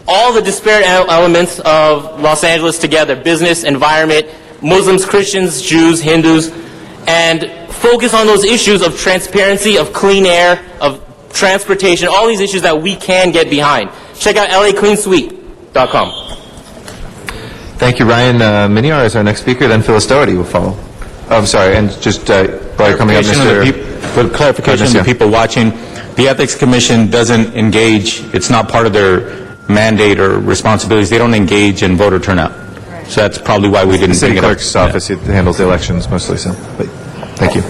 Speaker 15: all the disparate elements of Los Angeles together, business, environment, Muslims, Christians, Jews, Hindus, and focus on those issues of transparency, of clean air, of transportation, all these issues that we can get behind. Check out lacleansweep.com.
Speaker 6: Thank you, Ryan Minier is our next speaker. Then Phyllis Doherty will follow. Oh, I'm sorry, and just while you're coming up,
Speaker 7: For clarification to the people watching, the Ethics Commission doesn't engage, it's not part of their mandate or responsibilities, they don't engage in voter turnout. So that's probably why we didn't bring it up.
Speaker 6: The city clerk's office handles the elections mostly, so, but thank you.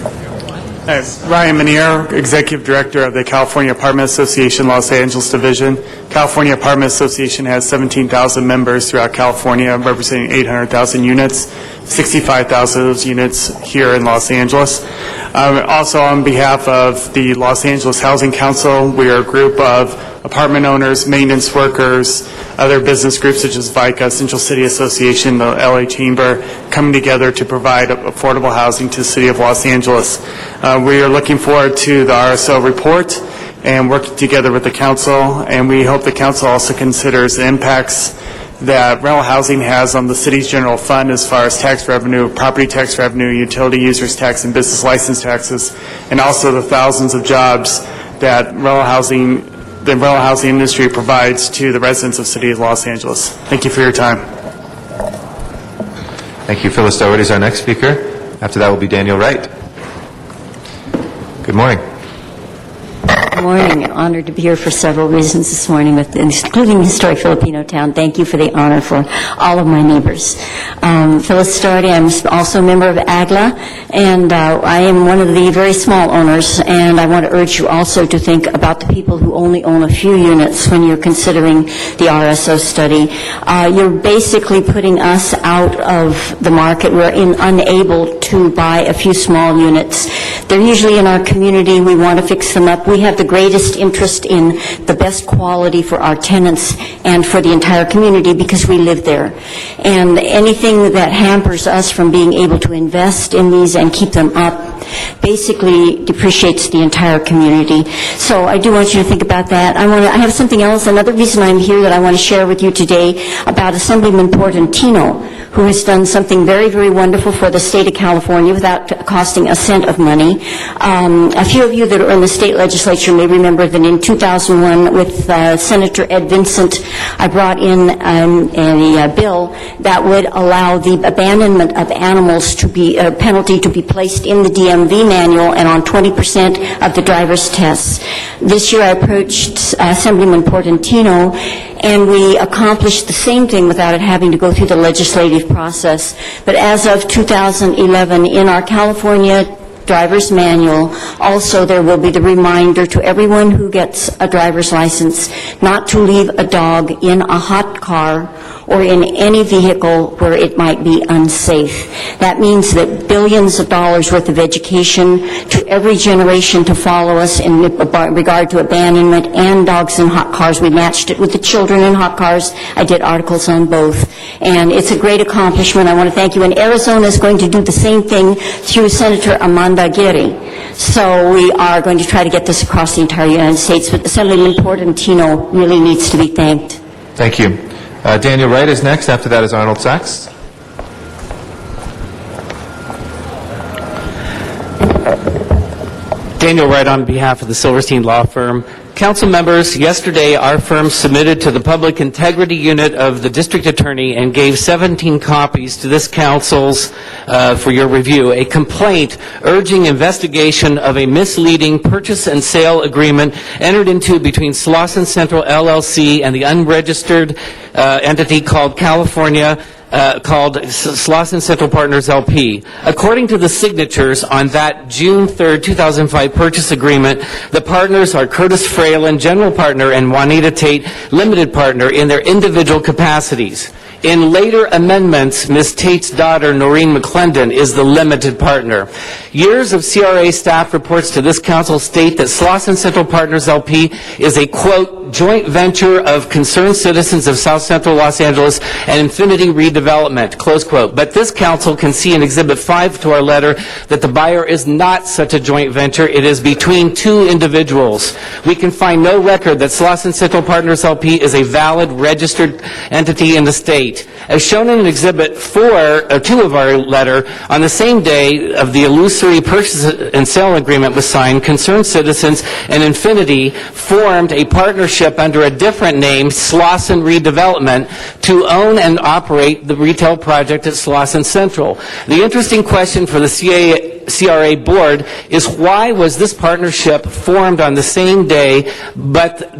Speaker 22: Ryan Minier, Executive Director of the California Apartment Association Los Angeles Division. California Apartment Association has 17,000 members throughout California, representing 800,000 units, 65,000 of those units here in Los Angeles. Also on behalf of the Los Angeles Housing Council, we are a group of apartment owners, maintenance workers, other business groups such as VICA, Central City Association, the LA Chamber, coming together to provide affordable housing to the city of Los Angeles. We are looking forward to the RSO report and working together with the council, and we hope the council also considers the impacts that rental housing has on the city's general fund as far as tax revenue, property tax revenue, utility users tax, and business license taxes, and also the thousands of jobs that rental housing the rental housing industry provides to the residents of the City of Los Angeles. Thank you for your time.
Speaker 6: Thank you. Phyllis Doherty is our next speaker. After that will be Daniel Wright. Good morning.
Speaker 11: Good morning. I'm honored to be here for several reasons this morning, including historic Filipino town. Thank you for the honor for all of my neighbors. Phyllis Doherty, I'm also a member of AGLA, and I am one of the very small owners, and I want to urge you also to think about the people who only own a few units when you're considering the RSO study. You're basically putting us out of the market. We're unable to buy a few small units. They're usually in our community. We want to fix them up. We have the greatest interest in the best quality for our tenants and for the entire community because we live there. And anything that hampers us from being able to invest in these and keep them up basically depreciates the entire community. So I do want you to think about that. I have something else, another reason I'm here that I want to share with you today about Assemblyman Portantino, who has done something very, very wonderful for the state of California without costing a cent of money. A few of you that are in the state legislature may remember that in 2001 with Senator Ed Vincent, I brought in a bill that would allow the abandonment of animals to be a penalty to be placed in the DMV manual and on 20% of the driver's tests. This year I approached Assemblyman Portantino, and we accomplished the same thing without it having to go through the legislative process. But as of 2011, in our California driver's manual, also there will be the reminder to everyone who gets a driver's license not to leave a dog in a hot car or in any vehicle where it might be unsafe. That means that billions of dollars worth of education to every generation to follow us in regard to abandonment and dogs in hot cars. We matched it with the children in hot cars. I did articles on both. And it's a great accomplishment. I want to thank you. And Arizona is going to do the same thing through Senator Amanda Aguirre. So we are going to try to get this across the entire United States. But Assemblyman Portantino really needs to be thanked.
Speaker 6: Thank you. Daniel Wright is next. After that is Arnold Sachs.
Speaker 17: Daniel Wright on behalf of the Silverstein Law Firm. Council members, yesterday our firm submitted to the Public Integrity Unit of the District Attorney and gave 17 copies to this council's for your review, a complaint urging investigation of a misleading purchase and sale agreement entered into between Slauson Central LLC and the unregistered entity called called Slauson Central Partners LP. According to the signatures on that June 3rd, 2005 purchase agreement, the partners are Curtis Fralin, general partner, and Juanita Tate, limited partner, in their individual capacities. In later amendments, Ms. Tate's daughter, Noreen McClendon, is the limited partner. Years of CRA staff reports to this council state that Slauson Central Partners LP is a, quote, joint venture of concerned citizens of South Central Los Angeles and Infinity Redevelopment, close quote. But this council can see in Exhibit 5 to our letter that the buyer is not such a joint venture. It is between two individuals. We can find no record that Slauson Central Partners LP is a valid registered entity in the state. As shown in Exhibit 2 of our letter, on the same day of the illusory purchase and sale agreement was signed, concerned citizens and Infinity formed a partnership under a different name, Slauson Redevelopment, to own and operate the retail project at Slauson Central. The interesting question for the CRA board is why was this partnership formed on the same day but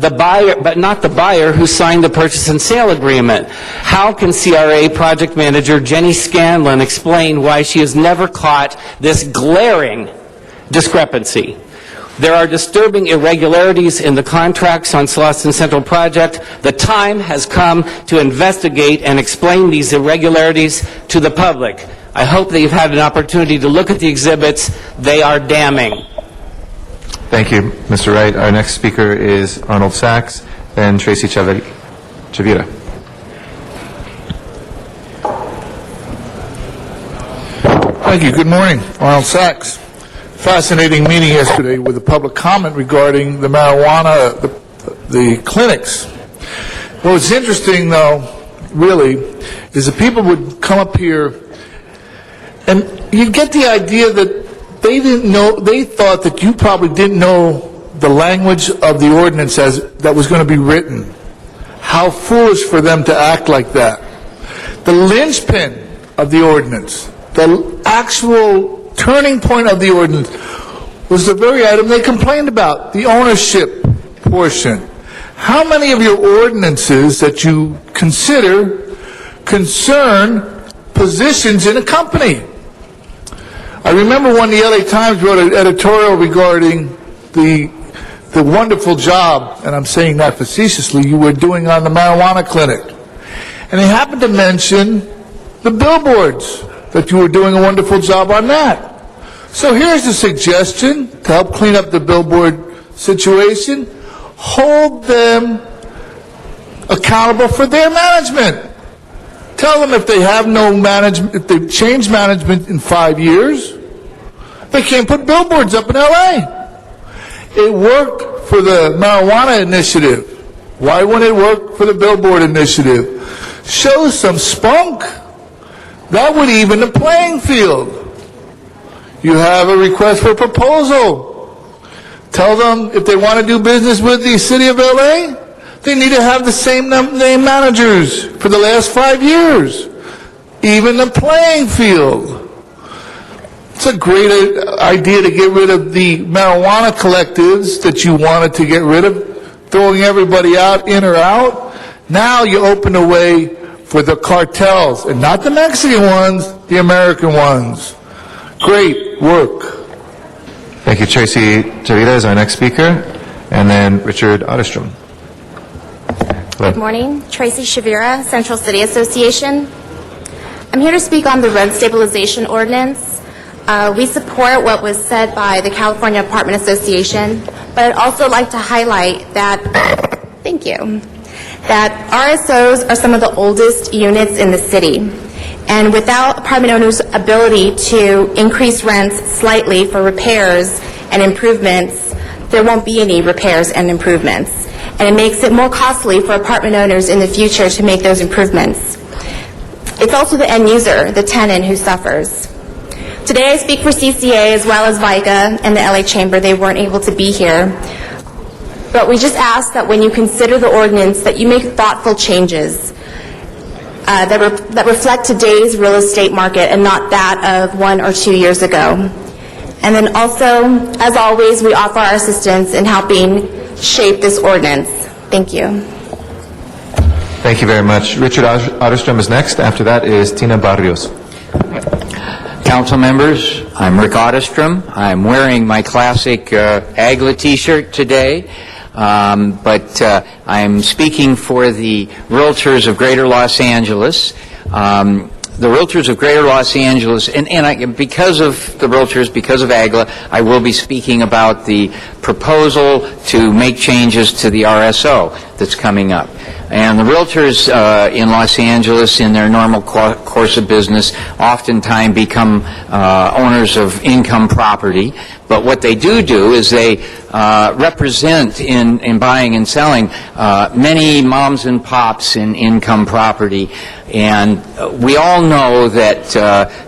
Speaker 17: not the buyer who signed the purchase and sale agreement? How can CRA project manager Jenny Scanlon explain why she has never caught this glaring discrepancy? There are disturbing irregularities in the contracts on Slauson Central project. The time has come to investigate and explain these irregularities to the public. I hope that you've had an opportunity to look at the exhibits. They are damning.
Speaker 6: Thank you, Mr. Wright. Our next speaker is Arnold Sachs, then Tracy Chavira.
Speaker 23: Thank you. Good morning. Arnold Sachs. Fascinating meeting yesterday with the public comment regarding the marijuana, the clinics. What's interesting, though, really, is that people would come up here and you get the idea that they didn't know, they thought that you probably didn't know the language of the ordinance as that was going to be written. How foolish for them to act like that. The linchpin of the ordinance, the actual turning point of the ordinance, was the very item they complained about, the ownership portion. How many of your ordinances that you consider concern positions in a company? I remember when the LA Times wrote an editorial regarding the wonderful job, and I'm saying that facetiously, you were doing on the marijuana clinic. And they happened to mention the billboards, that you were doing a wonderful job on that. So here's a suggestion to help clean up the billboard situation. Hold them accountable for their management. Tell them if they have no management, if they've changed management in 5 years, they can't put billboards up in LA. It worked for the marijuana initiative. Why wouldn't it work for the billboard initiative? Show some spunk. That would even the playing field. You have a request for proposal. Tell them if they want to do business with the city of LA, they need to have the same name managers for the last 5 years. Even the playing field. It's a great idea to get rid of the marijuana collectives that you wanted to get rid of, throwing everybody out, in or out. Now you open the way for the cartels, and not the Mexican ones, the American ones. Great work.
Speaker 6: Thank you. Tracy Chavira is our next speaker, and then Richard Otterstrom.
Speaker 2: Good morning. Tracy Chavira, Central City Association. I'm here to speak on the rent stabilization ordinance. We support what was said by the California Apartment Association, but I'd also like to highlight that, thank you, that RSOs are some of the oldest units in the city. And without apartment owners' ability to increase rents slightly for repairs and improvements, there won't be any repairs and improvements. And it makes it more costly for apartment owners in the future to make those improvements. It's also the end user, the tenant, who suffers. Today I speak for CCA as well as VICA and the LA Chamber. They weren't able to be here. But we just ask that when you consider the ordinance that you make thoughtful changes that reflect today's real estate market and not that of 1 or 2 years ago. And then also, as always, we offer our assistance in helping shape this ordinance. Thank you.
Speaker 6: Thank you very much. Richard Otterstrom is next. After that is Tina Barrios.
Speaker 9: Council members, I'm Rick Otterstrom. I'm wearing my classic AGLA t-shirt today. But I'm speaking for the Realtors of Greater Los Angeles. The Realtors of Greater Los Angeles, and because of the Realtors, because of AGLA, I will be speaking about the proposal to make changes to the RSO that's coming up. And the Realtors in Los Angeles, in their normal course of business, oftentimes become owners of income property. But what they do is they represent in buying and selling many moms and pops in income property. And we all know that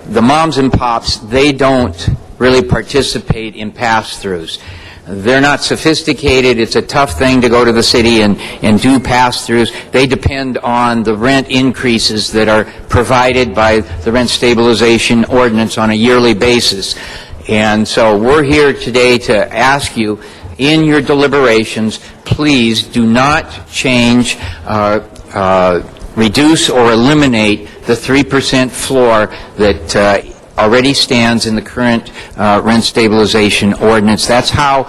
Speaker 9: the moms and pops, they don't really participate in pass-throughs. They're not sophisticated. It's a tough thing to go to the city and do pass-throughs. They depend on the rent increases that are provided by the rent stabilization ordinance on a yearly basis. And so we're here today to ask you, in your deliberations, please do not change, reduce or eliminate the 3% floor that already stands in the current rent stabilization ordinance. That's how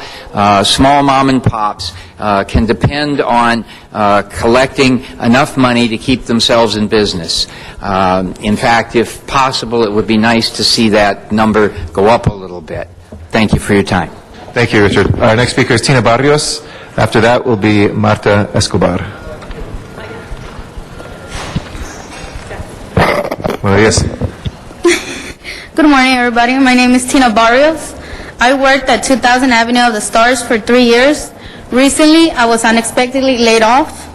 Speaker 9: small mom and pops can depend on collecting enough money to keep themselves in business. In fact, if possible, it would be nice to see that number go up a little bit. Thank you for your time.
Speaker 6: Thank you, Richard. Our next speaker is Tina Barrios. After that will be Marta Escobar. Well, yes.
Speaker 21: Good morning, everybody. My name is Tina Barrios. I worked at 2000 Avenue of the Stars for 3 years. Recently, I was unexpectedly laid off.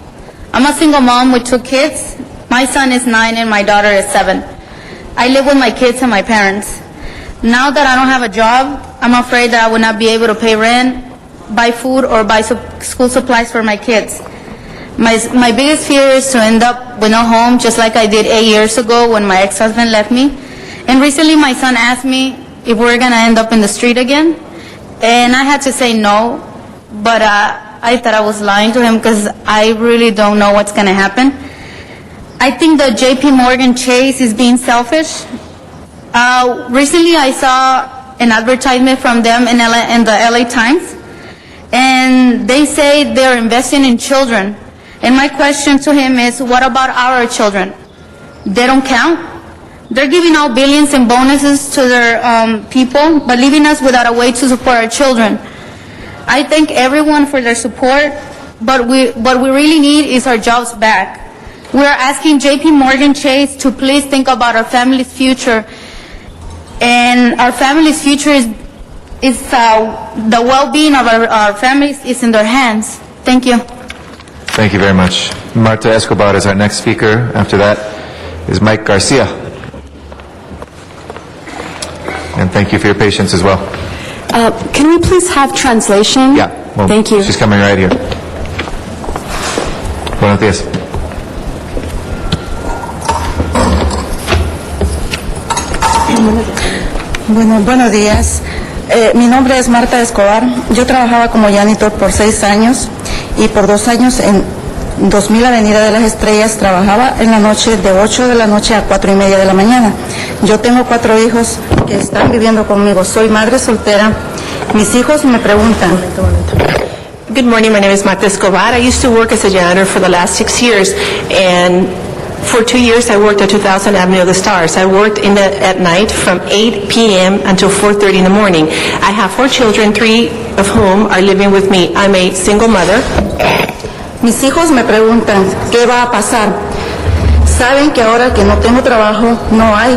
Speaker 21: I'm a single mom with 2 kids. My son is 9 and my daughter is 7. I live with my kids and my parents. Now that I don't have a job, I'm afraid that I will not be able to pay rent buy food or buy school supplies for my kids. My biggest fear is to end up with no home, just like I did 8 years ago when my ex-husband left me. And recently my son asked me if we're going to end up in the street again. And I had to say no, but I thought I was lying to him because I really don't know what's going to happen. I think that JP Morgan Chase is being selfish. Recently I saw an advertisement from them in the LA Times, and they say they're investing in children. And my question to him is, what about our children? They don't count? They're giving out billions in bonuses to their people, but leaving us without a way to support our children. I thank everyone for their support, but what we really need is our jobs back. We are asking JP Morgan Chase to please think about our family's future, and our family's future is the well-being of our families is in their hands. Thank you.
Speaker 6: Thank you very much. Marta Escobar is our next speaker. After that is Mike Garcia. And thank you for your patience as well.
Speaker 5: Can we please have translation?
Speaker 6: Yeah. Well,
Speaker 5: thank you.
Speaker 6: She's coming right here. Buenos días.
Speaker 12: Bueno, buenos días. Mi nombre es Marta Escobar. Yo trabajaba como janitor por 6 años y por 2 años en 2000 Avenida de las Estrellas. Trabajaba en la noche de 8 de la noche a 4:30 de la mañana. Yo tengo 4 hijos que están viviendo conmigo. Soy madre soltera. Mis hijos me preguntan.
Speaker 18: Good morning, my name is Marta Escobar. I used to work as a janitor for the last 6 years, and for 2 years I worked at 2000 Avenue of the Stars. I worked at night from 8 p.m. until 4:30 in the morning. I have 4 children, 3 of whom are living with me. I'm a single mother.
Speaker 12: Mis hijos me preguntan, ¿qué va a pasar? Saben que ahora que no tengo trabajo, no hay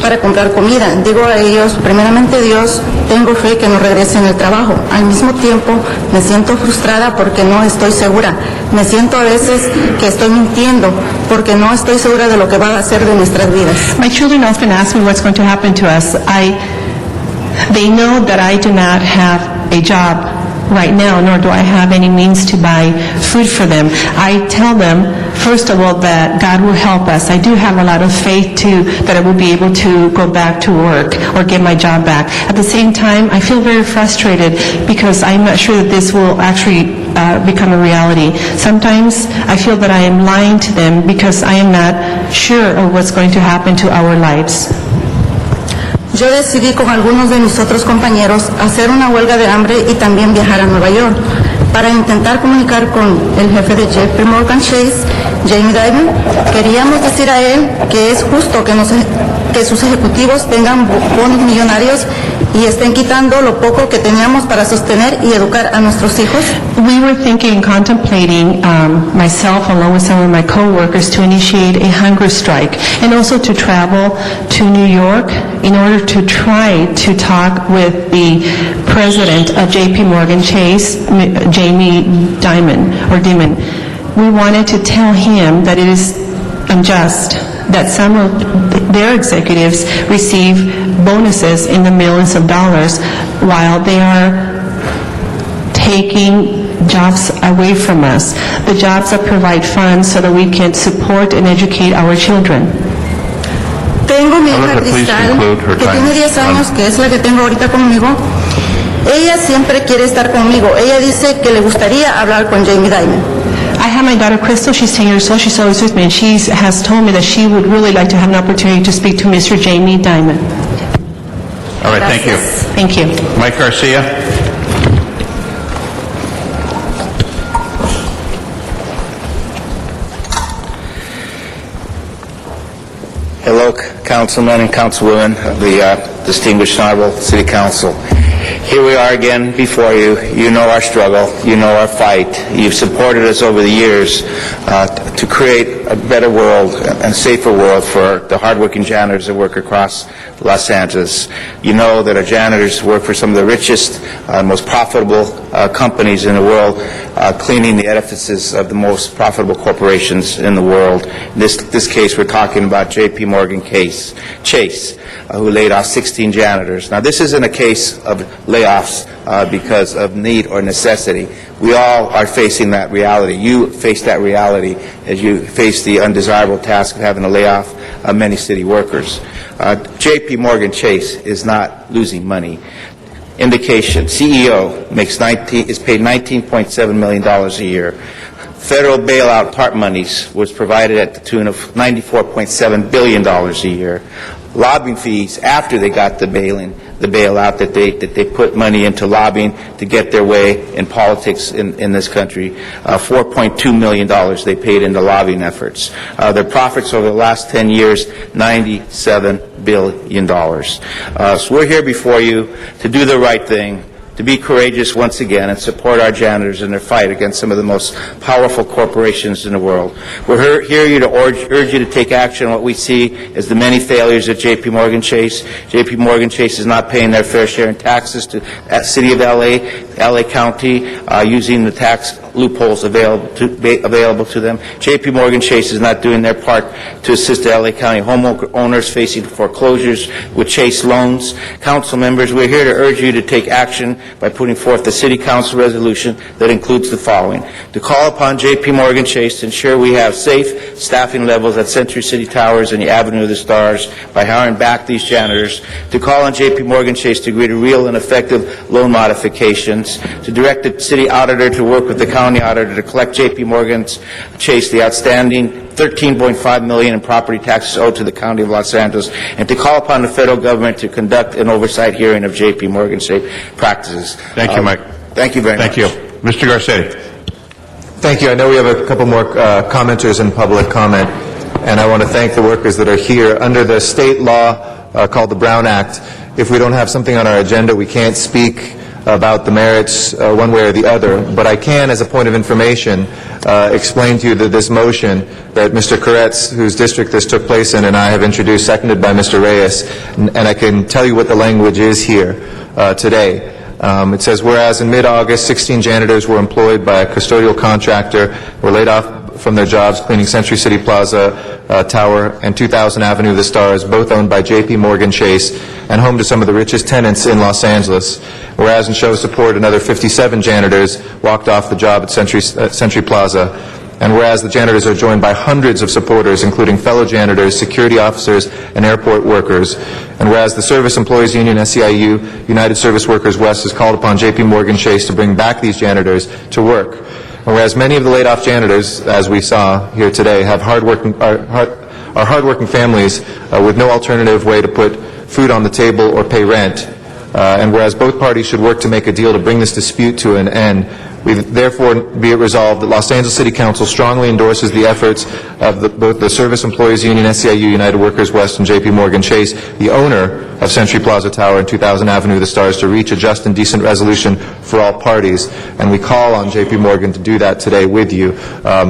Speaker 12: para comprar comida. Digo a ellos, primeramente Dios, tengo fe que no regresen el trabajo. Al mismo tiempo, me siento frustrada porque no estoy segura. Me siento a veces que estoy mintiendo porque no estoy segura de lo que va a hacer de nuestras vidas.
Speaker 18: My children often ask me what's going to happen to us. They know that I do not have a job right now, nor do I have any means to buy food for them. I tell them, first of all, that God will help us. I do have a lot of faith, too, that I will be able to go back to work or get my job back. At the same time, I feel very frustrated because I'm not sure that this will actually become a reality. Sometimes I feel that I am lying to them because I am not sure of what's going to happen to our lives.
Speaker 12: Yo decidí con algunos de mis otros compañeros hacer una huelga de hambre y también viajar a Nueva York para intentar comunicar con el jefe de JP Morgan Chase, Jamie Dimon. Queríamos decir a él que es justo que sus ejecutivos tengan bonos millonarios y estén quitando lo poco que teníamos para sostener y educar a nuestros hijos.
Speaker 18: We were thinking, contemplating, myself along with some of my co-workers, to initiate a hunger strike and also to travel to New York in order to try to talk with the president of JP Morgan Chase, Jamie Dimon. We wanted to tell him that it is unjust that some of their executives receive bonuses in the millions of dollars while they are taking jobs away from us, the jobs that provide funds so that we can support and educate our children.
Speaker 12: Tengo mi hija Cristal, que tiene 10 años, que es la que tengo ahorita conmigo. Ella siempre quiere estar conmigo. Ella dice que le gustaría hablar con Jamie Dimon.
Speaker 18: I have my daughter Crystal, she's 10 years old, she's always with me, and she has told me that she would really like to have an opportunity to speak to Mr. Jamie Dimon.
Speaker 24: All right, thank you.
Speaker 18: Thank you.
Speaker 24: Mike Garcia.
Speaker 25: Hello, councilmen and councilwomen of the distinguished honorable city council. Here we are again before you. You know our struggle. You know our fight. You've supported us over the years to create a better world and safer world for the hardworking janitors that work across Los Angeles. You know that our janitors work for some of the richest, most profitable companies in the world, cleaning the edifices of the most profitable corporations in the world. In this case, we're talking about J.P. Morgan Chase, who laid off 16 janitors. Now, this isn't a case of layoffs because of need or necessity. We all are facing that reality. You face that reality as you face the undesirable task of having to lay off many city workers. J.P. Morgan Chase is not losing money. Indication, CEO is paid $19.7 million a year. Federal bailout TARP monies was provided at the tune of $94.7 billion a year. Lobbying fees after they got the bailout that they put money into lobbying to get their way in politics in this country. $4.2 million they paid into lobbying efforts. Their profits over the last 10 years, $97 billion. So we're here before you to do the right thing, to be courageous once again and support our janitors in their fight against some of the most powerful corporations in the world. We're here to urge you to take action on what we see as the many failures at J.P. Morgan Chase. J.P. Morgan Chase is not paying their fair share in taxes to the City of L.A. County, using the tax loopholes available to them. J.P. Morgan Chase is not doing their part to assist the L.A. County homeowners facing foreclosures with Chase loans. Council members, we're here to urge you to take action by putting forth a City Council resolution that includes the following: to call upon J.P. Morgan Chase to ensure we have safe staffing levels at Century City Towers and the Avenue of the Stars by hiring back these janitors, to call on J.P. Morgan Chase to agree to real and effective loan modifications, to direct the city auditor to work with the county auditor to collect J.P. Morgan Chase the outstanding $13.5 million in property taxes owed to the County of Los Angeles, and to call upon the federal government to conduct an oversight hearing of J.P. Morgan Chase practices.
Speaker 24: Thank you, Mike.
Speaker 25: Thank you very much.
Speaker 24: Thank you. Mr. Garcetti.
Speaker 6: Thank you. I know we have a couple more commenters in public comment, and I want to thank the workers that are here. Under the state law called the Brown Act, if we don't have something on our agenda, we can't speak about the merits one way or the other. But I can, as a point of information, explain to you that this motion that Mr. Koretz, whose district this took place in, and I have introduced, seconded by Mr. Reyes, and I can tell you what the language is here today. It says, whereas in mid-August, 16 janitors were employed by a custodial contractor, were laid off from their jobs cleaning Century City Plaza Tower and 2000 Avenue of the Stars, both owned by J.P. Morgan Chase and home to some of the richest tenants in Los Angeles. Whereas in show of support, another 57 janitors walked off the job at Century Plaza. And whereas the janitors are joined by hundreds of supporters, including fellow janitors, security officers, and airport workers. And whereas the Service Employees Union, SEIU, United Service Workers West, has called upon J.P. Morgan Chase to bring back these janitors to work. And whereas many of the laid-off janitors, as we saw here today, have hardworking families with no alternative way to put food on the table or pay rent, and whereas both parties should work to make a deal to bring this dispute to an end, we therefore be it resolved that Los Angeles City Council strongly endorses the efforts of both the Service Employees Union, SEIU, United Workers West, and J.P. Morgan Chase, the owner of Century Plaza Tower and 2000 Avenue of the Stars, to reach a just and decent resolution for all parties. And we call on J.P. Morgan to do that today with you.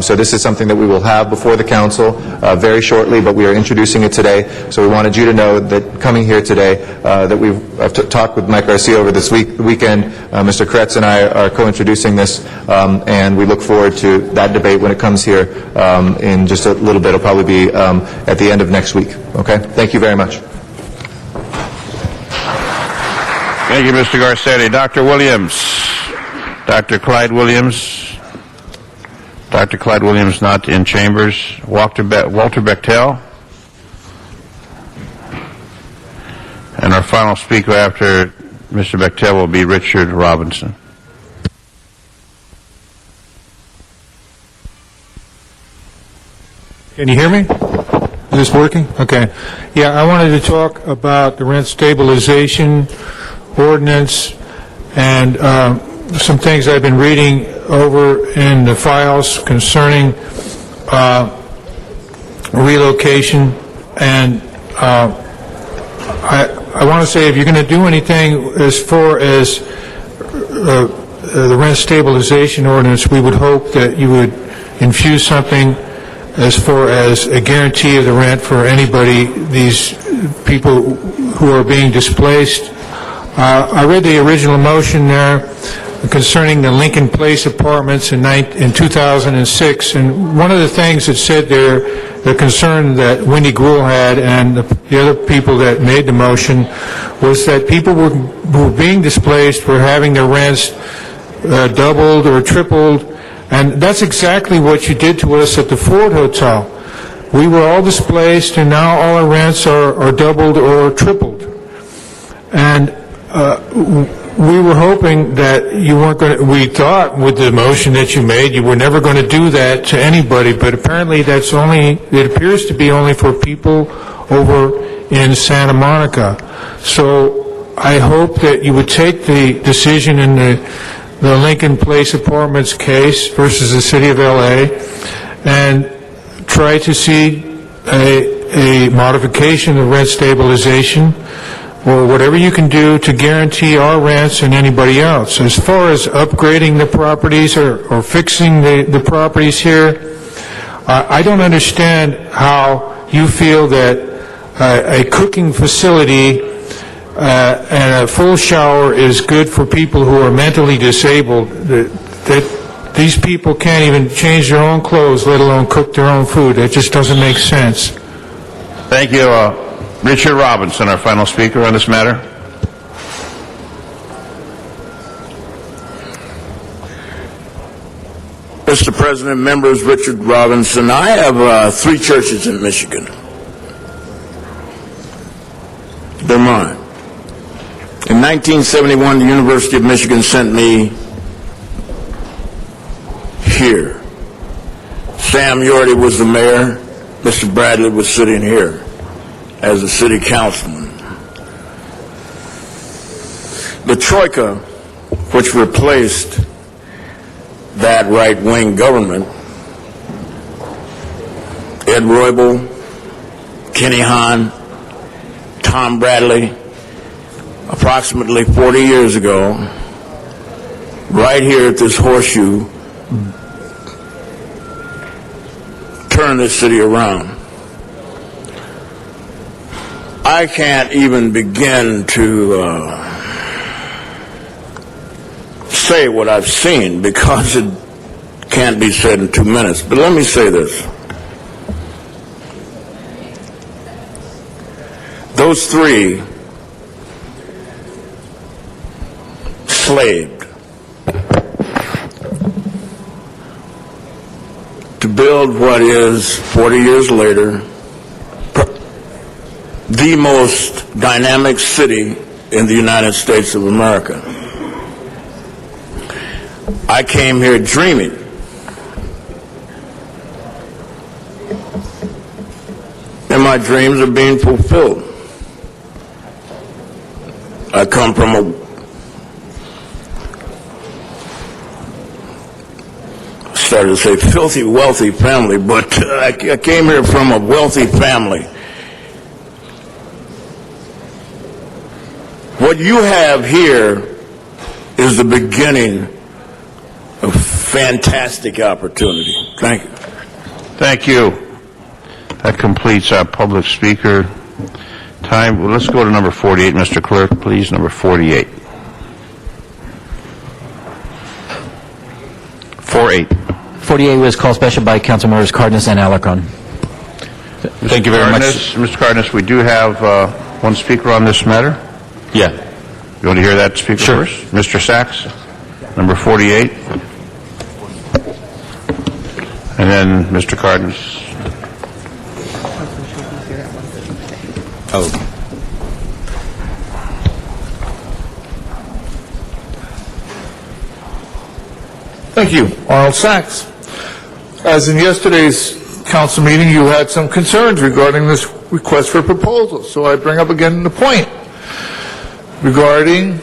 Speaker 6: So this is something that we will have before the council very shortly, but we are introducing it today. So we wanted you to know that coming here today, that we've talked with Mike Garcia over this weekend. Mr. Koretz and I are co-introducing this, and we look forward to that debate when it comes here in just a little bit. It'll probably be at the end of next week. Okay? Thank you very much.
Speaker 24: Thank you, Mr. Garcetti. Dr. Williams. Dr. Clyde Williams. Dr. Clyde Williams not in chambers. Walter Bechtel. And our final speaker after Mr. Bechtel will be Richard Robinson.
Speaker 3: Can you hear me? Is this working? Okay. Yeah, I wanted to talk about the rent stabilization ordinance and some things I've been reading over in the files concerning relocation. And I want to say, if you're going to do anything as far as the rent stabilization ordinance, we would hope that you would infuse something as far as a guarantee of the rent for anybody, these people who are being displaced. I read the original motion there concerning the Lincoln Place apartments in 2006, and one of the things that said there, the concern that Wendy Gruhl had and the other people that made the motion, was that people who were being displaced were having their rents doubled or tripled, and that's exactly what you did to us at the Ford Hotel. We were all displaced, and now all our rents are doubled or tripled. And we were hoping that you weren't going to, we thought with the motion that you made, you were never going to do that to anybody, but apparently that's only, it appears to be only for people over in Santa Monica. So I hope that you would take the decision in the Lincoln Place Apartments case versus the City of LA and try to see a modification of rent stabilization or whatever you can do to guarantee our rents and anybody else. As far as upgrading the properties or fixing the properties here, I don't understand how you feel that a cooking facility and a full shower is good for people who are mentally disabled, that these people can't even change their own clothes, let alone cook their own food. That just doesn't make sense.
Speaker 24: Thank you. Richard Robinson, our final speaker on this matter.
Speaker 4: Mr. President, members, Richard Robinson. I have 3 churches in Michigan. They're mine. In 1971, the University of Michigan sent me here. Sam Yorty was the mayor. Mr. Bradley was sitting here as a city councilman. The Troika, which replaced that right-wing government, Ed Roybal, Kenny Hahn, Tom Bradley, approximately 40 years ago, right here at this horseshoe, turned this city around. I can't even begin to say what I've seen because it can't be said in 2 minutes. But let me say this. Those 3 slaved to build what is, 40 years later, the most dynamic city in the United States of America. I came here dreaming. And my dreams are being fulfilled. I come from a started to say filthy, wealthy family, but I came here from a wealthy family. What you have here is the beginning of fantastic opportunity. Thank you.
Speaker 24: Thank you. That completes our public speaker time. Well, let's go to number 48, Mr. Clerk, please. Number 48.
Speaker 8: 48 was called special by Council Members Cardenas and Alarcon.
Speaker 24: Thank you very much. Mr. Cardenas, we do have one speaker on this matter.
Speaker 7: Yeah.
Speaker 24: You want to hear that speaker first? Mr. Sachs, number 48. And then Mr. Cardenas.
Speaker 8: Oh.
Speaker 23: Thank you. Arnold Sachs. As in yesterday's council meeting, you had some concerns regarding this request for proposals. So I bring up again the point regarding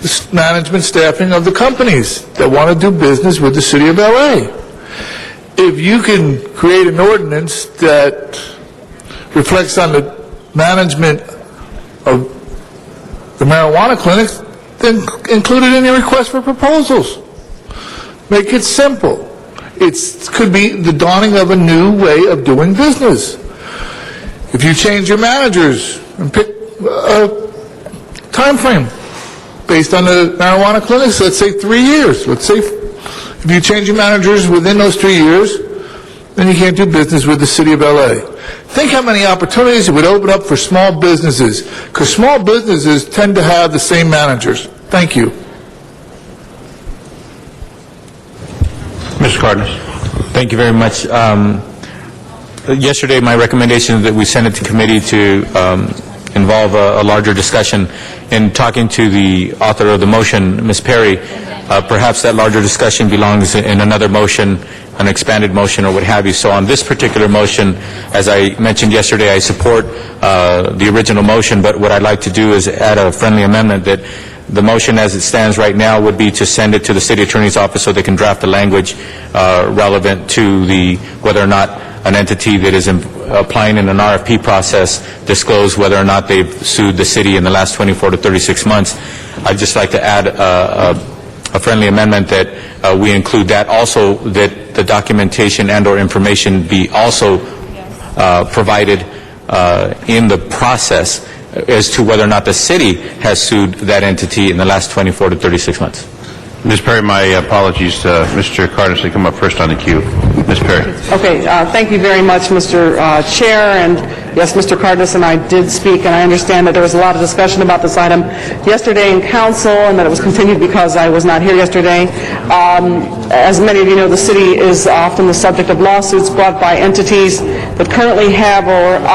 Speaker 23: the management staffing of the companies that want to do business with the City of LA. If you can create an ordinance that reflects on the management of the marijuana clinics, then include it in your request for proposals. Make it simple. It could be the dawning of a new way of doing business. If you change your managers and pick a time frame based on the marijuana clinics, let's say 3 years. Let's say if you change your managers within those 3 years, then you can't do business with the city of LA. Think how many opportunities it would open up for small businesses, because small businesses tend to have the same managers. Thank you.
Speaker 24: Mr. Cardenas.
Speaker 7: Thank you very much. Yesterday, my recommendation is that we send it to committee to involve a larger discussion. In talking to the author of the motion, Ms. Perry, perhaps that larger discussion belongs in another motion, an expanded motion or what have you. So on this particular motion, as I mentioned yesterday, I support the original motion, but what I'd like to do is add a friendly amendment that the motion as it stands right now would be to send it to the city attorney's office so they can draft the language relevant to whether or not an entity that is applying in an RFP process disclose whether or not they've sued the city in the last 24 to 36 months. I'd just like to add a friendly amendment that we include that also, that the documentation and/or information be also provided in the process as to whether or not the city has sued that entity in the last 24 to 36 months.
Speaker 24: Ms. Perry, my apologies. Mr. Cardenas to come up first on the queue. Ms. Perry.
Speaker 1: Okay, thank you very much, Mr. Chair, and yes, Mr. Cardenas and I did speak, and I understand that there was a lot of discussion about this item yesterday in council, and that it was continued because I was not here yesterday. As many of you know, the city is often the subject of lawsuits brought by entities that currently have or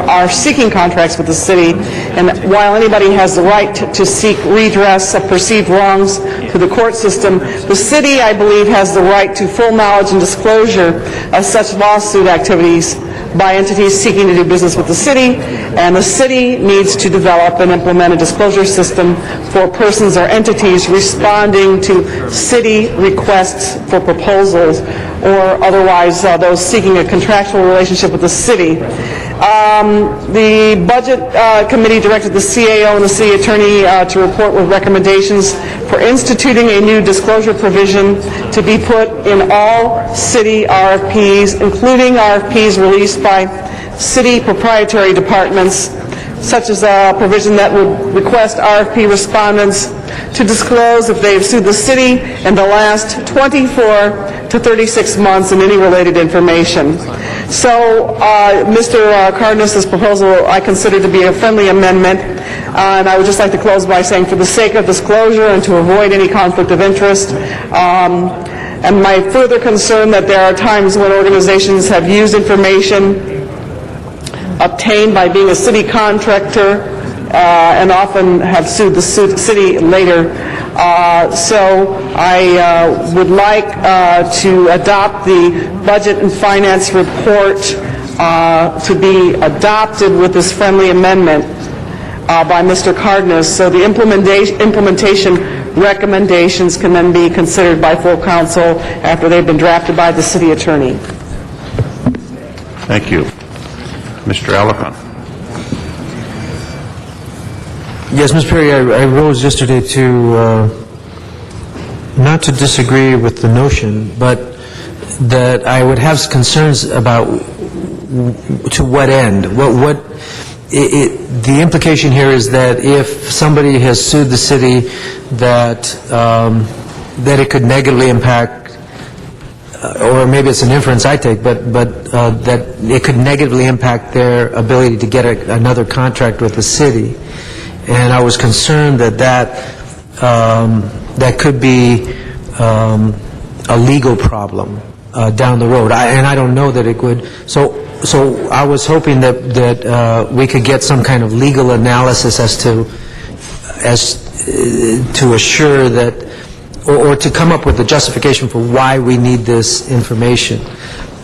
Speaker 1: are seeking contracts with the city, and while anybody has the right to seek redress of perceived wrongs through the court system, the city, I believe, has the right to full knowledge and disclosure of such lawsuit activities by entities seeking to do business with the city, and the city needs to develop and implement a disclosure system for persons or entities responding to city requests for proposals or otherwise those seeking a contractual relationship with the city. The Budget Committee directed the CAO and the city attorney to report with recommendations for instituting a new disclosure provision to be put in all city RFPs, including RFPs released by city proprietary departments, such as a provision that would request RFP respondents to disclose if they've sued the city in the last 24 to 36 months and any related information. So Mr. Cardenas' proposal I consider to be a friendly amendment, and I would just like to close by saying for the sake of disclosure and to avoid any conflict of interest, and my further concern that there are times when organizations have used information obtained by being a city contractor and often have sued the city later. So I would like to adopt the Budget and Finance report to be adopted with this friendly amendment by Mr. Cardenas, so the implementation recommendations can then be considered by full council after they've been drafted by the city attorney.
Speaker 24: Thank you. Mr. Alarcon.
Speaker 10: Yes, Ms. Perry, I rose yesterday to not to disagree with the notion, but that I would have concerns about to what end. The implication here is that if somebody has sued the city, that it could negatively impact, or maybe it's an inference I take, but that it could negatively impact their ability to get another contract with the city. And I was concerned that could be a legal problem down the road. And I don't know that it would. So I was hoping that we could get some kind of legal analysis as to assure that, or to come up with a justification for why we need this information.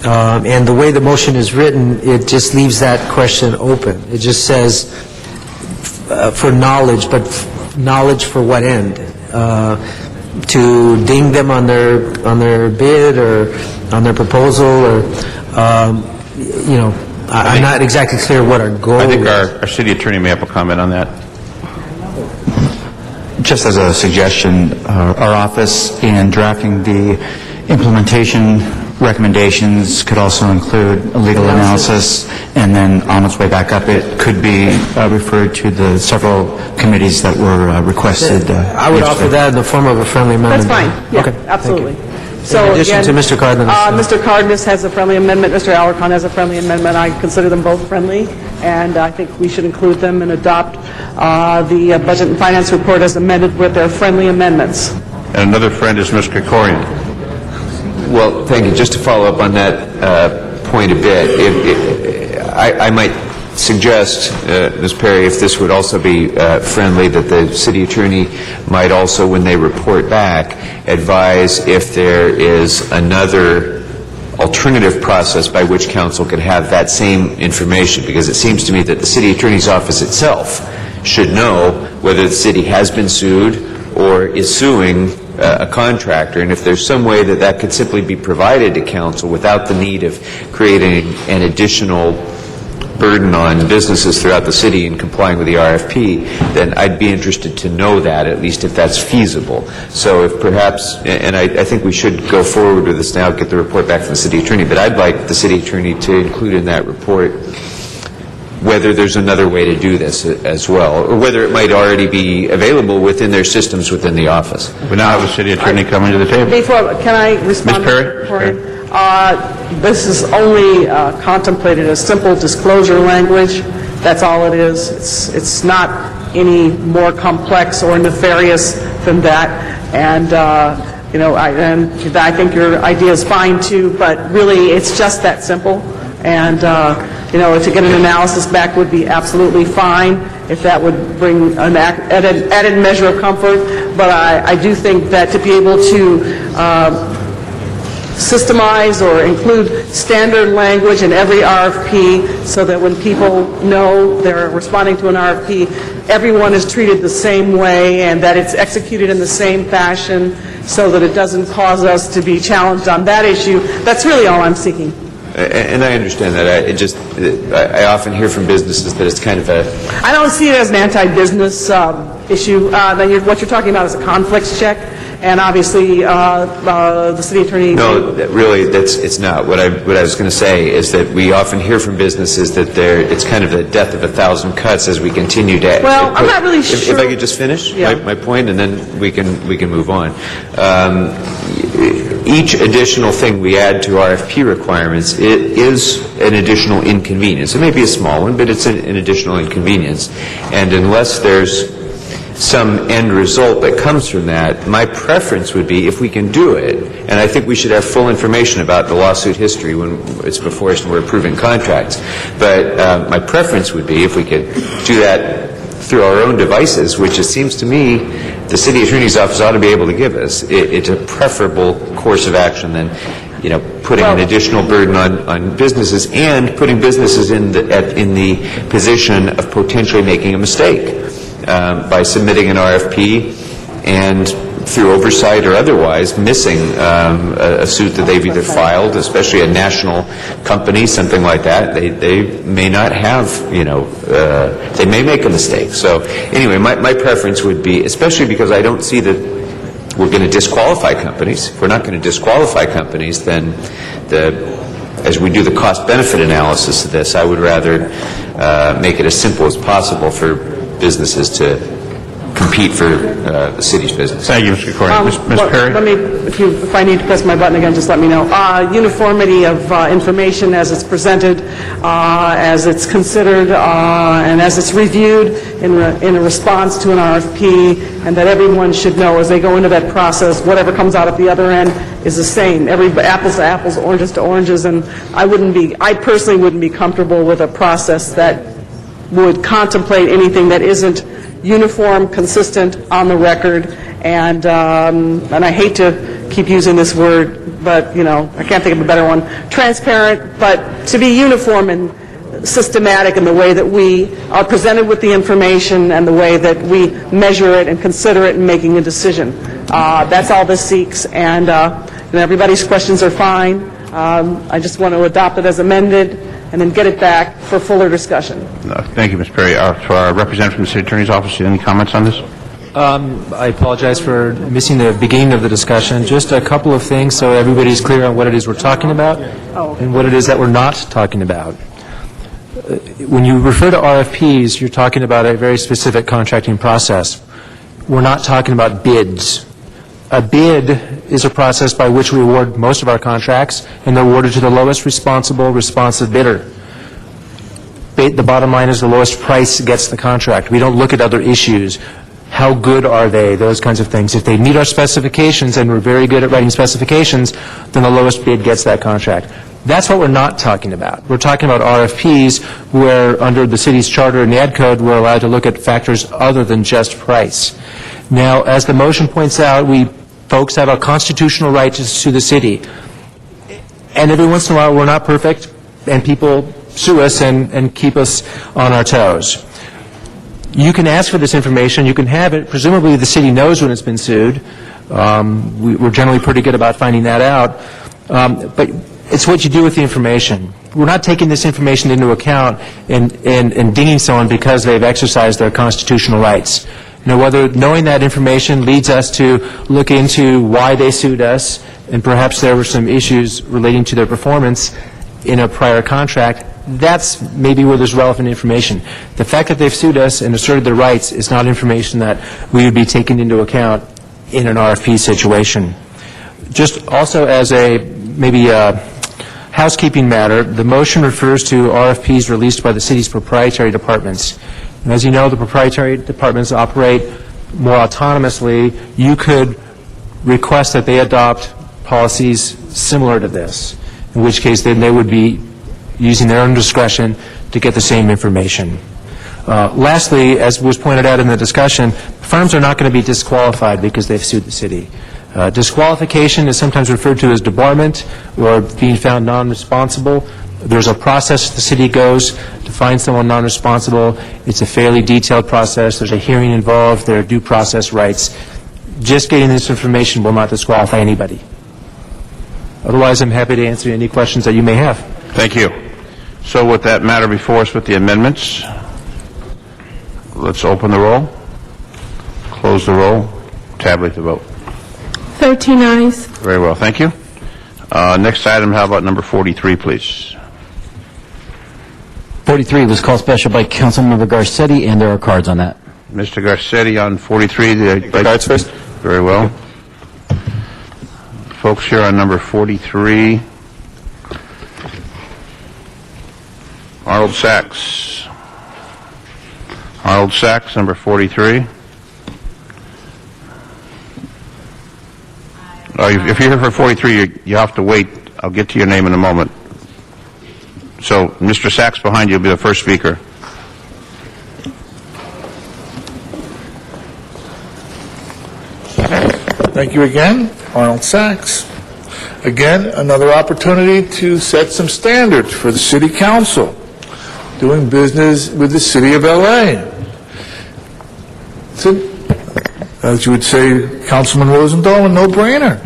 Speaker 10: And the way the motion is written, it just leaves that question open. It just says for knowledge, but knowledge for what end? To ding them on their bid or on their proposal, or I'm not exactly clear what our goal is.
Speaker 24: I think our city attorney may have a comment on that.
Speaker 13: Just as a suggestion, our office, in drafting the implementation recommendations could also include a legal analysis, and then on its way back up, it could be referred to the several committees that were requested.
Speaker 10: I would offer that in the form of a friendly amendment.
Speaker 1: That's fine. Yeah,
Speaker 10: Okay, thank
Speaker 1: absolutely.
Speaker 10: you.
Speaker 1: So
Speaker 10: In addition
Speaker 1: again,
Speaker 10: to Mr. Cardenas.
Speaker 1: Mr. Cardenas has a friendly amendment, Mr. Alarcon has a friendly amendment. I consider them both friendly, and I think we should include them and adopt the Budget and Finance Report as amended with their friendly amendments.
Speaker 24: And another friend is Ms. Krikorian.
Speaker 6: Well, thank you. Just to follow up on that point a bit, I might suggest, Ms. Perry, if this would also be friendly, that the city attorney might also, when they report back, advise if there is another alternative process by which council could have that same information, because it seems to me that the city attorney's office itself should know whether the city has been sued or is suing a contractor, and if there's some way that that could simply be provided to council without the need of creating an additional burden on businesses throughout the city in complying with the RFP, then I'd be interested to know that, at least if that's feasible. So if perhaps, and I think we should go forward with this now, get the report back from the city attorney, but I'd like the city attorney to include in that report whether there's another way to do this as well, or whether it might already be available within their systems within the office.
Speaker 24: We now have the city attorney coming to the table.
Speaker 1: Can I respond?
Speaker 24: Ms. Perry?
Speaker 1: This is only contemplated as simple disclosure language. That's all it is. It's not any more complex or nefarious than that. And I think your idea is fine too. But really, it's just that simple. And to get an analysis back would be absolutely fine if that would bring an added measure of comfort. But I do think that to be able to systemize or include standard language in every RFP so that when people know they're responding to an RFP, everyone is treated the same way and that it's executed in the same fashion so that it doesn't cause us to be challenged on that issue. That's really all I'm seeking.
Speaker 6: And I understand that. I often hear from businesses that it's kind of a...
Speaker 1: I don't see it as an anti-business issue. What you're talking about is a conflicts check, and obviously the city attorney...
Speaker 6: No, really, it's not. What I was going to say is that we often hear from businesses that it's kind of the death of a thousand cuts as we continue to...
Speaker 1: Well, I'm not really sure...
Speaker 6: If I could just finish my point, and then we can move on. Each additional thing we add to RFP requirements is an additional inconvenience. It may be a small one, but it's an additional inconvenience. And unless there's some end result that comes from that, my preference would be if we can do it, and I think we should have full information about the lawsuit history when it's before us and we're approving contracts, but my preference would be if we could do that through our own devices, which it seems to me the city attorney's office ought to be able to give us. It's a preferable course of action than putting an additional burden on businesses and putting businesses in the position of potentially making a mistake by submitting an RFP and through oversight or otherwise missing a suit that they've either filed, especially a national company, something like that. They may not have, they may make a mistake. So anyway, my preference would be, especially because I don't see that we're going to disqualify companies. If we're not going to disqualify companies, then as we do the cost-benefit analysis of this, I would rather make it as simple as possible for businesses to compete for the city's business.
Speaker 24: Thank you, Mr. Corey. Ms. Perry?
Speaker 1: Let me, if I need to press my button again, just let me know. Uniformity of information as it's presented, as it's considered, and as it's reviewed in a response to an RFP, and that everyone should know as they go into that process, whatever comes out at the other end is the same. Apples to apples, oranges to oranges, and I personally wouldn't be comfortable with a process that would contemplate anything that isn't uniform, consistent, on the record, and I hate to keep using this word, but I can't think of a better one, transparent, but to be uniform and systematic in the way that we are presented with the information and the way that we measure it and consider it in making a decision. That's all this seeks, and everybody's questions are fine. I just want to adopt it as amended and then get it back for fuller discussion.
Speaker 24: Thank you, Ms. Perry. For our representative from the City Attorney's Office, any comments on this?
Speaker 10: I apologize for missing the beginning of the discussion. Just a couple of things so everybody's clear on what it is we're talking about and what it is that we're not talking about. When you refer to RFPs, you're talking about a very specific contracting process. We're not talking about bids. A bid is a process by which we award most of our contracts, and they're awarded to the lowest responsive bidder. The bottom line is the lowest price gets the contract. We don't look at other issues. How good are they? Those kinds of things. If they meet our specifications, and we're very good at writing specifications, then the lowest bid gets that contract. That's what we're not talking about. We're talking about RFPs where, under the city's charter and the Ad Code, we're allowed to look at factors other than just price. Now, as the motion points out, folks have a constitutional right to sue the city. And every once in a while, we're not perfect, and people sue us and keep us on our toes. You can ask for this information. You can have it. Presumably, the city knows when it's been sued. We're generally pretty good about finding that out. But it's what you do with the information. We're not taking this information into account and dinging someone because they've exercised their constitutional rights. Whether knowing that information leads us to look into why they sued us, and perhaps there were some issues relating to their performance in a prior contract, that's maybe where there's relevant information. The fact that they've sued us and asserted their rights is not information that we would be taking into account in an RFP situation. Just also as maybe a housekeeping matter, the motion refers to RFPs released by the city's proprietary departments. And as you know, the proprietary departments operate more autonomously. You could request that they adopt policies similar to this, in which case then they would be using their own discretion to get the same information. Lastly, as was pointed out in the discussion, firms are not going to be disqualified because they've sued the city. Disqualification is sometimes referred to as debarment or being found non-responsible. There's a process the city goes to find someone non-responsible. It's a fairly detailed process. There's a hearing involved. There are due process rights. Just getting this information will not disqualify anybody. Otherwise, I'm happy to answer any questions that you may have.
Speaker 24: Thank you. So with that matter before us with the amendments, let's open the roll, close the roll, tabulate the vote.
Speaker 18: 13 ayes.
Speaker 24: Very well, thank you. Next item, how about number 43, please?
Speaker 8: 43 was called special by Councilmember Garcetti, and there are cards on that.
Speaker 24: Mr. Garcetti on 43. The cards first. Very well. Folks here on number 43. Arnold Sachs. Arnold Sachs, number 43. If you're here for 43, you have to wait. I'll get to your name in a moment. So, Mr. Sachs behind you will be the first speaker.
Speaker 23: Thank you again, Arnold Sachs. Again, another opportunity to set some standards for the City Council doing business with the City of L.A. It's as you would say, Councilman Rosendahl, a no-brainer.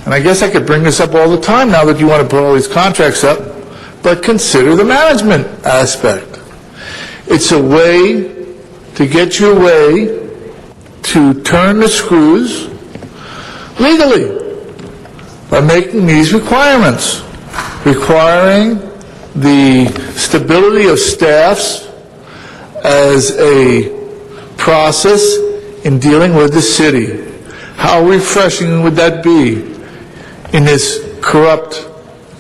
Speaker 23: And I guess I could bring this up all the time now that you want to put all these contracts up, but consider the management aspect. It's a way to get your way to turn the screws legally by making these requirements, requiring the stability of staffs as a process in dealing with the city. How refreshing would that be in this corrupt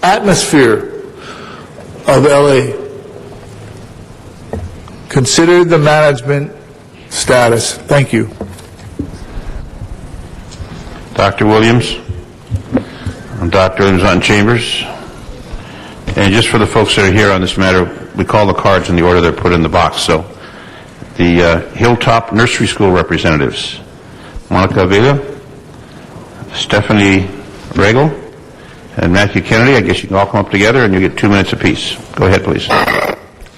Speaker 23: atmosphere of LA? Consider the management status. Thank you.
Speaker 24: Dr. Williams. Dr. Williams on Chambers. And just for the folks that are here on this matter, we call the cards in the order they're put in the box. So the Hilltop Nursery School representatives, Monica Vega, Stephanie Regal, and Matthew Kennedy. I guess you can all come up together and you get 2 minutes apiece. Go ahead, please.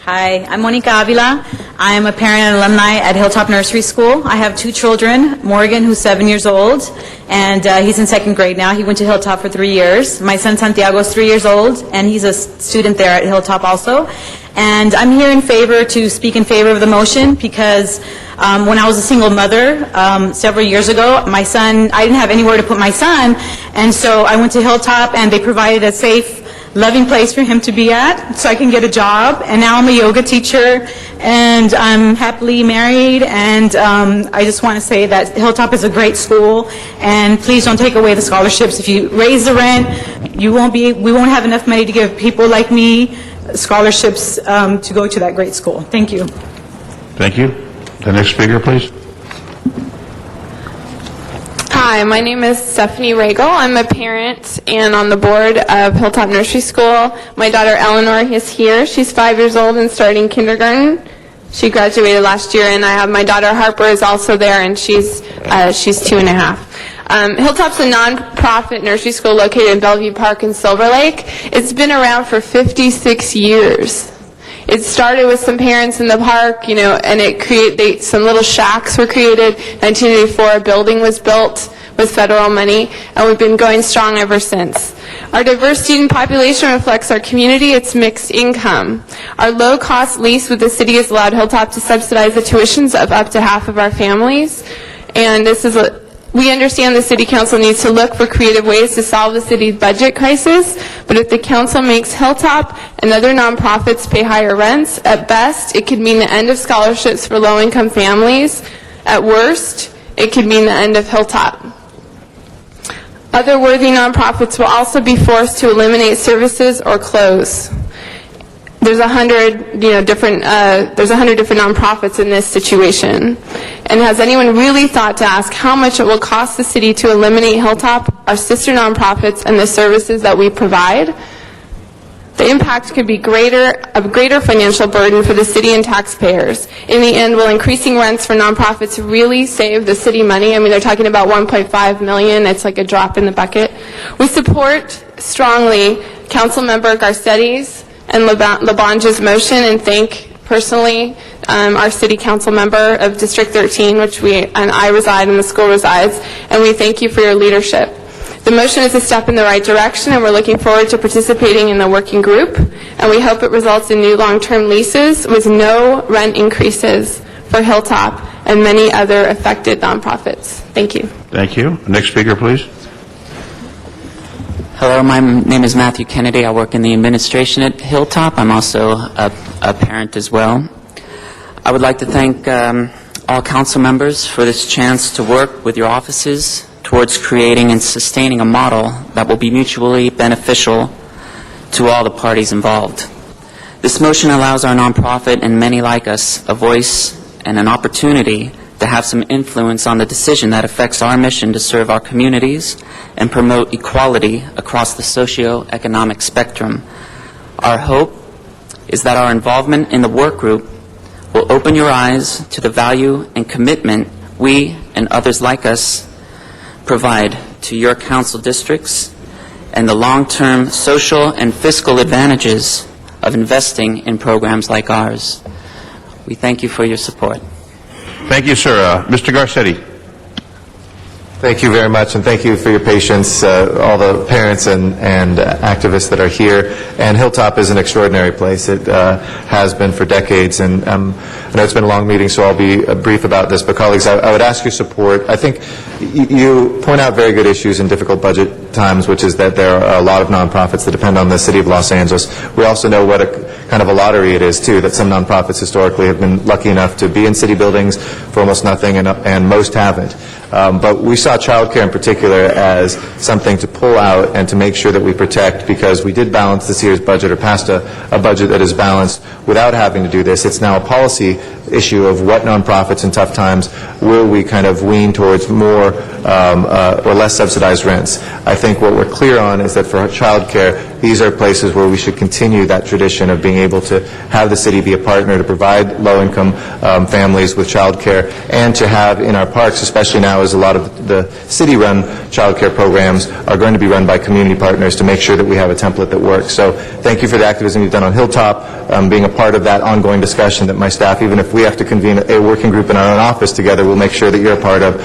Speaker 14: Hi, I'm Monica Avila. I am a parent and alumni at Hilltop Nursery School. I have 2 children, Morgan, who's 7 years old, and he's in 2nd grade now. He went to Hilltop for 3 years. My son Santiago is 3 years old, and he's a student there at Hilltop also. And I'm here to speak in favor of the motion because When I was a single mother several years ago, my son, I didn't have anywhere to put my son, and so I went to Hilltop, and they provided a safe, loving place for him to be at so I can get a job. And now I'm a yoga teacher, and I'm happily married, and I just want to say that Hilltop is a great school, and please don't take away the scholarships. If you raise the rent, we won't have enough money to give people like me scholarships to go to that great school. Thank you.
Speaker 24: Thank you. The next speaker, please.
Speaker 15: Hi, my name is Stephanie Regal. I'm a parent and on the board of Hilltop Nursery School. My daughter Eleanor is here. She's 5 years old and starting kindergarten. She graduated last year, and I have my daughter Harper is also there, and she's 2.5. Hilltop's a non-profit nursery school located in Bellevue Park in Silver Lake. It's been around for 56 years. It started with some parents in the park, and some little shacks were created. 1984, a building was built with federal money, and we've been going strong ever since. Our diverse student population reflects our community, its mixed income. Our low-cost lease with the city has allowed Hilltop to subsidize the tuitions of up to half of our families, and we understand the City Council needs to look for creative ways to solve the city's budget crisis, but if the council makes Hilltop and other nonprofits pay higher rents, at best, it could mean the end of scholarships for low-income families. At worst, it could mean the end of Hilltop. Other worthy nonprofits will also be forced to eliminate services or close. There's 100 different nonprofits in this situation. And has anyone really thought to ask how much it will cost the city to eliminate Hilltop, our sister nonprofits, and the services that we provide? The impact could be a greater financial burden for the city and taxpayers. In the end, will increasing rents for nonprofits really save the city money? I mean, they're talking about $1.5 million. It's like a drop in the bucket. We support strongly Councilmember Garcetti's and Labange's motion, and thank personally our city council member of District 13, and I reside and the school resides, and we thank you for your leadership. The motion is a step in the right direction, and we're looking forward to participating in the working group, and we hope it results in new long-term leases with no rent increases for Hilltop and many other affected nonprofits. Thank you.
Speaker 24: Thank you. Next speaker, please.
Speaker 16: Hello, my name is Matthew Kennedy. I work in the administration at Hilltop. I'm also a parent as well. I would like to thank all council members for this chance to work with your offices towards creating and sustaining a model that will be mutually beneficial to all the parties involved. This motion allows our nonprofit and many like us a voice and an opportunity to have some influence on the decision that affects our mission to serve our communities and promote equality across the socio-economic spectrum. Our hope is that our involvement in the work group will open your eyes to the value and commitment we and others like us provide to your council districts and the long-term social and fiscal advantages of investing in programs like ours. We thank you for your support.
Speaker 24: Thank you, sir. Mr. Garcetti.
Speaker 6: Thank you very much, and thank you for your patience, all the parents and activists that are here. And Hilltop is an extraordinary place. It has been for decades, and I know it's been a long meeting, so I'll be brief about this. But colleagues, I would ask your support. I think you point out very good issues in difficult budget times, which is that there are a lot of nonprofits that depend on the city of Los Angeles. We also know what a kind of a lottery it is, too, that some nonprofits historically have been lucky enough to be in city buildings for almost nothing, and most haven't. But we saw child care in particular as something to pull out and to make sure that we protect, because we did balance this year's budget, or passed a budget that is balanced without having to do this. It's now a policy issue of what nonprofits in tough times will we kind of wean towards more or less subsidized rents. I think what we're clear on is that for child care, these are places where we should continue that tradition of being able to have the city be a partner to provide low-income families with child care, and to have in our parks, especially now as a lot of the city-run child care programs are going to be run by community partners, to make sure that we have a template that works. So thank you for the activism you've done on Hilltop, being a part of that ongoing discussion that my staff, even if we have to convene a working group in our own office together, we'll make sure that you're a part of.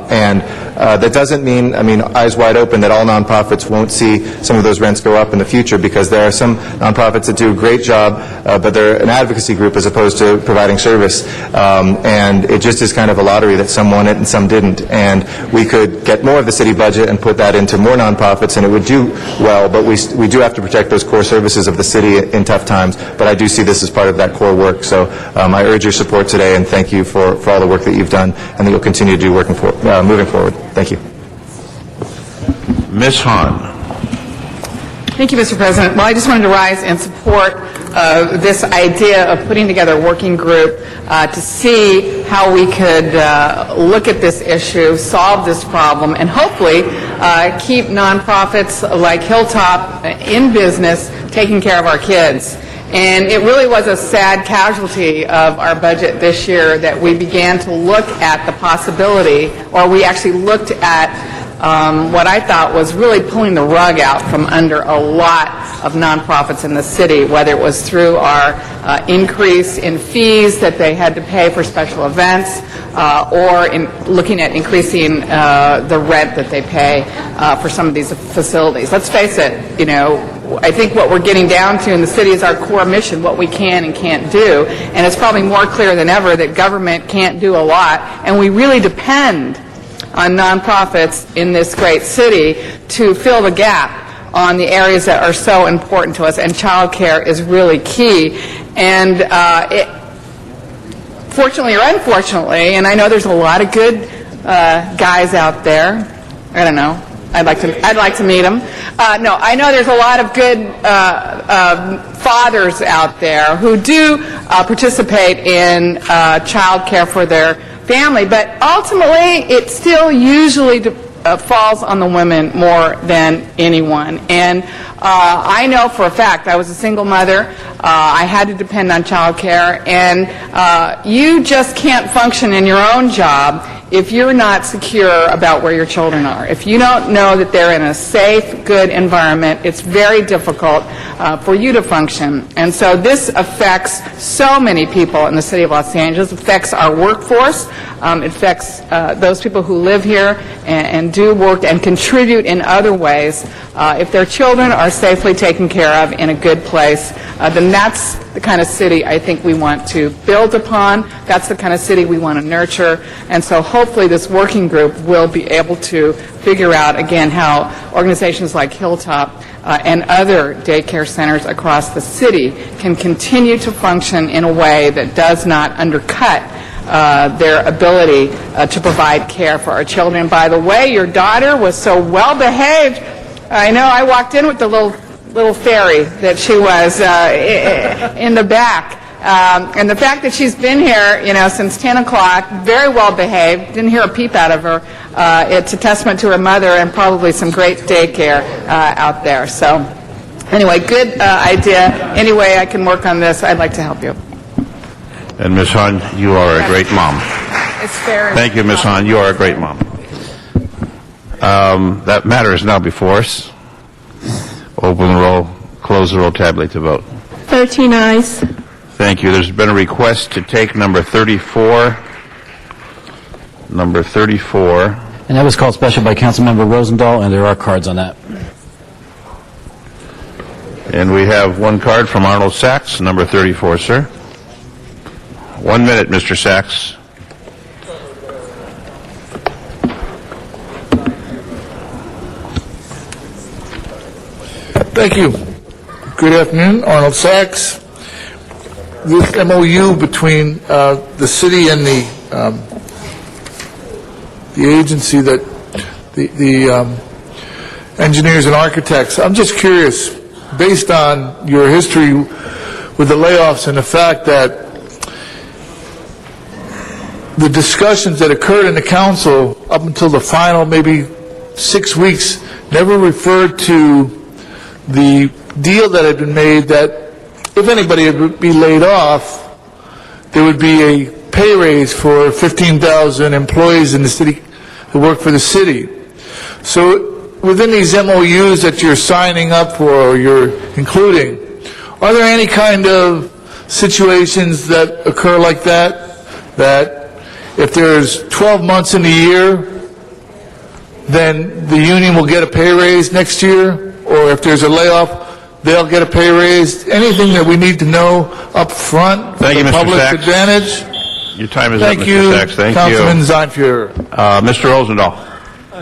Speaker 6: And That doesn't mean, eyes wide open, that all nonprofits won't see some of those rents go up in the future, because there are some nonprofits that do a great job, but they're an advocacy group as opposed to providing service. And it just is kind of a lottery that some won it and some didn't. And we could get more of the city budget and put that into more nonprofits, and it would do well, but we do have to protect those core services of the city in tough times. But I do see this as part of that core work. So I urge your support today, and thank you for all the work that you've done and that you'll continue to do moving forward. Thank you.
Speaker 24: Ms. Hahn.
Speaker 11: Thank you, Mr. President. Well, I just wanted to rise and support this idea of putting together a working group to see how we could look at this issue, solve this problem, and hopefully keep nonprofits like Hilltop in business, taking care of our kids. And it really was a sad casualty of our budget this year that we began to look at the possibility, or we actually looked at what I thought was really pulling the rug out from under a lot of nonprofits in the city, whether it was through our increase in fees that they had to pay for special events, or in looking at increasing the rent that they pay for some of these facilities. Let's face it, I think what we're getting down to in the city is our core mission, what we can and can't do, and it's probably more clear than ever that government can't do a lot, and we really depend on nonprofits in this great city to fill the gap on the areas that are so important to us, and child care is really key. And fortunately or unfortunately, and I know there's a lot of good guys out there, I don't know, I'd like to meet them. No, I know there's a lot of good fathers out there who do participate in child care for their family, but ultimately it still usually falls on the women more than anyone. And I know for a fact, I was a single mother, I had to depend on child care, and you just can't function in your own job if you're not secure about where your children are. If you don't know that they're in a safe, good environment, it's very difficult for you to function. And so this affects so many people in the city of Los Angeles. It affects our workforce. It affects those people who live here and do work and contribute in other ways. If their children are safely taken care of in a good place, then that's the kind of city I think we want to build upon. That's the kind of city we want to nurture. And so hopefully this working group will be able to figure out, again, how organizations like Hilltop and other daycare centers across the city can continue to function in a way that does not undercut their ability to provide care for our children. And by the way, your daughter was so well behaved. I know I walked in with the little fairy that she was in the back. And the fact that she's been here, since 10 o'clock, very well behaved, didn't hear a peep out of her, it's a testament to her mother and probably some great daycare out there. So anyway, good idea. Any way I can work on this, I'd like to help you.
Speaker 24: And Ms. Hahn, you are a great mom.
Speaker 11: It's fair.
Speaker 24: Thank you, Ms. Hahn. You are a great mom. That matter is now before us. Open the roll, close the roll, tabulate the vote.
Speaker 15: 13 ayes.
Speaker 24: Thank you. There's been a request to take number 34. Number 34.
Speaker 8: And that was called special by Councilmember Rosendahl, and there are cards on that.
Speaker 24: And we have one card from Arnold Sachs, number 34, sir. 1 minute, Mr. Sachs.
Speaker 23: Thank you. Good afternoon, Arnold Sachs. This MOU between the city and the agency that the engineers and architects. I'm just curious, based on your history with the layoffs and the fact that the discussions that occurred in the council up until the final maybe 6 weeks never referred to the deal that had been made that if anybody would be laid off, there would be a pay raise for 15,000 employees in the city who work for the city. So within these MOUs that you're signing up for or you're including, are there any kind of situations that occur like that, that if there's 12 months in the year then the union will get a pay raise next year? Or if there's a layoff, they'll get a pay raise? Anything that we need to know up front for
Speaker 24: Thank you,
Speaker 23: the
Speaker 24: Mr.
Speaker 23: public's
Speaker 24: Sachs.
Speaker 23: advantage?
Speaker 24: Your time is up,
Speaker 23: Thank
Speaker 24: Mr.
Speaker 23: you,
Speaker 24: Sachs. Thank
Speaker 23: Councilman
Speaker 24: you.
Speaker 23: Zeinfuhr.
Speaker 24: Mr. Rosendahl.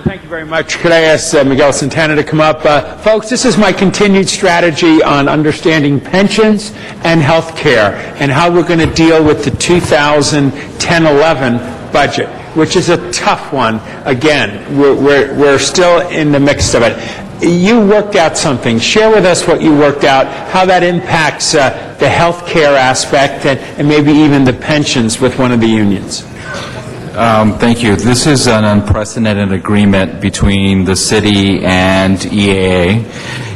Speaker 2: Thank you very much. Could I ask Miguel Santana to come up? Folks, this is my continued strategy on understanding pensions and health care and how we're going to deal with the 2010-11 budget, which is a tough one. Again, we're still in the mix of it. You worked out something. Share with us what you worked out, how that impacts the health care aspect and maybe even the pensions with one of the unions.
Speaker 17: Thank you. This is an unprecedented agreement between the city and EAA.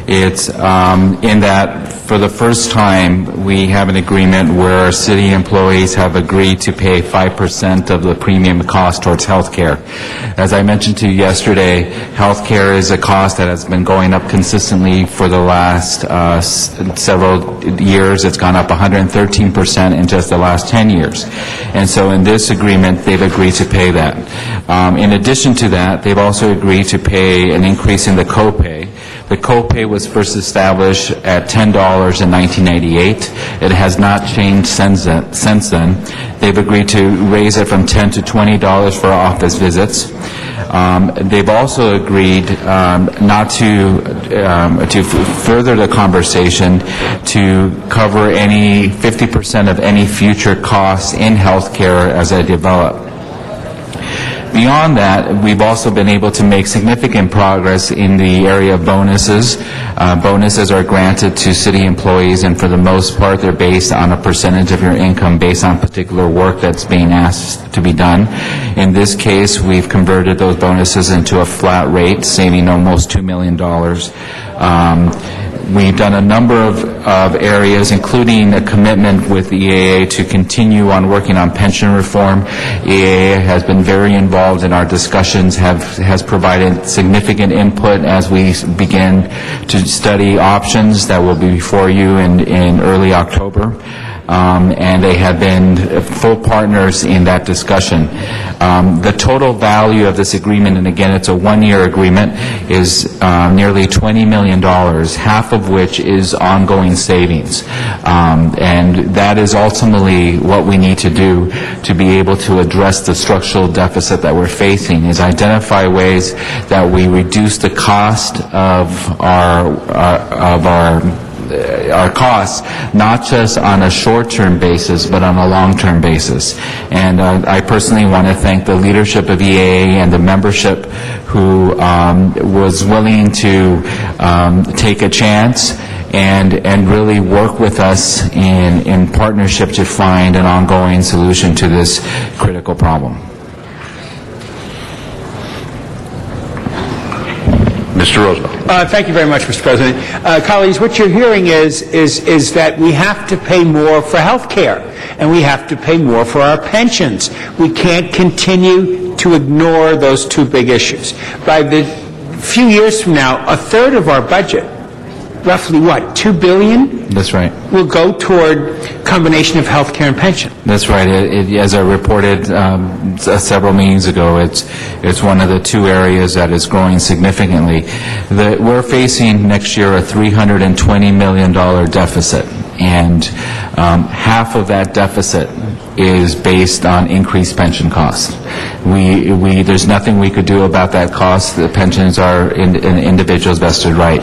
Speaker 17: It's in that for the first time we have an agreement where city employees have agreed to pay 5% of the premium cost towards health care. As I mentioned to you yesterday, health care is a cost that has been going up consistently for the last several years. It's gone up 113% in just the last 10 years. And so in this agreement, they've agreed to pay that. In addition to that, they've also agreed to pay an increase in the copay. The copay was first established at $10 in 1998. It has not changed since then. They've agreed to raise it from $10 to $20 for office visits. They've also agreed not to further the conversation to cover any 50% of any future costs in health care as they develop. Beyond that, we've also been able to make significant progress in the area of bonuses. Bonuses are granted to city employees, and for the most part, they're based on a percentage of your income based on particular work that's being asked to be done. In this case, we've converted those bonuses into a flat rate, saving almost $2 million. We've done a number of areas, including a commitment with the EAA to continue on working on pension reform. EAA has been very involved in our discussions, has provided significant input as we begin to study options that will be before you in early October. And they have been full partners in that discussion. The total value of this agreement, and again, it's a one-year agreement, is nearly $20 million, half of which is ongoing savings. And that is ultimately what we need to do to be able to address the structural deficit that we're facing, is identify ways that we reduce the cost of our costs, not just on a short-term basis, but on a long-term basis. And I personally want to thank the leadership of EAA and the membership who was willing to take a chance and really work with us in partnership to find an ongoing solution to this critical problem.
Speaker 24: Mr. Rosendahl.
Speaker 2: Thank you very much, Mr. President. Colleagues, what you're hearing is that we have to pay more for health care, and we have to pay more for our pensions. We can't continue to ignore those two big issues. By the few years from now, a third of our budget, roughly what, $2 billion?
Speaker 17: That's right.
Speaker 2: Will go toward combination of health care and pension.
Speaker 17: That's right. As I reported several meetings ago, it's one of the two areas that is growing significantly. We're facing next year a $320 million deficit, and half of that deficit is based on increased pension costs. There's nothing we could do about that cost. The pensions are an individual's vested right.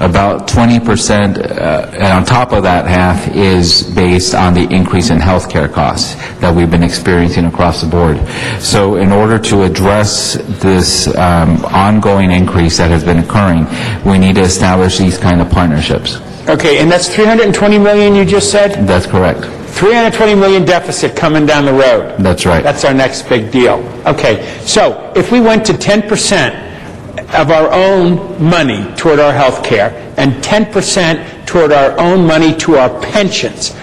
Speaker 17: About 20%, and on top of that half, is based on the increase in health care costs that we've been experiencing across the board. So in order to address this ongoing increase that has been occurring, we need to establish these kind of partnerships.
Speaker 2: Okay, and that's $320 million you just said?
Speaker 17: That's correct.
Speaker 2: $320 million deficit coming down the road.
Speaker 17: That's right.
Speaker 2: That's our next big deal. Okay, so if we went to 10% of our own money toward our health care and 10% toward our own money to our pensions,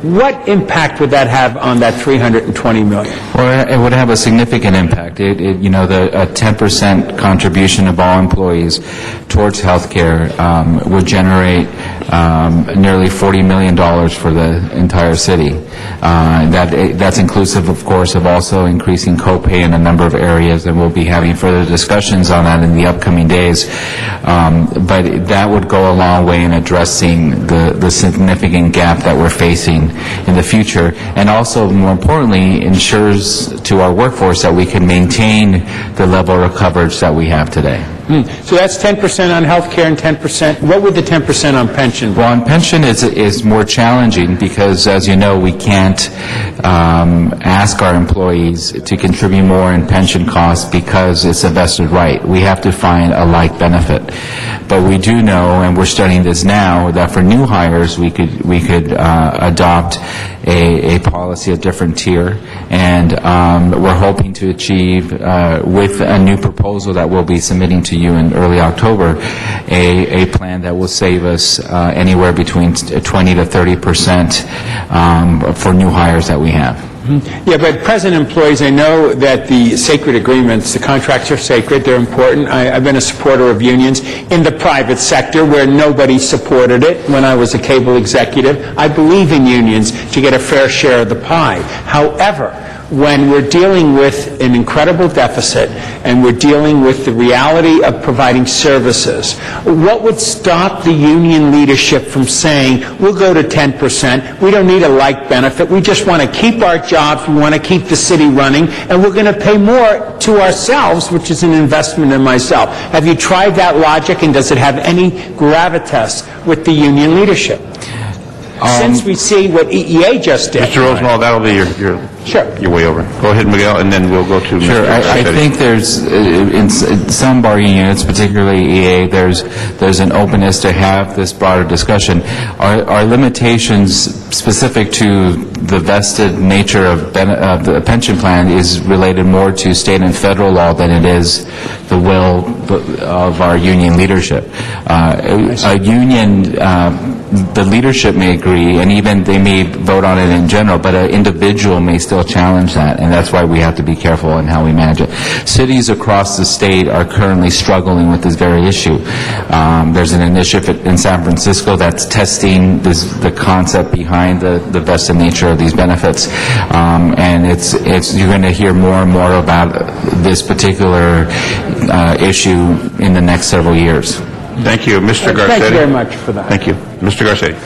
Speaker 2: what impact would that have on that $320 million?
Speaker 17: Well, it would have a significant impact. A 10% contribution of all employees towards health care would generate nearly $40 million for the entire city. That's inclusive, of course, of also increasing copay in a number of areas, and we'll be having further discussions on that in the upcoming days. But that would go a long way in addressing the significant gap that we're facing in the future, and also, more importantly, ensures to our workforce that we can maintain the level of coverage that we have today.
Speaker 2: So that's 10% on health care and 10%. What would the 10% on pension be?
Speaker 17: Well, on pension is more challenging because, as you know, we can't ask our employees to contribute more in pension costs because it's a vested right. We have to find a like benefit. But we do know, and we're studying this now, that for new hires we could adopt a policy, a different tier, and we're hoping to achieve with a new proposal that we'll be submitting to you in early October, a plan that will save us anywhere between 20 to 30% for new hires that we have.
Speaker 2: Yeah, but present employees, I know that the sacred agreements, the contracts are sacred, they're important. I've been a supporter of unions in the private sector where nobody supported it when I was a cable executive. I believe in unions to get a fair share of the pie. However, when we're dealing with an incredible deficit and we're dealing with the reality of providing services, what would stop the union leadership from saying, we'll go to 10%, we don't need a like benefit, we just want to keep our jobs, we want to keep the city running, and we're going to pay more to ourselves, which is an investment in myself. Have you tried that logic, and does it have any gravitas with the union leadership? Since we see what EEA just did.
Speaker 24: Mr. Rosendahl, that'll be your way over. Go ahead, Miguel, and then we'll go to Mr.
Speaker 17: Sure. I
Speaker 24: Garcetti.
Speaker 17: think there's, in some bargaining units, particularly EA, there's an openness to have this broader discussion. Our limitations specific to the vested nature of the pension plan is related more to state and federal law than it is the will of our union leadership. A union, the leadership may agree, and even they may vote on it in general, but an individual may still challenge that, and that's why we have to be careful in how we manage it. Cities across the state are currently struggling with this very issue. There's an initiative in San Francisco that's testing the concept behind the vested nature of these benefits, and you're going to hear more and more about this particular issue in the next several years.
Speaker 24: Thank you. Mr. Garcetti.
Speaker 2: Thank you very much for that.
Speaker 24: Thank you. Mr. Garcetti.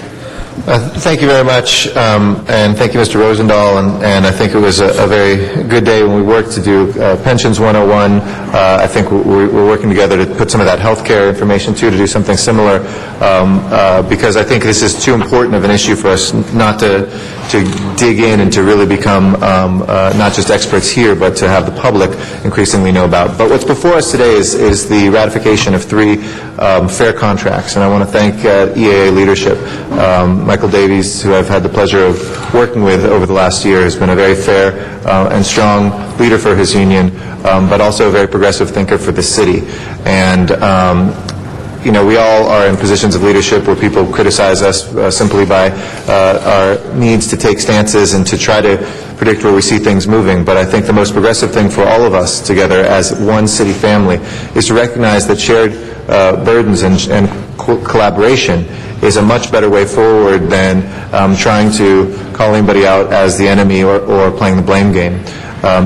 Speaker 6: Thank you very much, and thank you, Mr. Rosendahl, and I think it was a very good day when we worked to do Pensions 101. I think we're working together to put some of that healthcare information, too, to do something similar, because I think this is too important of an issue for us not to dig in and to really become not just experts here, but to have the public increasingly know about. But what's before us today is the ratification of 3 fair contracts, and I want to thank EAA leadership. Michael Davies, who I've had the pleasure of working with over the last year, has been a very fair and strong leader for his union, but also a very progressive thinker for the city. And we all are in positions of leadership where people criticize us simply by our needs to take stances and to try to predict where we see things moving. But I think the most progressive thing for all of us together as one city family is to recognize that shared burdens and collaboration is a much better way forward than trying to call anybody out as the enemy or playing the blame game.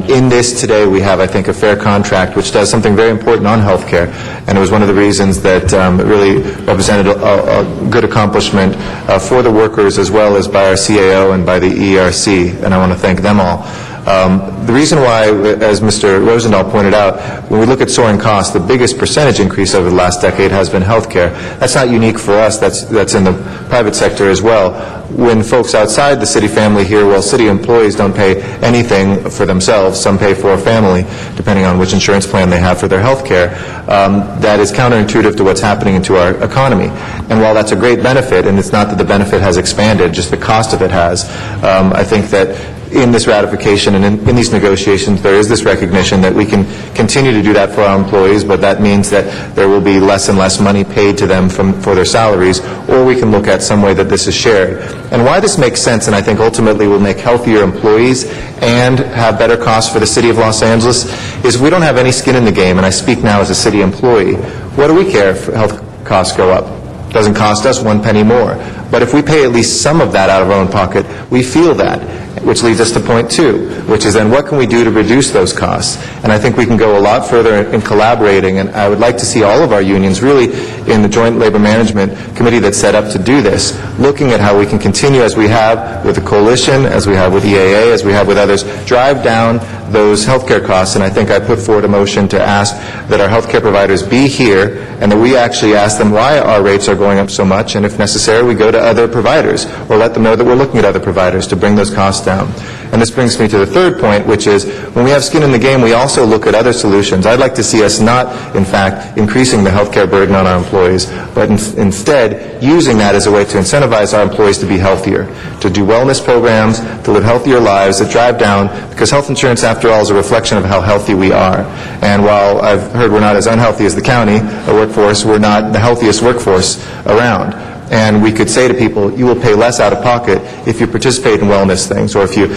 Speaker 6: In this today, we have, I think, a fair contract which does something very important on health care, and it was one of the reasons that it really represented a good accomplishment for the workers as well as by our CAO and by the ERC, and I want to thank them all. The reason why, as Mr. Rosendahl pointed out, when we look at soaring costs, the biggest percentage increase over the last decade has been health care. That's not unique for us. That's in the private sector as well. When folks outside the city family here, well, city employees don't pay anything for themselves. Some pay for a family, depending on which insurance plan they have for their health care. That is counterintuitive to what's happening into our economy. And while that's a great benefit, and it's not that the benefit has expanded, just the cost of it has, I think that in this ratification and in these negotiations, there is this recognition that we can continue to do that for our employees, but that means that there will be less and less money paid to them for their salaries, or we can look at some way that this is shared. And why this makes sense, and I think ultimately will make healthier employees and have better costs for the city of Los Angeles, is we don't have any skin in the game, and I speak now as a city employee. What do we care if health costs go up? Doesn't cost us 1 penny more. But if we pay at least some of that out of our own pocket, we feel that, which leads us to point 2, which is then what can we do to reduce those costs? And I think we can go a lot further in collaborating, and I would like to see all of our unions really in the Joint Labor Management Committee that's set up to do this, looking at how we can continue as we have with the Coalition, as we have with EAA, as we have with others, drive down those healthcare costs. And I think I put forward a motion to ask that our healthcare providers be here and that we actually ask them why our rates are going up so much, and if necessary, we go to other providers or let them know that we're looking at other providers to bring those costs down. And this brings me to the third point, which is when we have skin in the game, we also look at other solutions. I'd like to see us not, in fact, increasing the healthcare burden on our employees, but instead using that as a way to incentivize our employees to be healthier, to do wellness programs, to live healthier lives that drive down, because health insurance, after all, is a reflection of how healthy we are. And while I've heard we're not as unhealthy as the county, a workforce, we're not the healthiest workforce around. And we could say to people, you will pay less out of pocket if you participate in wellness things, or if you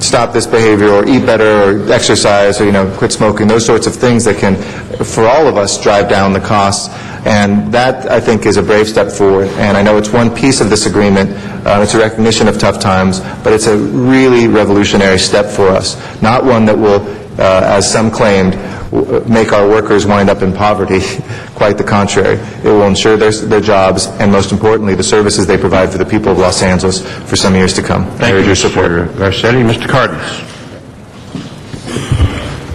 Speaker 6: stop this behavior, or eat better, or exercise, or, quit smoking, those sorts of things that can, for all of us, drive down the costs. And that, I think, is a brave step forward. And I know it's one piece of this agreement. It's a recognition of tough times, but it's a really revolutionary step for us. Not one that will, as some claimed, make our workers wind up in poverty. Quite the contrary. It will ensure their jobs and, most importantly, the services they provide for the people of Los Angeles for some years to come.
Speaker 24: Thank you, Mr. Garcetti. Mr. Cardenas.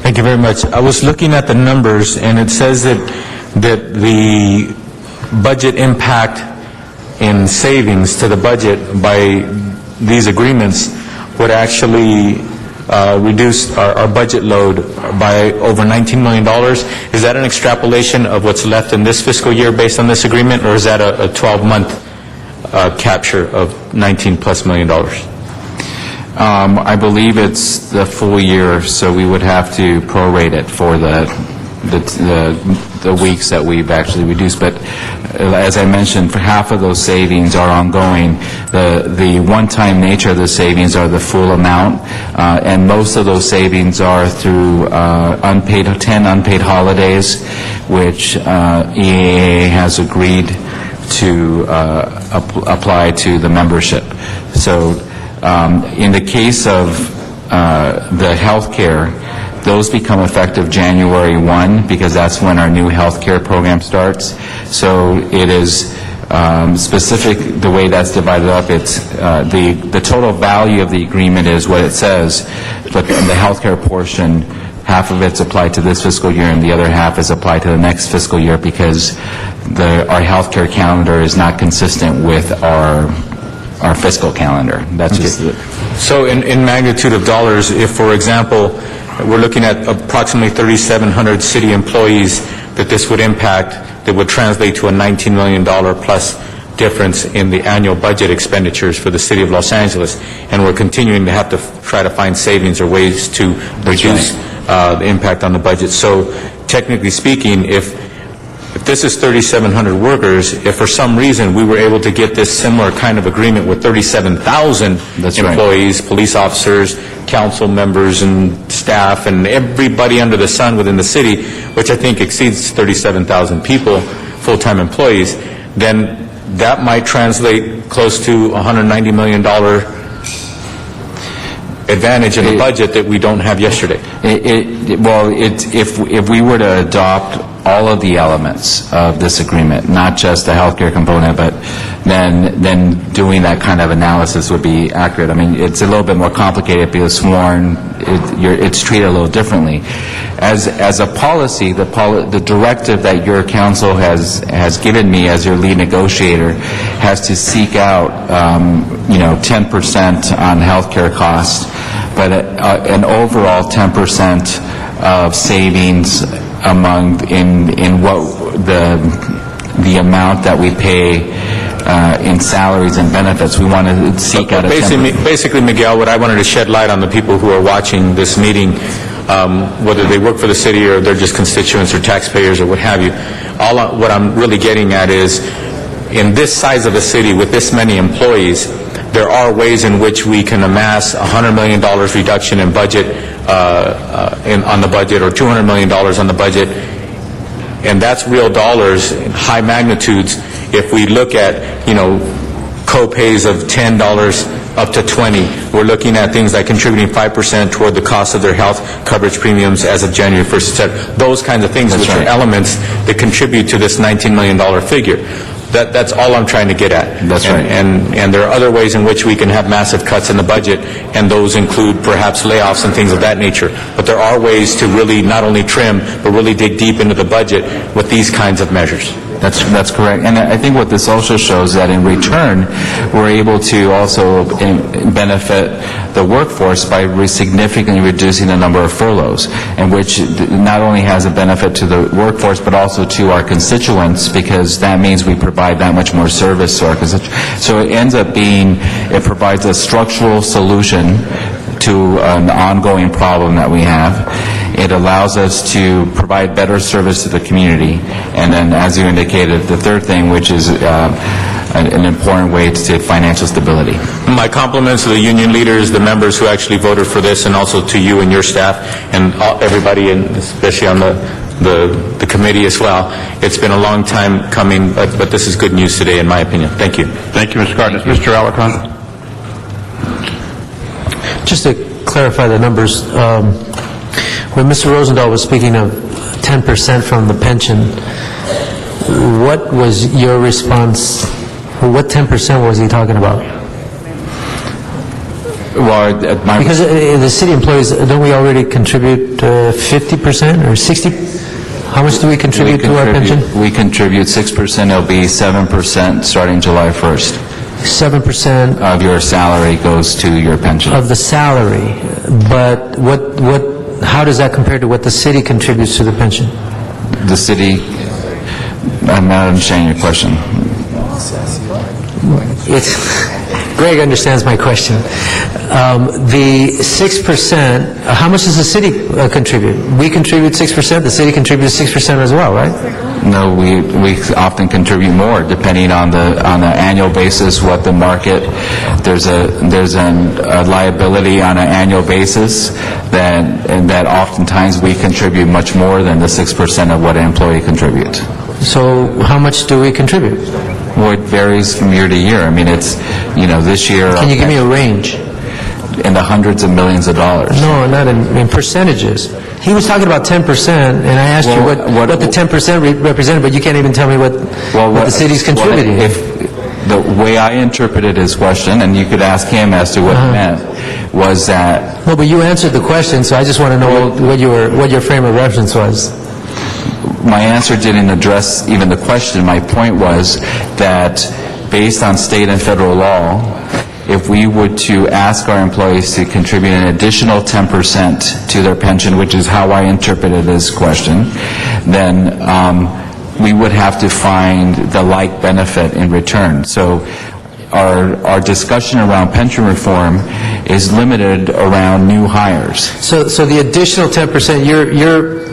Speaker 7: Thank you very much. I was looking at the numbers, and it says that the budget impact in savings to the budget by these agreements would actually reduce our budget load by over $19 million. Is that an extrapolation of what's left in this fiscal year based on this agreement, or is that a 12-month capture of $19+ million?
Speaker 17: I believe it's the full year, so we would have to prorate it for the weeks that we've actually reduced. But as I mentioned, for half of those savings are ongoing. The one-time nature of the savings are the full amount, and most of those savings are through 10 unpaid holidays, which EAA has agreed to apply to the membership. So in the case of the health care, those become effective January 1 because that's when our new health care program starts. So it is specific, the way that's divided up. It's the total value of the agreement is what it says, but the health care portion, half of it's applied to this fiscal year and the other half is applied to the next fiscal year because our health care calendar is not consistent with our fiscal calendar. That's just it.
Speaker 7: So in magnitude of dollars, if, for example, we're looking at approximately 3,700 city employees that this would impact, that would translate to a $19 million plus difference in the annual budget expenditures for the city of Los Angeles, and we're continuing to have to try to find savings or ways to reduce the impact on the budget. So technically speaking, if this is 3,700 workers, if for some reason we were able to get this similar kind of agreement with 37,000 employees, police officers, council members and staff and everybody under the sun within the city, which I think exceeds 37,000 people, full-time employees, then that might translate close to $190 million advantage in the budget that we don't have yesterday.
Speaker 17: If we were to adopt all of the elements of this agreement, not just the healthcare component, but then doing that kind of analysis would be accurate. I mean, it's a little bit more complicated because sworn, it's treated a little differently. As a policy, the directive that your council has given me as your lead negotiator has to seek out 10% on healthcare costs, but an overall 10% of savings in what the amount that we pay in salaries and benefits. We want to seek out a
Speaker 7: basically, Miguel, what I wanted to shed light on the people who are watching this meeting, whether they work for the city or they're just constituents or taxpayers or what have you. What I'm really getting at is, in this size of a city with this many employees, there are ways in which we can amass $100 million reduction in budget on the budget, or $200 million on the budget, and that's real dollars in high magnitudes if we look at, co-pays of $10 up to $20, we're looking at things like contributing 5% toward the cost of their health coverage premiums as of January 1st, etc. Those kinds of things, which are elements that contribute to this $19 million figure. That's all I'm trying to get at.
Speaker 17: That's right.
Speaker 7: And there are other ways in which we can have massive cuts in the budget, and those include perhaps layoffs and things of that nature. But there are ways to really not only trim, but really dig deep into the budget with these kinds of measures.
Speaker 17: That's correct. And I think what this also shows that in return, we're able to also benefit the workforce by significantly reducing the number of furloughs, and which not only has a benefit to the workforce, but also to our constituents, because that means we provide that much more service to our constituents. So it ends up it provides a structural solution to an ongoing problem that we have. It allows us to provide better service to the community. And then, as you indicated, the third thing, which is an important way to financial stability.
Speaker 7: My compliments to the union leaders, the members who actually voted for this, and also to you and your staff, and everybody, and especially on the committee as well. It's been a long time coming, but this is good news today, in my opinion. Thank you.
Speaker 24: Thank you, Mr. Cardenas. Mr. Alarcon?
Speaker 10: Just to clarify the numbers, when Mr. Rosendahl was speaking of 10% from the pension, what was your response? What 10% was he talking about?
Speaker 17: Well,
Speaker 10: because the city employees, don't we already contribute 50% or 60%? How much do we contribute to our pension?
Speaker 17: We contribute 6%. It'll be 7% starting July 1st.
Speaker 10: 7%
Speaker 17: of your salary goes to your pension.
Speaker 10: Of the salary, but how does that compare to what the city contributes to the pension?
Speaker 17: The city, I'm not understanding your question.
Speaker 10: Greg understands my question. The 6%, how much does the city contribute? We contribute 6%, the city contributes 6% as well, right?
Speaker 17: No, we often contribute more, depending on the annual basis, what the market, there's a liability on an annual basis that oftentimes we contribute much more than the 6% of what an employee contributes.
Speaker 10: So how much do we contribute?
Speaker 17: Well, it varies from year to year. I mean, it's, this year...
Speaker 10: Can you give me a range?
Speaker 17: In the hundreds of millions of dollars.
Speaker 10: No, not in percentages. He was talking about 10%, and I asked you what the 10% represented, but you can't even tell me what the city's contributing.
Speaker 17: The way I interpreted his question, and you could ask him as to what he meant, was that...
Speaker 10: No, but you answered the question, so I just want to know what your frame of reference was.
Speaker 17: My answer didn't address even the question. My point was that based on state and federal law, if we were to ask our employees to contribute an additional 10% to their pension, which is how I interpreted this question, then we would have to find the like benefit in return. So our discussion around pension reform is limited around new hires.
Speaker 10: So the additional 10%, your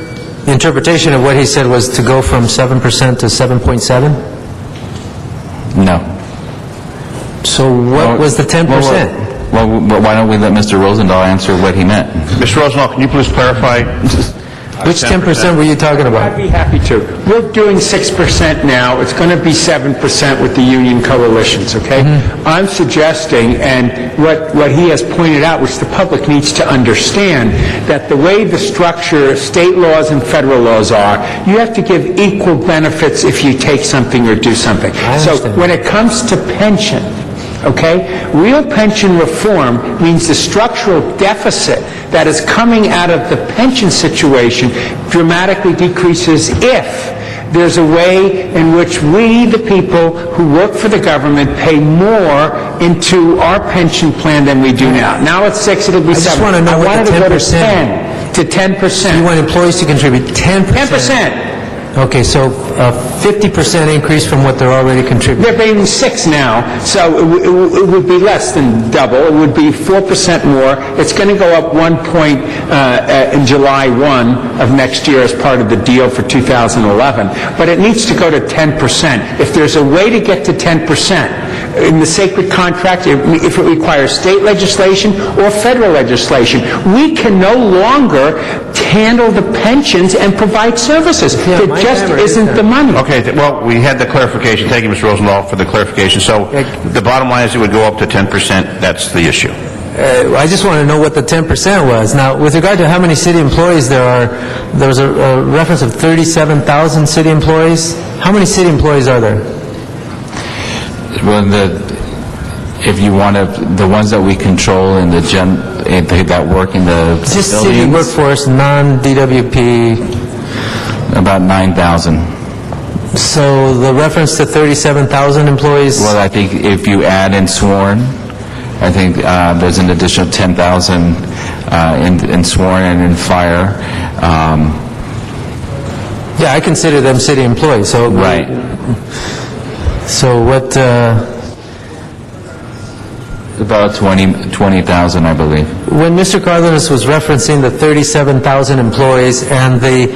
Speaker 10: interpretation of what he said was to go from 7% to 7.7?
Speaker 17: No.
Speaker 10: So what was the 10%?
Speaker 17: Well, why don't we let Mr. Rosendahl answer what he meant?
Speaker 24: Mr. Rosendahl, can you please clarify?
Speaker 10: Which 10% were you talking about?
Speaker 2: I'd be happy to. We're doing 6% now. It's going to be 7% with the union coalitions, okay? Mm-hmm. I'm suggesting, and what he has pointed out, which the public needs to understand, that the way the structure of state laws and federal laws are, you have to give equal benefits if you take something or do something. So when it comes to pension, okay, real pension reform means the structural deficit that is coming out of the pension situation dramatically decreases if there's a way in which we, the people who work for the government, pay more into our pension plan than we do now. Now it's 6, it'll be 7.
Speaker 10: I just want to know what the 10%.
Speaker 2: I wanted to go to 10%.
Speaker 10: So you want employees to contribute 10%?
Speaker 2: 10%.
Speaker 10: Okay, so a 50% increase from what they're already contributing.
Speaker 2: They're paying 6 now, so it would be less than double. It would be 4% more. It's going to go up 1 point in July 1 of next year as part of the deal for 2011. But it needs to go to 10%. If there's a way to get to 10%, in the sacred contract, if it requires state legislation or federal legislation. We can no longer handle the pensions and provide services. There just isn't the money.
Speaker 24: Okay, well, we had the clarification. Thank you, Mr. Rosendahl, for the clarification. So the bottom line is it would go up to 10%. That's the issue.
Speaker 10: I just want to know what the 10% was. Now, with regard to how many city employees there are, there was a reference of 37,000 city employees. How many city employees are there?
Speaker 17: Well, if you want to, the ones that we control in that work in the
Speaker 10: Just city workforce, non-DWP.
Speaker 17: About 9,000.
Speaker 10: So the reference to 37,000 employees?
Speaker 17: Well, I think if you add in sworn, I think there's an additional 10,000 in sworn and in fire.
Speaker 10: Yeah, I consider them city employees. So
Speaker 17: right.
Speaker 10: So what?
Speaker 17: About 20,000, I believe.
Speaker 10: When Mr. Cardenas was referencing the 37,000 employees and the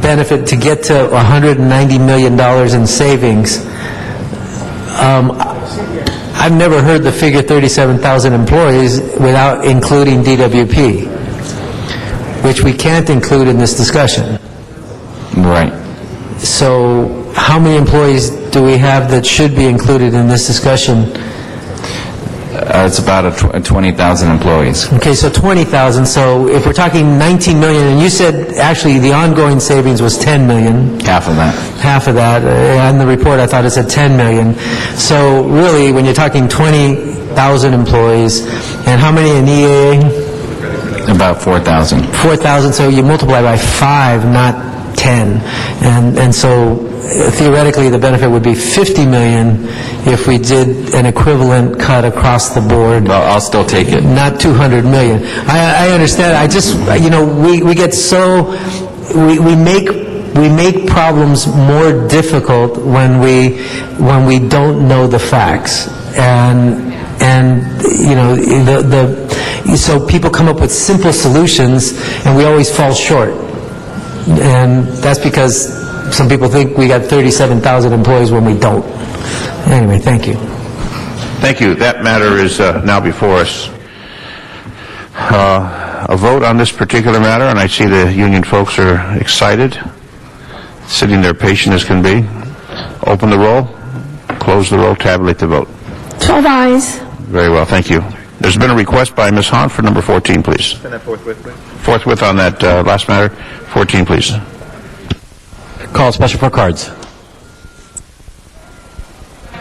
Speaker 10: benefit to get to $190 million in savings, I've never heard the figure 37,000 employees without including DWP, which we can't include in this discussion.
Speaker 17: Right.
Speaker 10: So how many employees do we have that should be included in this discussion?
Speaker 17: It's about 20,000 employees.
Speaker 10: Okay, so 20,000. So if we're talking 19 million, and you said actually the ongoing savings was 10 million.
Speaker 17: Half of that.
Speaker 10: Half of that. On the report, I thought it said 10 million. So really, when you're talking 20,000 employees, and how many in EAA?
Speaker 17: About 4,000.
Speaker 10: 4,000. So you multiply by 5, not 10. And so theoretically, the benefit would be 50 million if we did an equivalent cut across the board.
Speaker 17: Well, I'll still take it.
Speaker 10: Not 200 million. I understand. I just, we get so, we make problems more difficult when we don't know the facts. And so people come up with simple solutions and we always fall short. And that's because some people think we got 37,000 employees when we don't. Anyway, thank you.
Speaker 24: Thank you. That matter is now before us. A vote on this particular matter, and I see the union folks are excited, sitting there patient as can be. Open the roll, close the roll, tabulate the vote.
Speaker 15: 12 ayes.
Speaker 24: Very well, thank you. There's been a request by Ms. Hahn for number 14, please. Forthwith on that last matter. 14, please.
Speaker 8: Call special for cards.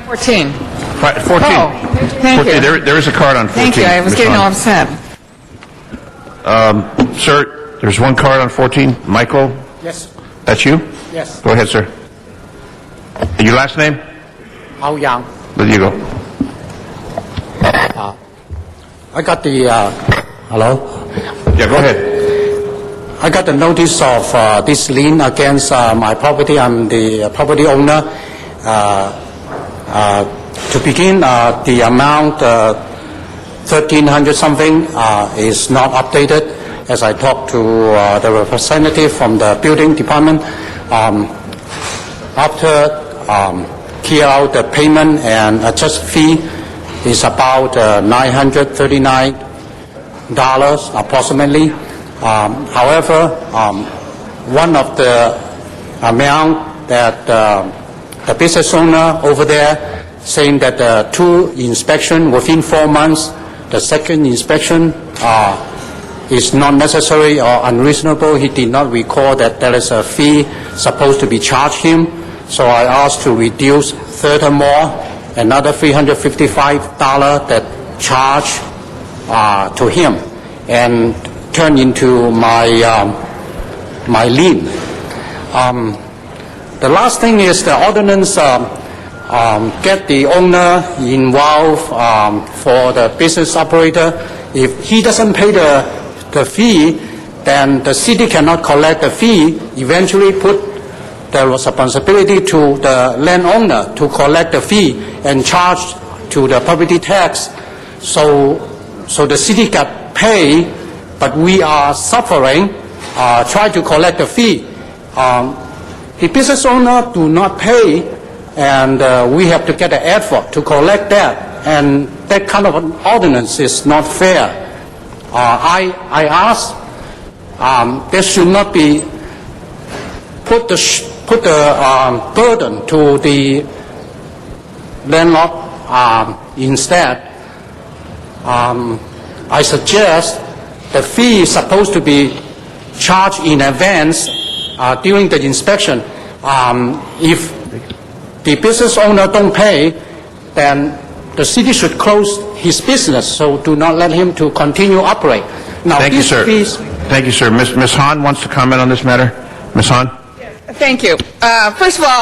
Speaker 11: 14.
Speaker 24: 14.
Speaker 11: Oh, thank you.
Speaker 24: There is a card on 14.
Speaker 11: Thank you. I was
Speaker 24: Ms.
Speaker 11: getting all
Speaker 24: Hahn.
Speaker 11: upset.
Speaker 24: Sir, there's one card on 14. Michael?
Speaker 9: Yes.
Speaker 24: That's you?
Speaker 9: Yes.
Speaker 24: Go ahead, sir. And your last name?
Speaker 9: How Yang.
Speaker 24: There you go.
Speaker 9: I got the, hello?
Speaker 24: Yeah, go ahead.
Speaker 9: I got the notice of this lien against my property. I'm the property owner. To begin, the amount, 1,300 something, is not updated. As I talked to the representative from the building department, after clear out the payment and adjust fee is about $939 approximately. However, one of the amount that the business owner over there saying that the 2 inspection within 4 months, the second inspection is not necessary or unreasonable. He did not recall that there is a fee supposed to be charged him. So I asked to reduce furthermore another $355 that charge to him and turn into my my lien. The last thing is the ordinance get the owner involved for the business operator. If he doesn't pay the fee, then the city cannot collect the fee, eventually put the responsibility to the landowner to collect the fee and charge to the property tax. So the city got paid, but we are suffering, try to collect the fee. The business owner do not pay and we have to get an effort to collect that, and that kind of an ordinance is not fair. I ask there should not be put the burden to the landlord. Instead, I suggest the fee is supposed to be charged in advance during the inspection. If the business owner don't pay, then the city should close his business, so do not let him to continue operate. Now,
Speaker 24: Thank you, sir. Thank you, sir. Ms. Hahn wants to comment on this matter. Ms. Hahn?
Speaker 11: Thank you. First of all,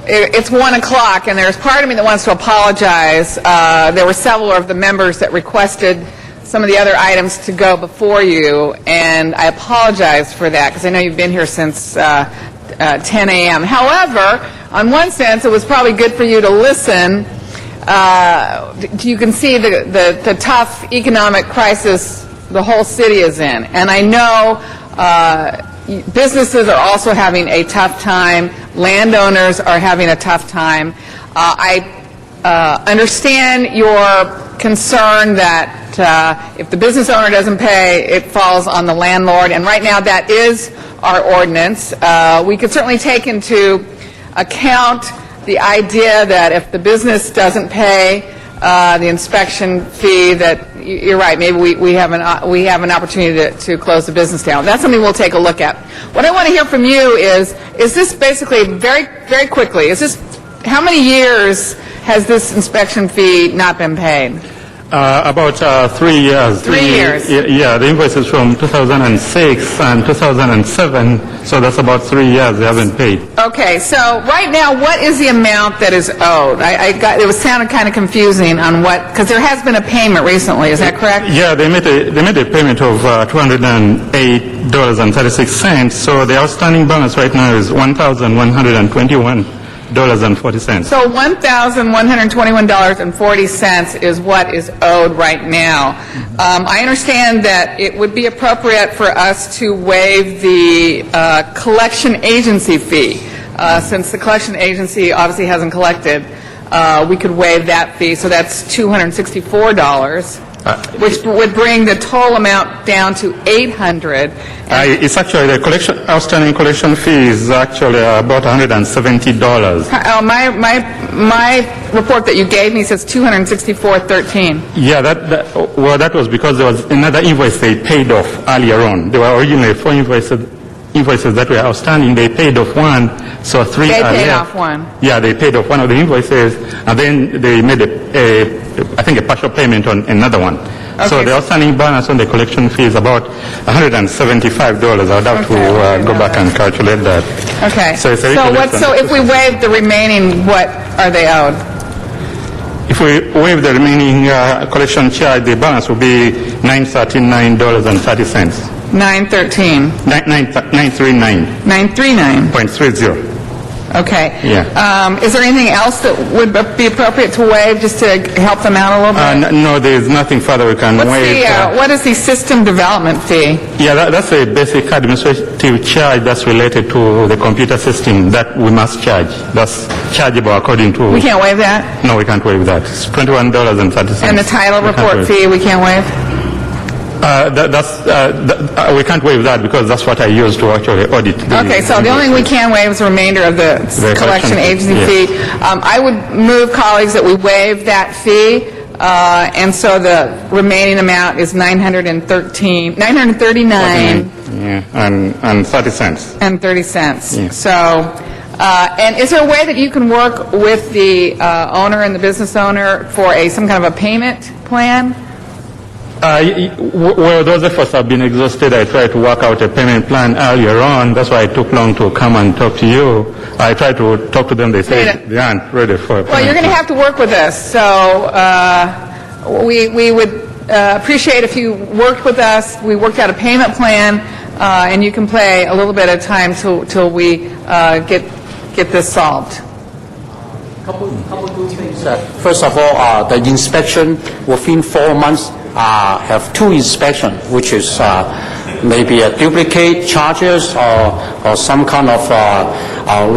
Speaker 11: it's 1 o'clock, and there's part of me that wants to apologize. There were several of the members that requested some of the other items to go before you, and I apologize for that, because I know you've been here since 10 a.m. However, on one sense, it was probably good for you to listen. You can see the tough economic crisis the whole city is in, and I know businesses are also having a tough time. Landowners are having a tough time. I understand your concern that if the business owner doesn't pay, it falls on the landlord, and right now that is our ordinance. We could certainly take into account the idea that if the business doesn't pay the inspection fee, that you're right, maybe we have an opportunity to close the business down. That's something we'll take a look at. What I want to hear from you is this basically, very, very quickly, how many years has this inspection fee not been paid?
Speaker 5: About 3 years.
Speaker 11: 3 years?
Speaker 5: Yeah, the invoice is from 2006 and 2007, so that's about 3 years they haven't paid.
Speaker 11: Okay, so right now, what is the amount that is owed? It sounded kind of confusing on what, because there has been a payment recently, is that correct?
Speaker 5: Yeah, they made a payment of $208.36, so the outstanding balance right now is $1,121.40.
Speaker 11: So $1,121.40 is what is owed right now. I understand that it would be appropriate for us to waive the collection agency fee. Since the collection agency obviously hasn't collected, we could waive that fee, so that's $264. Which would bring the total amount down to $800.
Speaker 5: It's actually the outstanding collection fee is actually about $170.
Speaker 11: My report that you gave me says $264.13.
Speaker 5: Yeah, that was because there was another invoice they paid off earlier on. There were originally 4 invoices that were outstanding. They paid off one, so 3
Speaker 11: They
Speaker 5: are
Speaker 11: paid
Speaker 5: left.
Speaker 11: off one.
Speaker 5: Yeah, they paid off one of the invoices, and then they made I think a partial payment on another one.
Speaker 11: Okay.
Speaker 5: So the outstanding balance on the collection fee is about $175. I'd have to go back and calculate that.
Speaker 11: Okay.
Speaker 5: So it's a
Speaker 11: So if we waive the remaining, what are they owed?
Speaker 5: If we waive the remaining collection charge, the balance will be $939.30.
Speaker 11: 913.
Speaker 5: 939.
Speaker 11: 939.
Speaker 5: .30.
Speaker 11: Okay.
Speaker 5: Yeah.
Speaker 11: Is there anything else that would be appropriate to waive just to help them out a little bit?
Speaker 5: No, there's nothing further we can waive.
Speaker 11: What is the system development fee?
Speaker 5: Yeah, that's a basic administrative charge that's related to the computer system that we must charge. That's chargeable according to...
Speaker 11: We can't waive that?
Speaker 5: No, we can't waive that. It's $21.30.
Speaker 11: And the title report fee, we can't waive?
Speaker 5: We can't waive that because that's what I use to actually audit.
Speaker 11: Okay, so the only thing we can waive is the remainder of the collection agency fee. I would move, colleagues, that we waive that fee, and so the remaining amount is $939.
Speaker 5: Yeah, and 30 cents.
Speaker 11: And 30 cents.
Speaker 5: Yeah.
Speaker 11: So, and is there a way that you can work with the owner and the business owner for some kind of a payment plan?
Speaker 5: Well, those efforts have been exhausted. I tried to work out a payment plan earlier on. That's why it took long to come and talk to you. I tried to talk to them. They said they aren't ready for a payment.
Speaker 11: Well, you're going to have to work with us. So we would appreciate if you worked with us. We worked out a payment plan, and you can play a little bit of time till we get this solved.
Speaker 9: Couple two things. First of all, the inspection within 4 months have 2 inspections, which is maybe a duplicate charges or some kind of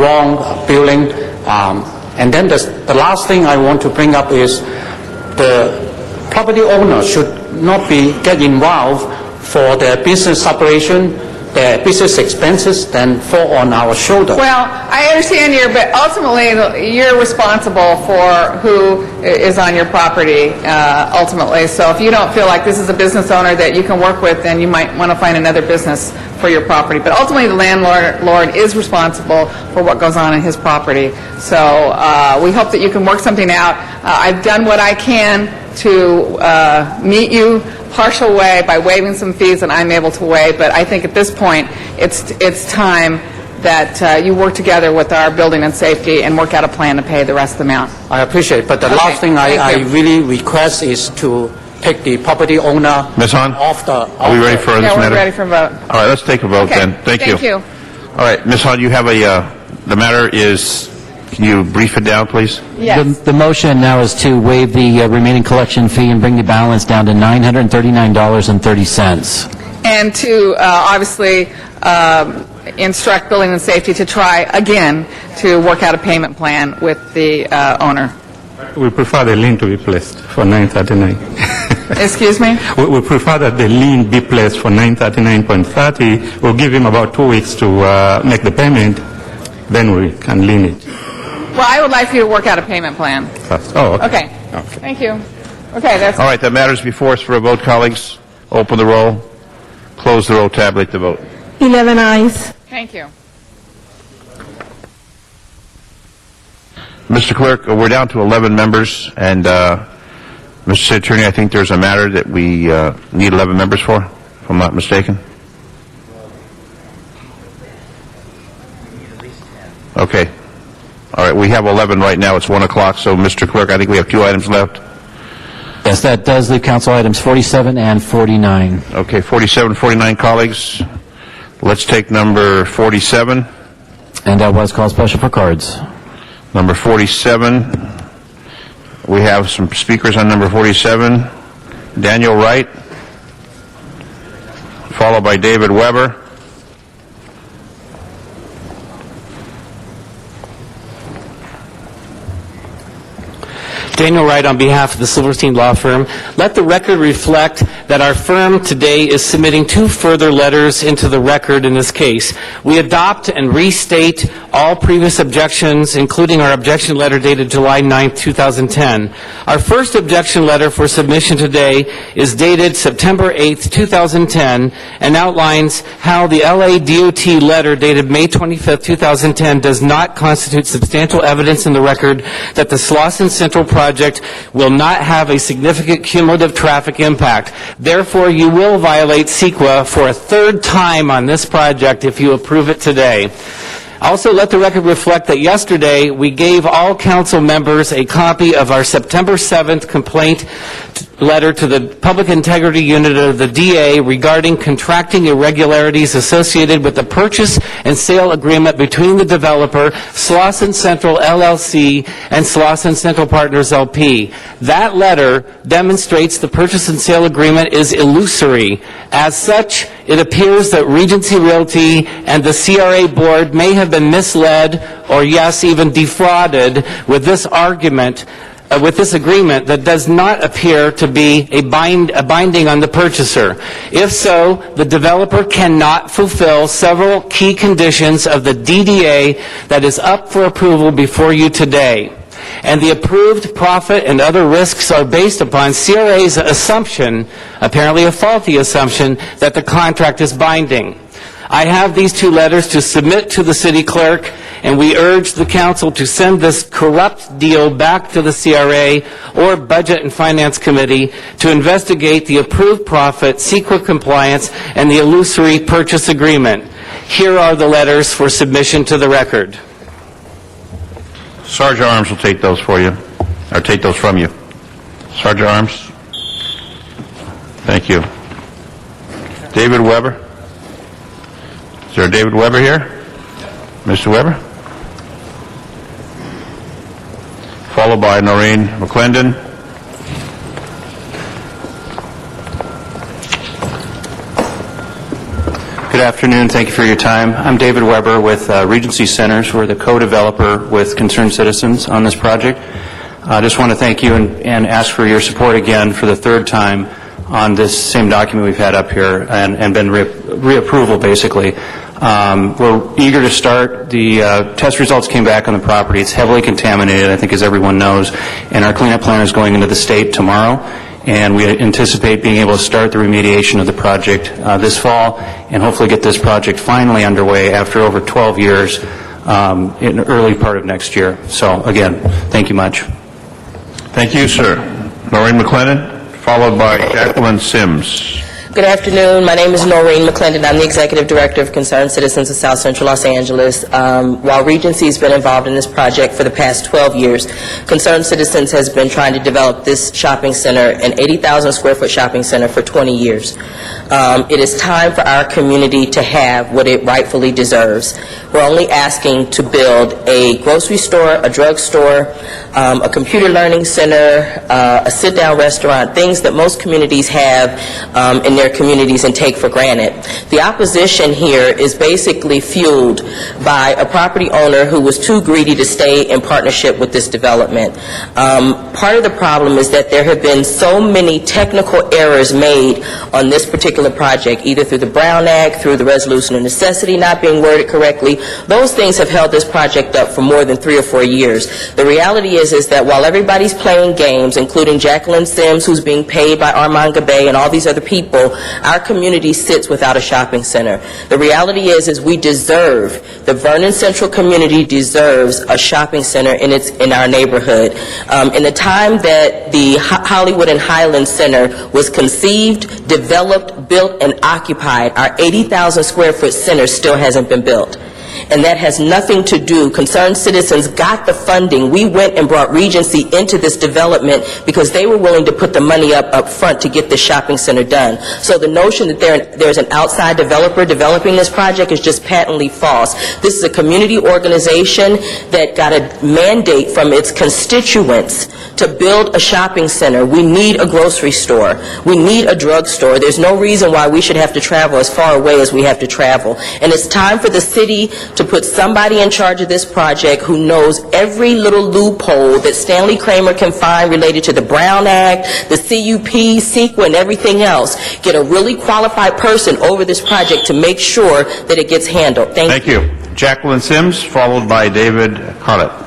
Speaker 9: wrong billing. And then the last thing I want to bring up is the property owner should not get involved for their business operation, their business expenses, then fall on our shoulder.
Speaker 11: Well, I understand but ultimately, you're responsible for who is on your property, ultimately. So if you don't feel like this is a business owner that you can work with, then you might want to find another business for your property. But ultimately, the landlord is responsible for what goes on in his property. So we hope that you can work something out. I've done what I can to meet you partial way by waiving some fees that I'm able to waive, but I think at this point it's time that you work together with our building and safety and work out a plan to pay the rest of the amount.
Speaker 9: I appreciate it, but the last thing I really request is to take the property owner
Speaker 24: Ms. Hahn?
Speaker 9: off the...
Speaker 24: Are we ready for this
Speaker 11: Yeah, we're
Speaker 24: matter?
Speaker 11: ready for a vote.
Speaker 24: All right, let's take a vote
Speaker 11: Okay,
Speaker 24: then. Thank you.
Speaker 11: Thank you.
Speaker 24: All right, Ms. Hahn, you have the matter is, can you brief it down, please?
Speaker 11: Yes.
Speaker 8: The motion now is to waive the remaining collection fee and bring the balance down to $939.30.
Speaker 11: And to obviously instruct building and safety to try again to work out a payment plan with the owner.
Speaker 5: We prefer the lien to be placed for $939.
Speaker 11: Excuse me?
Speaker 5: We prefer that the lien be placed for $939.30. We'll give him about 2 weeks to make the payment, then we can lien it.
Speaker 11: Well, I would like for you to work out a payment plan.
Speaker 5: Oh,
Speaker 11: Okay. Thank you. Okay, that's...
Speaker 24: All right, that matters before us for a vote, colleagues. Open the roll, close the roll, tabulate the vote.
Speaker 18: 11 ayes.
Speaker 11: Thank you.
Speaker 24: Mr. Clerk, we're down to 11 members, and Mr. City Attorney, I think there's a matter that we need 11 members for, if I'm not mistaken. Okay. All right, we have 11 right now. It's 1 o'clock, so Mr. Clerk, I think we have 2 items left.
Speaker 8: Yes, that does leave council items 47 and 49.
Speaker 24: Okay, 47, 49, colleagues. Let's take number 47.
Speaker 8: And that was called special for cards.
Speaker 24: Number 47. We have some speakers on number 47. Daniel Wright, followed by David Weber.
Speaker 12: Daniel Wright on behalf of the Silverstein Law Firm. Let the record reflect that our firm today is submitting 2 further letters into the record in this case. We adopt and restate all previous objections, including our objection letter dated July 9, 2010. Our first objection letter for submission today is dated September 8, 2010, and outlines how the LA DOT letter dated May 25, 2010 does not constitute substantial evidence in the record that the Slauson Central project will not have a significant cumulative traffic impact. Therefore, you will violate CEQA for a 3rd time on this project if you approve it today. Also, let the record reflect that yesterday we gave all council members a copy of our September 7th complaint letter to the Public Integrity Unit of the DA regarding contracting irregularities associated with the purchase and sale agreement between the developer, Slauson Central LLC, and Slauson Central Partners LP. That letter demonstrates the purchase and sale agreement is illusory. As such, it appears that Regency Realty and the CRA board may have been misled or, yes, even defrauded with this argument, with this agreement that does not appear to be a binding on the purchaser. If so, the developer cannot fulfill several key conditions of the DDA that is up for approval before you today. And the approved profit and other risks are based upon CRA's assumption, apparently a faulty assumption, that the contract is binding. I have these 2 letters to submit to the city clerk, and we urge the council to send this corrupt deal back to the CRA or Budget and Finance Committee to investigate the approved profit, CEQA compliance, and the illusory purchase agreement. Here are the letters for submission to the record.
Speaker 24: Sergeant Arms will take those for you, or take those from you. Sergeant Arms. Thank you. David Weber. Is there a David Weber here? Mr. Weber? Followed by Noreen McClendon.
Speaker 19: Good afternoon. Thank you for your time. I'm David Weber with Regency Centers. We're the co-developer with Concerned Citizens on this project. I just want to thank you and ask for your support again for the third time on this same document we've had up here and been reapproval, basically. We're eager to start. The test results came back on the property. It's heavily contaminated, I think, as everyone knows, and our cleanup plan is going into the state tomorrow, and we anticipate being able to start the remediation of the project this fall and hopefully get this project finally underway after over 12 years in the early part of next year. So, again, thank you much.
Speaker 24: Thank you, sir. Noreen McClendon, followed by Jacqueline Sims.
Speaker 20: Good afternoon. My name is Noreen McClendon. I'm the Executive Director of Concerned Citizens of South Central Los Angeles. While Regency has been involved in this project for the past 12 years, Concerned Citizens has been trying to develop this shopping center, an 80,000 square foot shopping center, for 20 years. It is time for our community to have what it rightfully deserves. We're only asking to build a grocery store, a drugstore, a computer learning center, a sit-down restaurant, things that most communities have in their communities and take for granted. The opposition here is basically fueled by a property owner who was too greedy to stay in partnership with this development. Part of the problem is that there have been so many technical errors made on this particular project, either through the Brown Act, through the resolution of necessity not being worded correctly. Those things have held this project up for more than 3 or 4 years. The reality is that while everybody's playing games, including Jacqueline Sims, who's being paid by Armand Gabay and all these other people, our community sits without a shopping center. The reality is we deserve, the Vernon Central community deserves a shopping center in our neighborhood. In the time that the Hollywood and Highland Center was conceived, developed, built, and occupied, our 80,000 square foot center still hasn't been built. And that has nothing to do. Concerned Citizens got the funding. We went and brought Regency into this development because they were willing to put the money up front to get the shopping center done. So the notion that there's an outside developer developing this project is just patently false. This is a community organization that got a mandate from its constituents to build a shopping center. We need a grocery store. We need a drugstore. There's no reason why we should have to travel as far away as we have to travel. And it's time for the city to put somebody in charge of this project who knows every little loophole that Stanley Kramer can find related to the Brown Act, the CUP, CEQA, and everything else. Get a really qualified person over this project to make sure that it gets handled. Thank you.
Speaker 24: Jacqueline Sims, followed by David Carlett.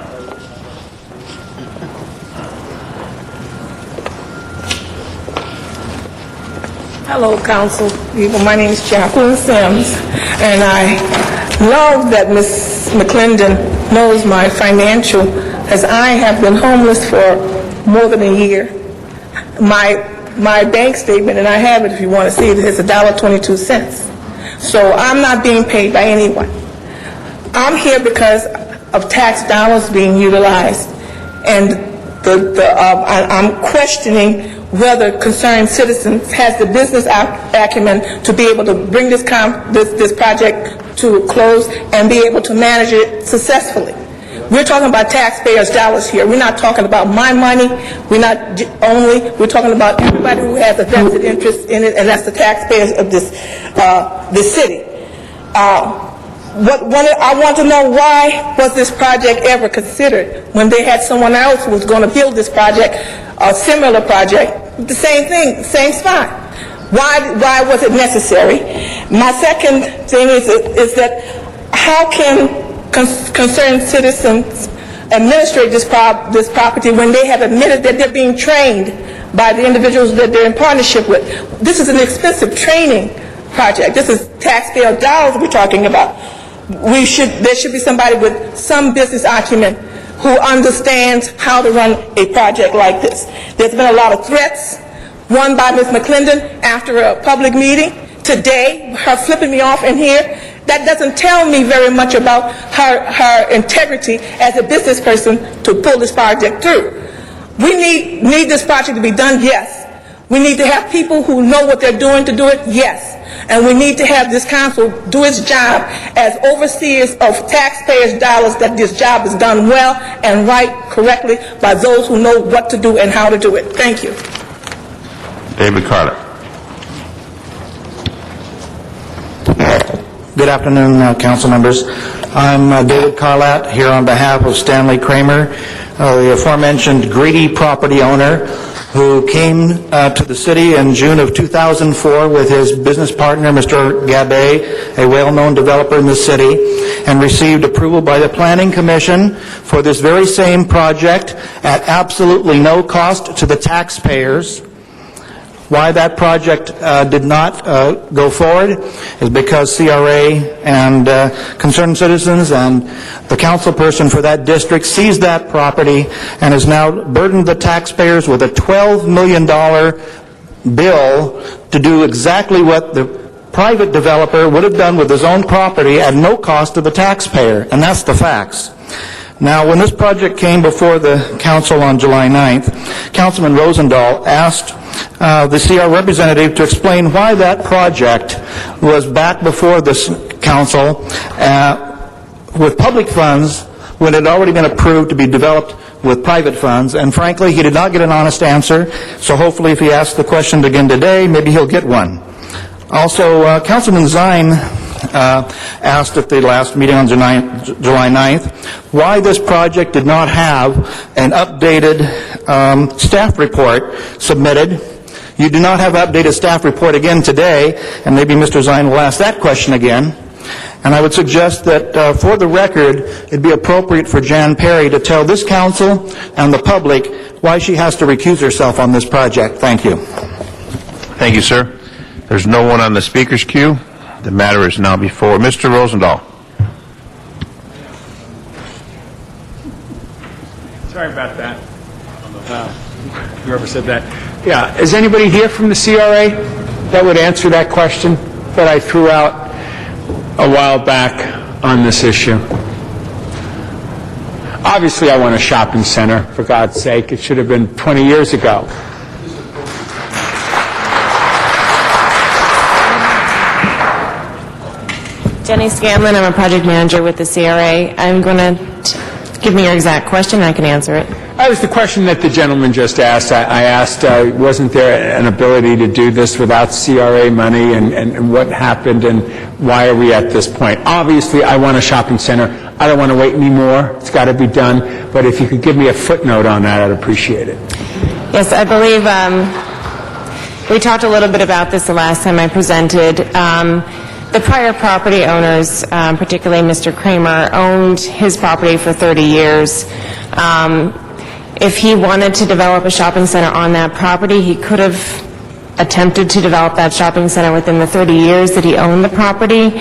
Speaker 21: Hello, Council people. My name is Jacqueline Sims, and I love that Ms. McClendon knows my financial, as I have been homeless for more than a year. My bank statement, and I have it if you want to see it, is $1.22. So I'm not being paid by anyone. I'm here because of tax dollars being utilized, and I'm questioning whether Concerned Citizens has the business acumen to be able to bring this project to a close and be able to manage it successfully. We're talking about taxpayers' dollars here. We're not talking about my money. We're talking about everybody who has a vested interest in it, and that's the taxpayers of this city. I want to know, why was this project ever considered when they had someone else who was going to build this project, a similar project, the same thing, same spot? Why was it necessary? My second thing is that how can Concerned Citizens administrate this property when they have admitted that they're being trained by the individuals that they're in partnership with? This is an expensive training project. This is taxpayer dollars we're talking about. There should be somebody with some business acumen who understands how to run a project like this. There's been a lot of threats, one by Ms. McClendon after a public meeting. Today, her flipping me off in here, that doesn't tell me very much about her integrity as a business person to pull this project through. We need this project to be done, yes. We need to have people who know what they're doing to do it, yes. And we need to have this council do its job as overseers of taxpayers' dollars, that this job is done well and right, correctly, by those who know what to do and how to do it. Thank you.
Speaker 24: David Carter.
Speaker 3: Good afternoon, council members. I'm David Carlat here on behalf of Stanley Kramer, the aforementioned greedy property owner who came to the city in June of 2004 with his business partner, Mr. Gabay, a well-known developer in the city, and received approval by the Planning Commission for this very same project at absolutely no cost to the taxpayers. Why that project did not go forward is because CRA and concerned citizens and the councilperson for that district seized that property and has now burdened the taxpayers with a $12 million bill to do exactly what the private developer would have done with his own property at no cost to the taxpayer, and that's the facts. Now, when this project came before the council on July 9th, Councilman Rosendahl asked the CR representative to explain why that project was back before this council with public funds when it had already been approved to be developed with private funds. And frankly, he did not get an honest answer, so hopefully if he asks the question again today, maybe he'll get one. Also, Councilman Zine asked at the last meeting on July 9th why this project did not have an updated staff report submitted. You do not have an updated staff report again today, and maybe Mr. Zine will ask that question again. And I would suggest that for the record, it'd be appropriate for Jan Perry to tell this council and the public why she has to recuse herself on this project. Thank you.
Speaker 24: Thank you, sir. There's no one on the speaker's queue. The matter is now before Mr. Rosendahl.
Speaker 2: Sorry about that. Whoever said that. Yeah, is anybody here from the CRA that would answer that question that I threw out a while back on this issue? Obviously, I want a shopping center, for God's sake. It should have been 20 years ago.
Speaker 4: Jenny Scanlon, I'm a project manager with the CRA. I'm going to give me your exact question, and I can answer it.
Speaker 2: That was the question that the gentleman just asked. I asked, wasn't there an ability to do this without CRA money, and what happened, and why are we at this point? Obviously, I want a shopping center. I don't want to wait anymore. It's got to be done. But if you could give me a footnote on that, I'd appreciate it.
Speaker 4: Yes, I believe we talked a little bit about this the last time I presented. The prior property owners, particularly Mr. Kramer, owned his property for 30 years. If he wanted to develop a shopping center on that property, he could have attempted to develop that shopping center within the 30 years that he owned the property.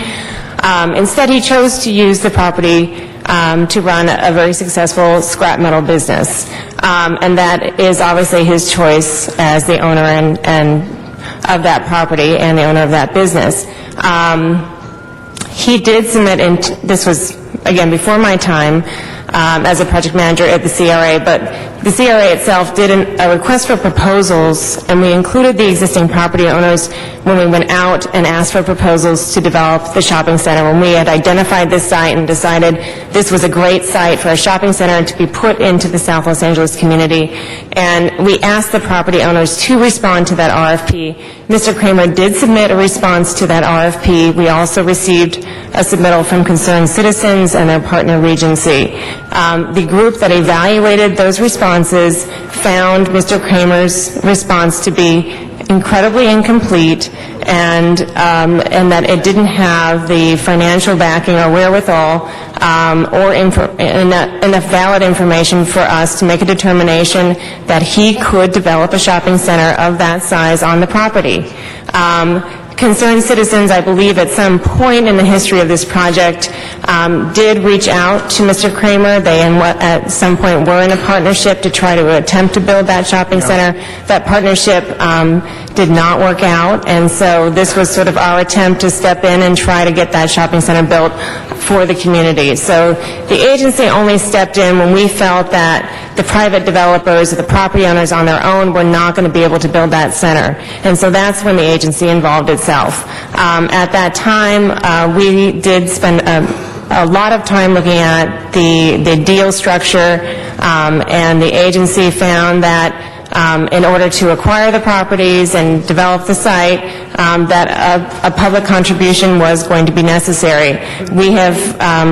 Speaker 4: Instead, he chose to use the property to run a very successful scrap metal business. And that is obviously his choice as the owner and of that property and the owner of that business. He did submit, this was, again, before my time as a project manager at the CRA, but the CRA itself did a request for proposals, and we included the existing property owners when we went out and asked for proposals to develop the shopping center. When we had identified this site and decided this was a great site for a shopping center to be put into the South Los Angeles community, and we asked the property owners to respond to that RFP. Mr. Kramer did submit a response to that RFP. We also received a submittal from concerned citizens and their partner Regency. The group that evaluated those responses found Mr. Kramer's response to be incredibly incomplete, and that it didn't have the financial backing or wherewithal or enough valid information for us to make a determination that he could develop a shopping center of that size on the property. Concerned citizens, I believe, at some point in the history of this project did reach out to Mr. Kramer. They, at some point, were in a partnership to try to attempt to build that shopping center. That partnership did not work out, and so this was sort of our attempt to step in and try to get that shopping center built for the community. So the agency only stepped in when we felt that the private developers or the property owners on their own were not going to be able to build that center. And so that's when the agency involved itself. At that time, we did spend a lot of time looking at the deal structure, and the agency found that in order to acquire the properties and develop the site, that a public contribution was going to be necessary. We have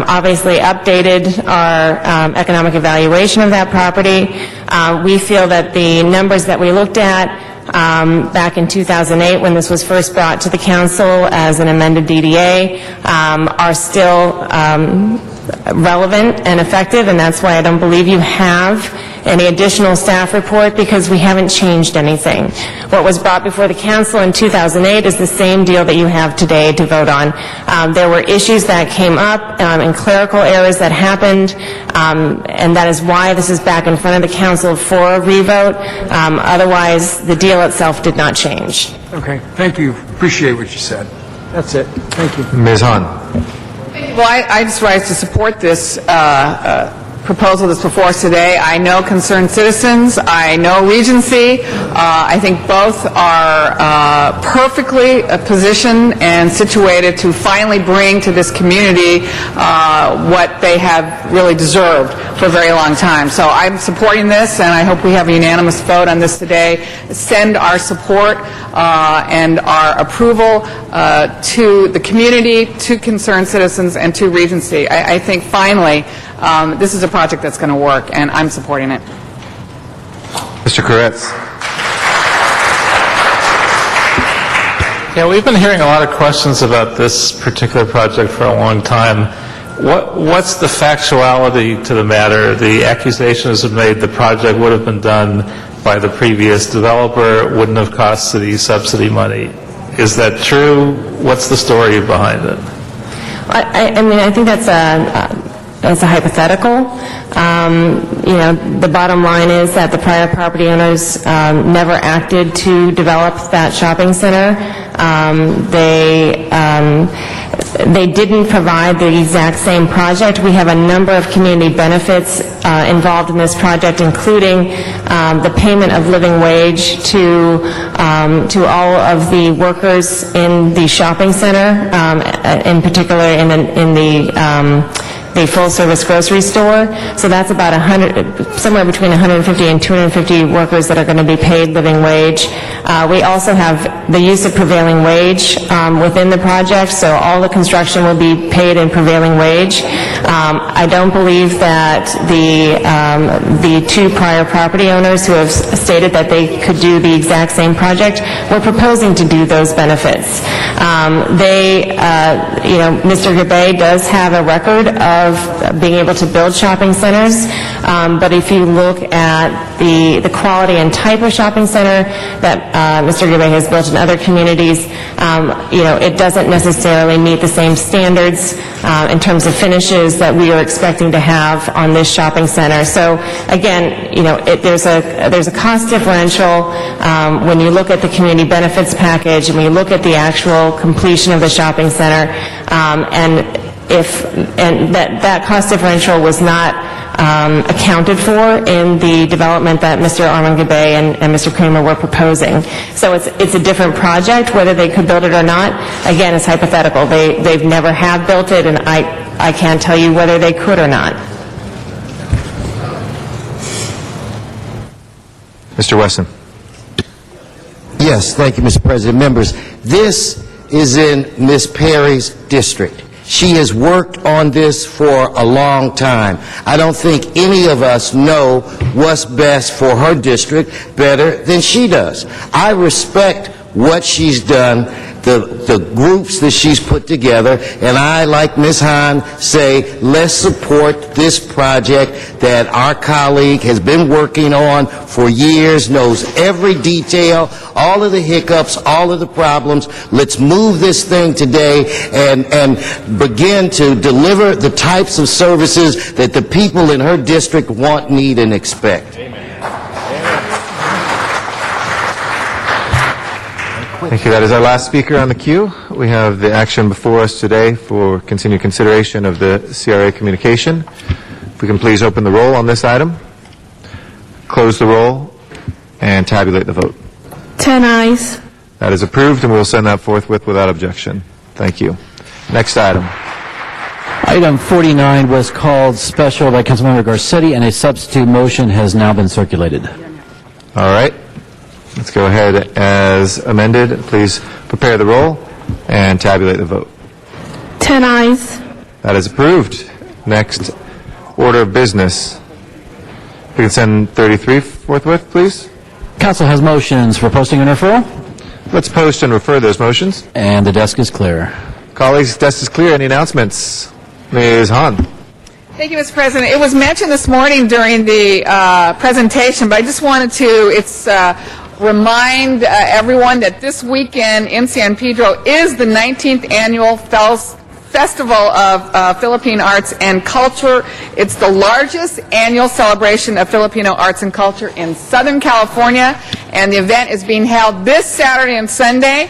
Speaker 4: obviously updated our economic evaluation of that property. We feel that the numbers that we looked at back in 2008, when this was first brought to the council as an amended DDA, are still relevant and effective, and that's why I don't believe you have any additional staff report, because we haven't changed anything. What was brought before the council in 2008 is the same deal that you have today to vote on. There were issues that came up and clerical errors that happened, and that is why this is back in front of the council for a revote. Otherwise, the deal itself did not change.
Speaker 2: Okay, thank you. Appreciate what you said. That's it. Thank you.
Speaker 6: Ms. Hahn.
Speaker 11: Well, I just rise to support this proposal that's before us today. I know Concerned Citizens. I know Regency. I think both are perfectly positioned and situated to finally bring to this community what they have really deserved for a very long time. So I'm supporting this, and I hope we have a unanimous vote on this today. Send our support and our approval to the community, to Concerned Citizens, and to Regency. I think finally this is a project that's going to work, and I'm supporting it.
Speaker 6: Mr. Koretz.
Speaker 1: Yeah, we've been hearing a lot of questions about this particular project for a long time. What's the factuality to the matter? The accusations have made the project would have been done by the previous developer, wouldn't have cost city subsidy money. Is that true? What's the story behind it?
Speaker 4: I mean, I think that's a hypothetical. The bottom line is that the prior property owners never acted to develop that shopping center. They didn't provide the exact same project. We have a number of community benefits involved in this project, including the payment of living wage to all of the workers in the shopping center, in particular in the full-service grocery store. So that's about somewhere between 150 and 250 workers that are going to be paid living wage. We also have the use of prevailing wage within the project, so all the construction will be paid in prevailing wage. I don't believe that the two prior property owners who have stated that they could do the exact same project were proposing to do those benefits. Mr. Gabay does have a record of being able to build shopping centers, but if you look at the quality and type of shopping center that Mr. Gabay has built in other communities, it doesn't necessarily meet the same standards in terms of finishes that we are expecting to have on this shopping center. So again, there's a cost differential when you look at the community benefits package and when you look at the actual completion of the shopping center, and that cost differential was not accounted for in the development that Mr. Armand Gabay and Mr. Kramer were proposing. So it's a different project. Whether they could build it or not, again, is hypothetical. They've never have built it, and I can't tell you whether they could or not.
Speaker 6: Mr. Wesson.
Speaker 13: Yes, thank you, Mr. President. Members, this is in Ms. Perry's district. She has worked on this for a long time. I don't think any of us know what's best for her district better than she does. I respect what she's done, the groups that she's put together, and I, like Ms. Hahn, say let's support this project that our colleague has been working on for years, knows every detail, all of the hiccups, all of the problems. Let's move this thing today and begin to deliver the types of services that the people in her district want, need, and expect.
Speaker 6: Thank you. That is our last speaker on the queue. We have the action before us today for continued consideration of the CRA communication. If we can please open the roll on this item, close the roll, and tabulate the vote.
Speaker 21: 10 ayes.
Speaker 6: That is approved, and we'll send that forthwith without objection. Thank you. Next item.
Speaker 8: Item 49 was called special by Councilmember Garcetti, and a substitute motion has now been circulated.
Speaker 6: All right. Let's go ahead as amended. Please prepare the roll and tabulate the vote.
Speaker 15: 10 ayes.
Speaker 6: That is approved. Next order of business. We can send 33 forthwith, please.
Speaker 8: Council has motions for posting and referral,
Speaker 6: Let's post and refer those motions.
Speaker 8: and the desk is clear.
Speaker 6: Colleagues, desk is clear. Any announcements? Ms. Hahn.
Speaker 11: Thank you, Mr. President. It was mentioned this morning during the presentation, but I just wanted to remind everyone that this weekend in San Pedro is the 19th annual Festival of Philippine Arts and Culture. It's the largest annual celebration of Filipino arts and culture in Southern California, and the event is being held this Saturday and Sunday,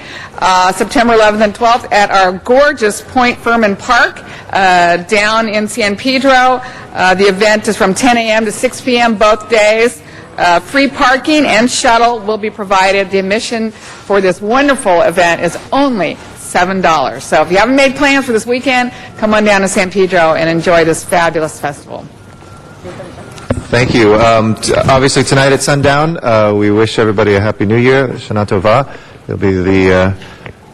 Speaker 11: September 11th and 12th, at our gorgeous Point Furman Park down in San Pedro. The event is from 10 a.m. to 6 p.m. both days. Free parking and shuttle will be provided. The admission for this wonderful event is only $7. So if you haven't made plans for this weekend, come on down to San Pedro and enjoy this fabulous festival.
Speaker 6: Thank you. Obviously, tonight at sundown, we wish everybody a Happy New Year, Shana Tova. It'll be the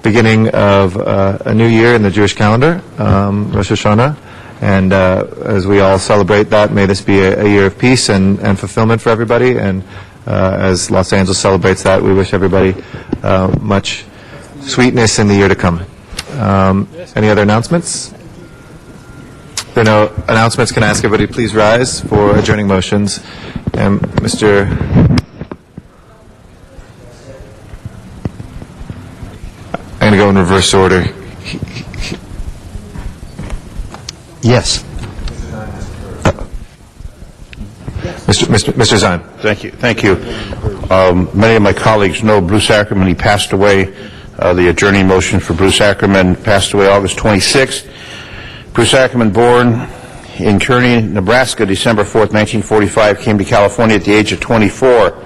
Speaker 6: beginning of a new year in the Jewish calendar, Rosh Hashanah. And as we all celebrate that, may this be a year of peace and fulfillment for everybody. And as Los Angeles celebrates that, we wish everybody much sweetness in the year to come. Any other announcements? If there are no announcements, can I ask everybody to please rise for adjourning motions? And Mr. I'm going to go in reverse order.
Speaker 24: Yes.
Speaker 6: Mr. Zahn.
Speaker 24: Thank you. Thank you. Many of my colleagues know Bruce Ackerman. He passed away. The adjourning motion for Bruce Ackerman passed away August 26th. Bruce Ackerman, born in Kearney, Nebraska, December 4th, 1945, came to California at the age of 24.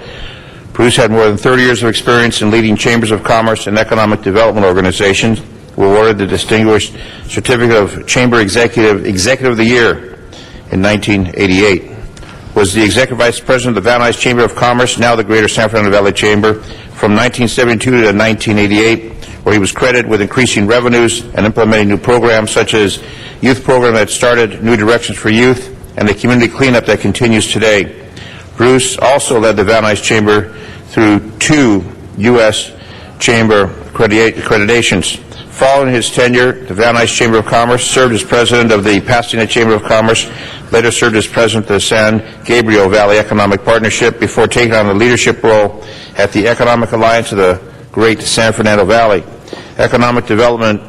Speaker 24: Bruce had more than 30 years of experience in leading chambers of commerce and economic development organizations. Was awarded the Distinguished Certificate of Chamber Executive of the Year in 1988. Was the Executive Vice President of the Van Nuys Chamber of Commerce, now the Greater San Fernando Valley Chamber, from 1972 to 1988, where he was credited with increasing revenues and implementing new programs such as youth program that started New Directions for Youth and the community cleanup that continues today. Bruce also led the Van Nuys Chamber through 2 U.S. Chamber accreditations. Following his tenure, the Van Nuys Chamber of Commerce served as president of the Pasadena Chamber of Commerce, later served as president of the San Gabriel Valley Economic Partnership before taking on a leadership role at the Economic Alliance of the Great San Fernando Valley. Economic Development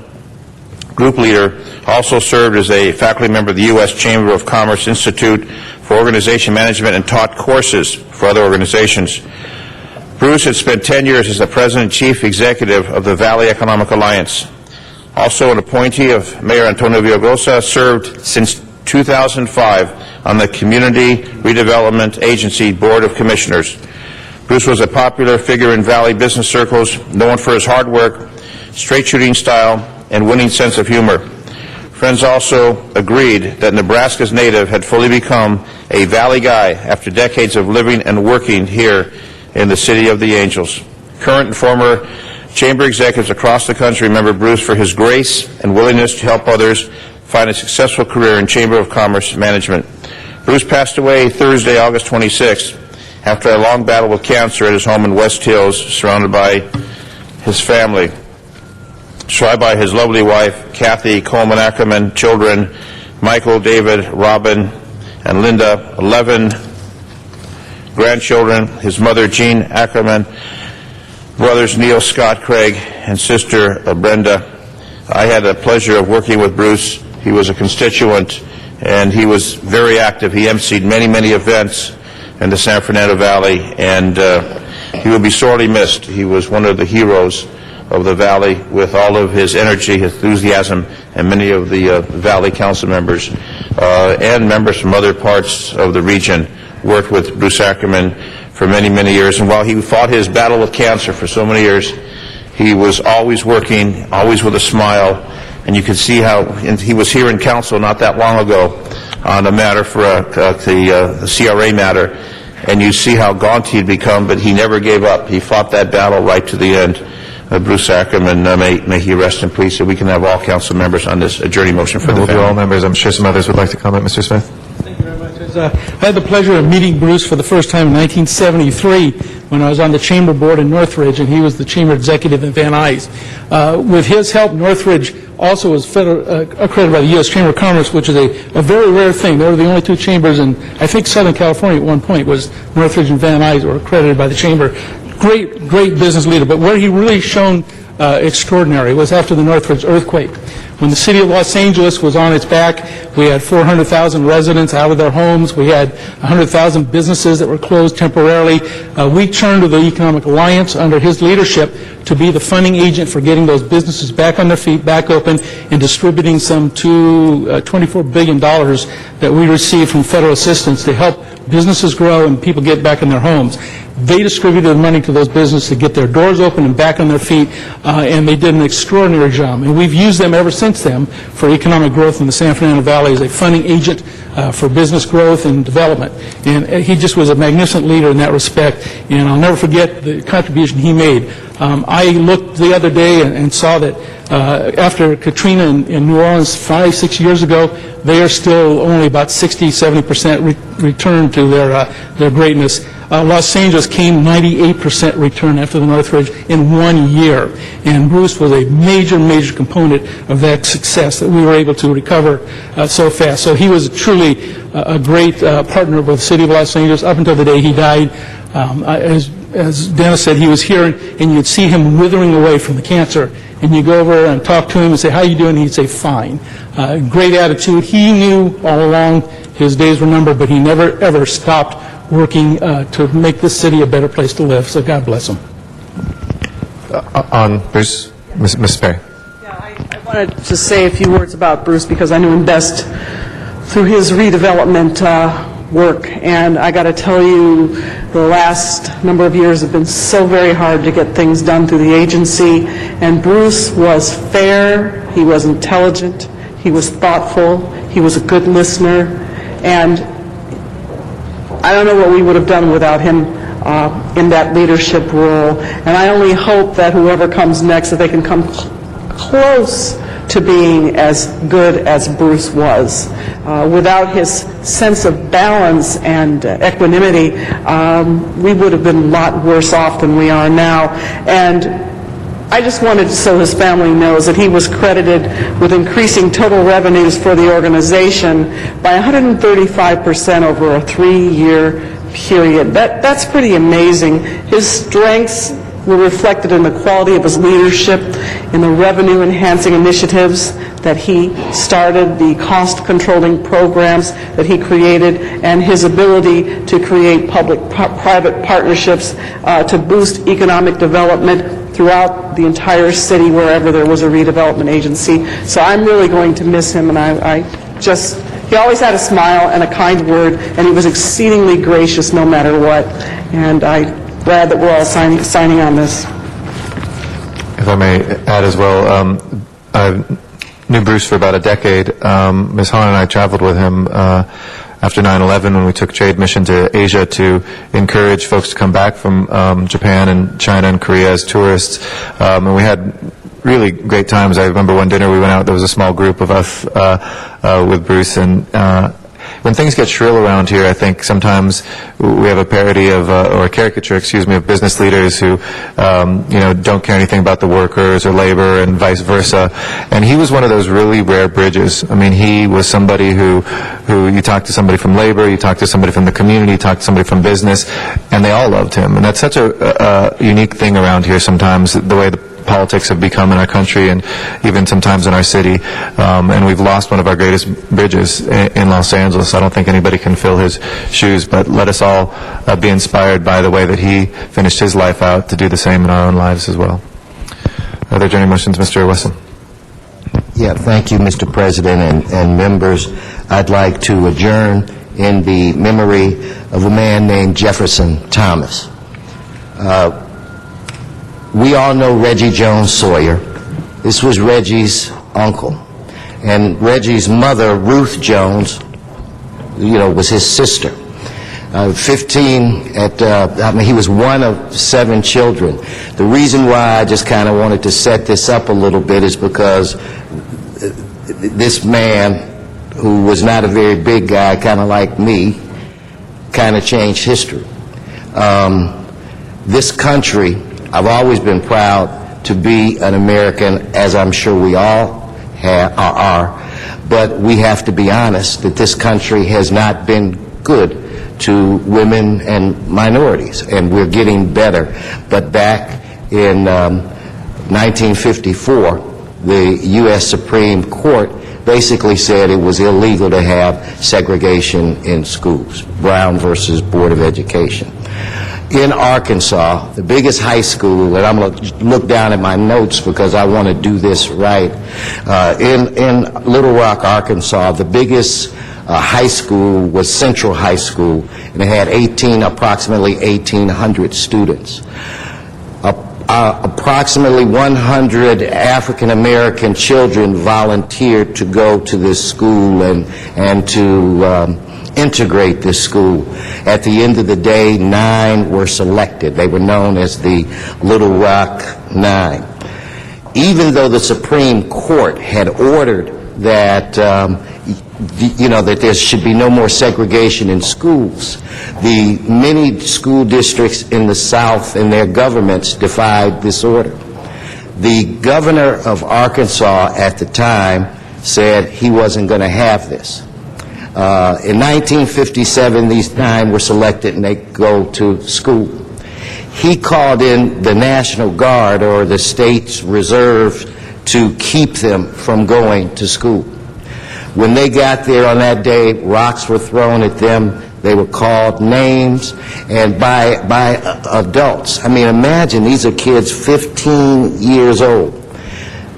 Speaker 24: Group leader, also served as a faculty member of the U.S. Chamber of Commerce Institute for Organization Management and taught courses for other organizations. Bruce had spent 10 years as the president and chief executive of the Valley Economic Alliance. Also an appointee of Mayor Antonio Villaraigosa, served since 2005 on the Community Redevelopment Agency Board of Commissioners. Bruce was a popular figure in Valley business circles, known for his hard work, straight shooting style, and winning sense of humor. Friends also agreed that Nebraska's native had fully become a Valley guy after decades of living and working here in the City of the Angels. Current and former chamber executives across the country remember Bruce for his grace and willingness to help others find a successful career in Chamber of Commerce management. Bruce passed away Thursday, August 26th, after a long battle with cancer at his home in West Hills, surrounded by his family. Surrounded by his lovely wife, Kathy Coleman Ackerman, children, Michael, David, Robin, and Linda, 11 grandchildren, his mother, Jean Ackerman, brothers Neil, Scott, Craig, and sister Brenda. I had the pleasure of working with Bruce. He was a constituent, and he was very active. He emceed many, many events in the San Fernando Valley, and he will be sorely missed. He was one of the heroes of the Valley with all of his energy, his enthusiasm, and many of the Valley council members and members from other parts of the region worked with Bruce Ackerman for many, many years. And while he fought his battle with cancer for so many years, he was always working, always with a smile. And you can see how he was here in council not that long ago on a matter for the CRA matter. and you see how gaunt he'd become, but he never gave up. He fought that battle right to the end. Bruce Ackerman, may he rest in peace, so we can have all council members on this adjourning motion for the
Speaker 6: We'll do
Speaker 24: family.
Speaker 6: all members. I'm sure some others would like to comment. Mr. Smith?
Speaker 14: I had the pleasure of meeting Bruce for the first time in 1973 when I was on the chamber board in Northridge, and he was the chamber executive in Van Nuys. With his help, Northridge also was accredited by the U.S. Chamber of Commerce, which is a very rare thing. They were the only two chambers in, I think, Southern California at one point, was Northridge and Van Nuys were accredited by the chamber. Great business leader, but where he really shone extraordinary was after the Northridge earthquake. When the city of Los Angeles was on its back, we had 400,000 residents out of their homes. We had 100,000 businesses that were closed temporarily. We turned to the Economic Alliance under his leadership to be the funding agent for getting those businesses back on their feet, back open, and distributing some $24 billion that we received from federal assistance to help businesses grow and people get back in their homes. They distributed the money to those businesses to get their doors open and back on their feet, and they did an extraordinary job. And we've used them ever since then for economic growth in the San Fernando Valley as a funding agent for business growth and development. And he just was a magnificent leader in that respect, and I'll never forget the contribution he made. I looked the other day and saw that after Katrina in New Orleans 5-6 years ago, they are still only about 60-70% return to their greatness. Los Angeles came 98% return after the Northridge in 1 year, and Bruce was a major component of that success that we were able to recover so fast. So he was truly a great partner with the city of Los Angeles up until the day he died. As Dennis said, he was here, and you'd see him withering away from the cancer, and you go over and talk to him and say, "How you doing?" And he'd say, "Fine." Great attitude. He knew all along his days were numbered, but he never, ever stopped working to make this city a better place to live. So God bless him.
Speaker 6: On Bruce, Ms. Perry.
Speaker 16: I wanted to say a few words about Bruce because I knew him best through his redevelopment work, and I got to tell you, the last number of years have been so very hard to get things done through the agency, and Bruce was fair, he was intelligent, he was thoughtful, he was a good listener, and I don't know what we would have done without him in that leadership role, and I only hope that whoever comes next, that they can come close to being as good as Bruce was. Without his sense of balance and equanimity, we would have been a lot worse off than we are now. And I just wanted so his family knows that he was credited with increasing total revenues for the organization by 135% over a 3-year period. That's pretty amazing. His strengths were reflected in the quality of his leadership, in the revenue-enhancing initiatives that he started, the cost-controlling programs that he created, and his ability to create public-private partnerships to boost economic development throughout the entire city wherever there was a redevelopment agency. So I'm really going to miss him, and he always had a smile and a kind word, and he was exceedingly gracious no matter what. And I'm glad that we're all signing on this.
Speaker 6: If I may add as well, I knew Bruce for about a decade. Ms. Hahn and I traveled with him after 9/11 when we took trade mission to Asia to encourage folks to come back from Japan and China and Korea as tourists. And we had really great times. I remember one dinner we went out, there was a small group of us with Bruce, and when things get shrill around here, I think sometimes we have a parody of, or a caricature, of business leaders who, don't care anything about the workers or labor and vice versa. And he was one of those really rare bridges. I mean, he was somebody who you talk to somebody from labor, you talk to somebody from the community, you talk to somebody from business, and they all loved him. And that's such a unique thing around here sometimes, the way the politics have become in our country and even sometimes in our city, and we've lost one of our greatest bridges in Los Angeles. I don't think anybody can fill his shoes, but let us all be inspired by the way that he finished his life out to do the same in our own lives as well. Are there any motions, Mr. Wesson?
Speaker 13: Yeah, thank you, Mr. President and members. I'd like to adjourn in the memory of a man named Jefferson Thomas. We all know Reggie Jones Sawyer. This was Reggie's uncle. And Reggie's mother, Ruth Jones, was his sister. 15 he was one of 7 children. The reason why I just kind of wanted to set this up a little bit is because this man, who was not a very big guy, kind of like me, kind of changed history. This country, I've always been proud to be an American, as I'm sure we all are, but we have to be honest that this country has not been good to women and minorities, and we're getting better. But back in 1954, the U.S. Supreme Court basically said it was illegal to have segregation in schools. Brown versus Board of Education. In Arkansas, the biggest high school, and I'm going to look down at my notes because I want to do this right, in Little Rock, Arkansas, the biggest high school was Central High School, and it had approximately 1,800 students. Approximately 100 African American children volunteered to go to this school and to integrate this school. At the end of the day, 9 were selected. They were known as the Little Rock 9. Even though the Supreme Court had ordered that that there should be no more segregation in schools, the many school districts in the South and their governments defied this order. The governor of Arkansas at the time said he wasn't going to have this. In 1957, these 9 were selected and they go to school. He called in the National Guard, or the state's reserve, to keep them from going to school. When they got there on that day, rocks were thrown at them. They were called names, and by adults. I mean, imagine, these are kids 15 years old.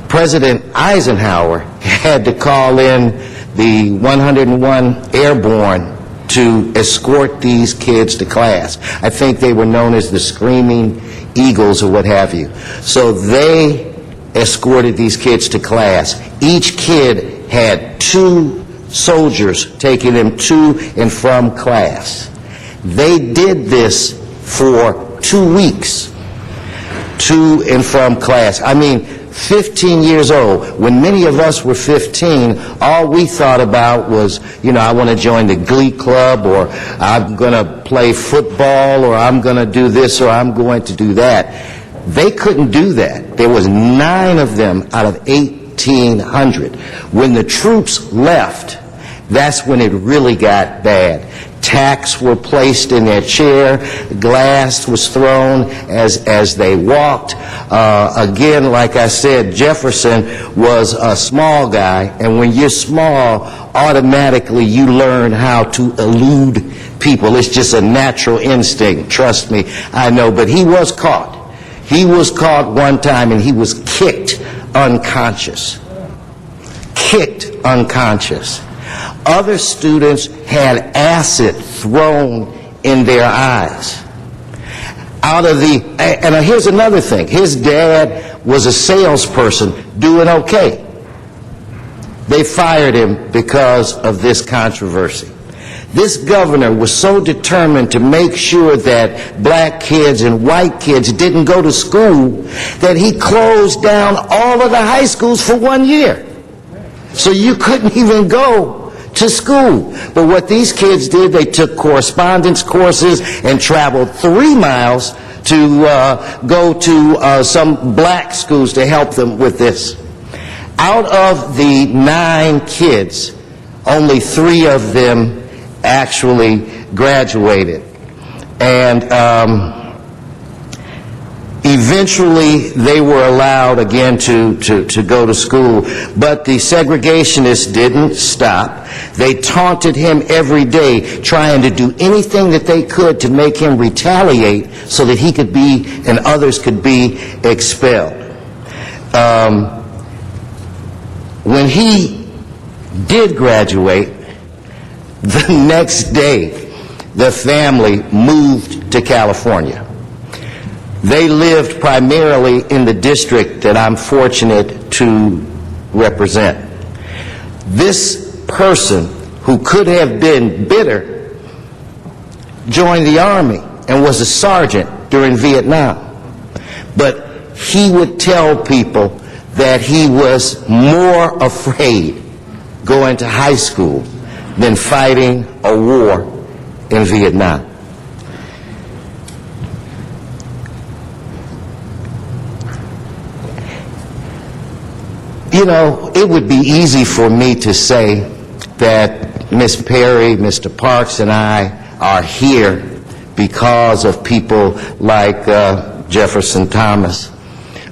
Speaker 13: President Eisenhower had to call in the 101 Airborne to escort these kids to class. I think they were known as the Screaming Eagles or what have you. So they escorted these kids to class. Each kid had 2 soldiers taking them to and from class. They did this for 2 weeks, to and from class. I mean, 15 years old. When many of us were 15, all we thought about was, I want to join the Glee Club, or I'm going to play football, or I'm going to do this, or I'm going to do that. They couldn't do that. There was 9 of them out of 1,800. When the troops left, that's when it really got bad. Tacks were placed in their chair, glass was thrown as they walked. Again, like I said, Jefferson was a small guy, and when you're small, automatically you learn how to elude people. It's just a natural instinct, trust me, I know. But he was caught. He was caught one time, and he was kicked unconscious. Kicked unconscious. Other students had acid thrown in their eyes. And here's another thing. His dad was a salesperson doing okay. They fired him because of this controversy. This governor was so determined to make sure that black kids and white kids didn't go to school that he closed down all of the high schools for 1 year. So you couldn't even go to school. But what these kids did, they took correspondence courses and traveled 3 miles to go to some black schools to help them with this. Out of the 9 kids, only 3 of them actually graduated. And eventually they were allowed again to go to school. But the segregationists didn't stop. They taunted him every day, trying to do anything that they could to make him retaliate so that he could be and others could be expelled. When he did graduate, the next day, the family moved to California. They lived primarily in the district that I'm fortunate to represent. This person who could have been bitter joined the Army and was a sergeant during Vietnam. But he would tell people that he was more afraid going to high school than fighting a war in Vietnam. You know, it would be easy for me to say that Ms. Perry, Mr. Parks, and I are here because of people like Jefferson Thomas.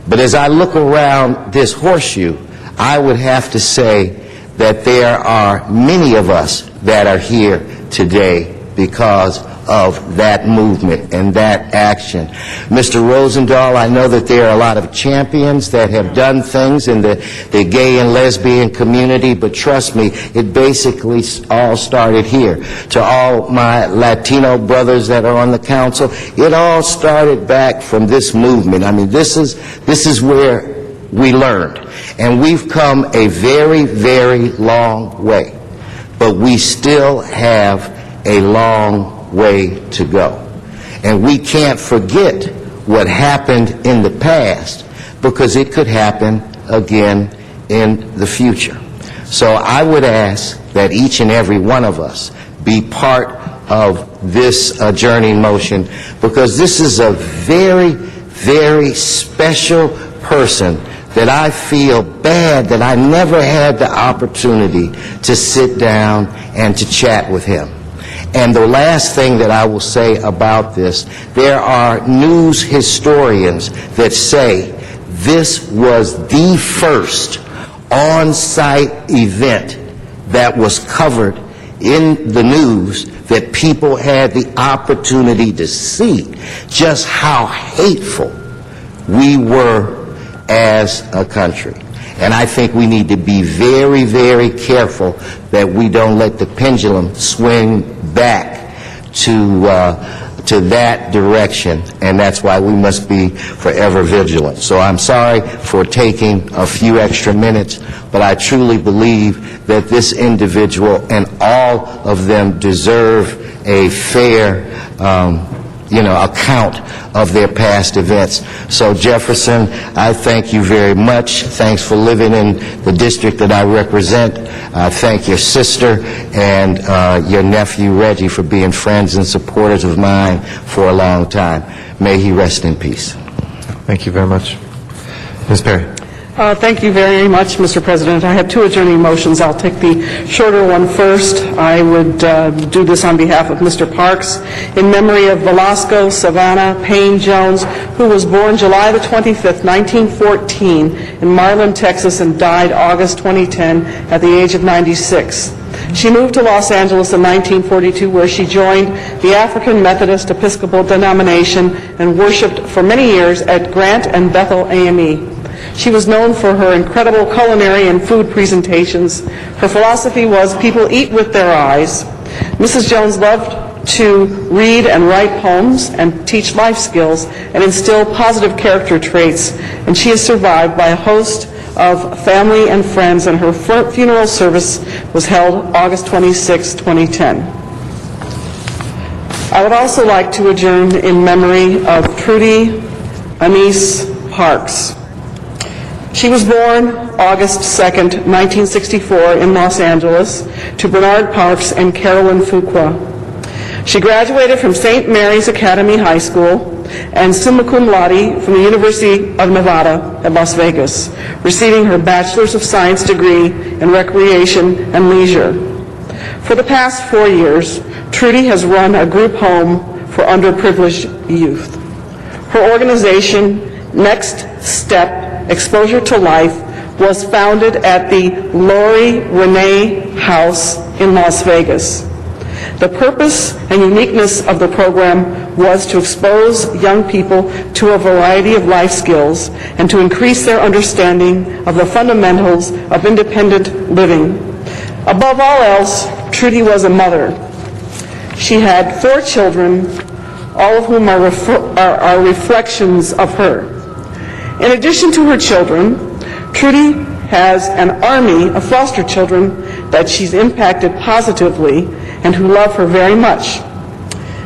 Speaker 13: But as I look around this horseshoe, I would have to say that there are many of us that are here today because of that movement and that action. Mr. Rosendahl, I know that there are a lot of champions that have done things in the gay and lesbian community, but trust me, it basically all started here. To all my Latino brothers that are on the council, it all started back from this movement. I mean, this is where we learned. And we've come a very, very long way. But we still have a long way to go. And we can't forget what happened in the past, because it could happen again in the future. So I would ask that each and every one of us be part of this journey motion, because this is a very, very special person that I feel bad that I never had the opportunity to sit down and to chat with him. And the last thing that I will say about this, there are news historians that say this was the first on-site event that was covered in the news that people had the opportunity to see just how hateful we were as a country. And I think we need to be very, very careful that we don't let the pendulum swing back to that direction, and that's why we must be forever vigilant. So I'm sorry for taking a few extra minutes, but I truly believe that this individual and all of them deserve a fair account of their past events. So Jefferson, I thank you very much. Thanks for living in the district that I represent. I thank your sister and your nephew Reggie for being friends and supporters of mine for a long time. May he rest in peace.
Speaker 6: Thank you very much. Ms. Perry.
Speaker 16: Thank you very much, Mr. President. I have two adjourning motions. I'll take the shorter one first. I would do this on behalf of Mr. Parks in memory of Velasco Savannah Payne Jones, who was born July the 25th, 1914 in Marlin, Texas, and died August 2010 at the age of 96. She moved to Los Angeles in 1942, where she joined the African Methodist Episcopal denomination and worshiped for many years at Grant and Bethel AME. She was known for her incredible culinary and food presentations. Her philosophy was, people eat with their eyes. Mrs. Jones loved to read and write poems and teach life skills and instill positive character traits, and she is survived by a host of family and friends, and her funeral service was held August 26, 2010. I would also like to adjourn in memory of Trudy Anise Parks. She was born August 2nd, 1964 in Los Angeles to Bernard Parks and Carolyn Fuqua. She graduated from St. Mary's Academy High School and summa cum laude from the University of Nevada at Las Vegas, receiving her Bachelor's of Science degree in Recreation and Leisure. For the past 4 years, Trudy has run a group home for underprivileged youth. Her organization, Next Step Exposure to Life, was founded at the Lori Renee House in Las Vegas. The purpose and uniqueness of the program was to expose young people to a variety of life skills and to increase their understanding of the fundamentals of independent living. Above all else, Trudy was a mother. She had 4 children, all of whom are reflections of her. In addition to her children, Trudy has an army of foster children that she's impacted positively and who love her very much.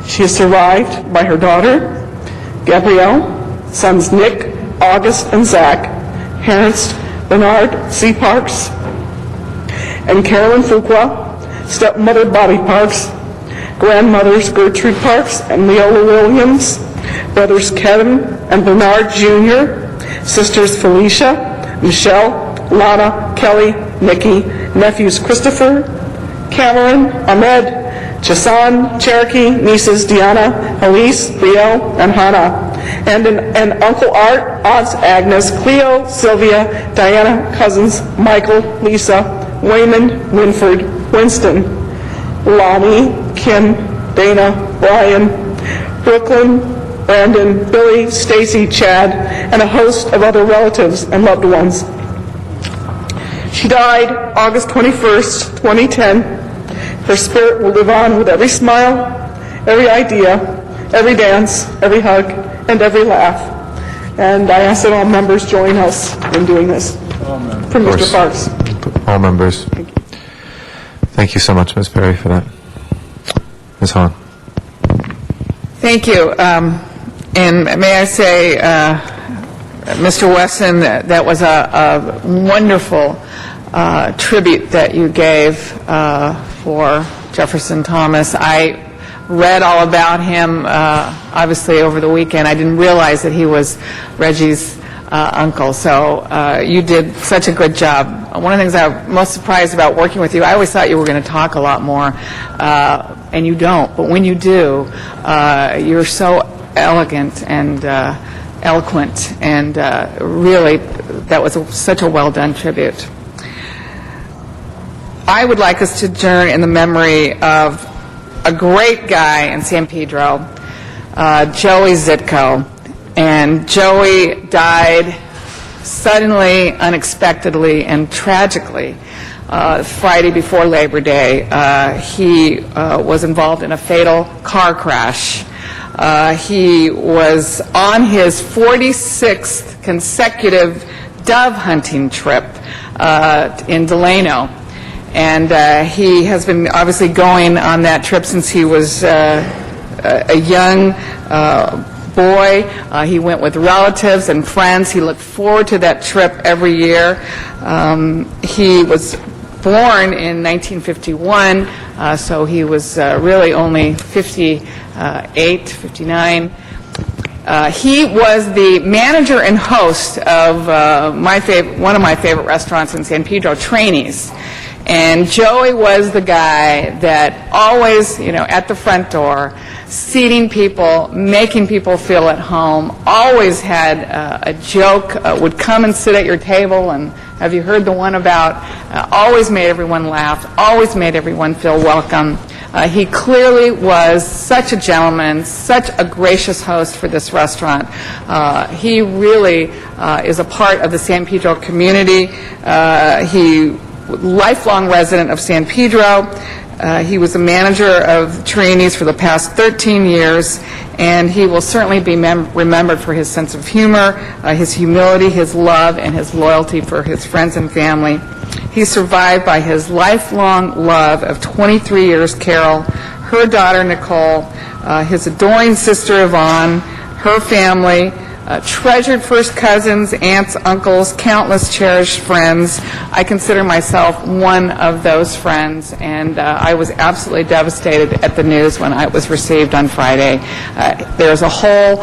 Speaker 16: She is survived by her daughter, Gabrielle, sons Nick, August, and Zach, parents Bernard C. Parks and Carolyn Fuqua, stepmother Bobby Parks, grandmothers Gertrude Parks and Leola Williams, brothers Kevin and Bernard Jr., sisters Felicia, Michelle, Lana, Kelly, Nikki, nephews Christopher, Cameron, Ahmed, Chasan, Cherokee, nieces Deanna, Elise, Brielle, and Hannah, and Uncle Art, aunts Agnes, Cleo, Sylvia, Diana, cousins Michael, Lisa, Wayman, Winford, Winston, Lonnie, Kim, Dana, Brian, Brooklyn, Brandon, Billy, Stacy, Chad, and a host of other relatives and loved ones. She died August 21st, 2010. Her spirit will live on with every smile, every idea, every dance, every hug, and every laugh. And I ask that all members join us in doing this. For Mr. Parks.
Speaker 6: All members. Thank you so much, Ms. Perry, for that. Ms. Hahn.
Speaker 11: Thank you. And may I say, Mr. Wesson, that was a wonderful tribute that you gave for Jefferson Thomas. I read all about him, obviously, over the weekend. I didn't realize that he was Reggie's uncle, so you did such a good job. One of the things I'm most surprised about working with you, I always thought you were going to talk a lot more, and you don't. But when you do, you're so elegant and eloquent, and really, that was such a well-done tribute. I would like us to adjourn in the memory of a great guy in San Pedro, Joey Zitko. And Joey died suddenly, unexpectedly, and tragically Friday before Labor Day. He was involved in a fatal car crash. He was on his 46th consecutive dove hunting trip in Delano. And he has been obviously going on that trip since he was a young boy. He went with relatives and friends. He looked forward to that trip every year. He was born in 1951, so he was really only 58, 59. He was the manager and host of one of my favorite restaurants in San Pedro, Trainees. And Joey was the guy that always, at the front door, seating people, making people feel at home, always had a joke, would come and sit at your table, and have you heard the one about, always made everyone laugh, always made everyone feel welcome. He clearly was such a gentleman, such a gracious host for this restaurant. He really is a part of the San Pedro community. He lifelong resident of San Pedro. He was a manager of Trainees for the past 13 years, and he will certainly be remembered for his sense of humor, his humility, his love, and his loyalty for his friends and family. He's survived by his lifelong love of 23 years, Carol, her daughter, Nicole, his adoring sister, Yvonne, her family, treasured first cousins, aunts, uncles, countless cherished friends. I consider myself one of those friends, and I was absolutely devastated at the news when it was received on Friday. There's a hole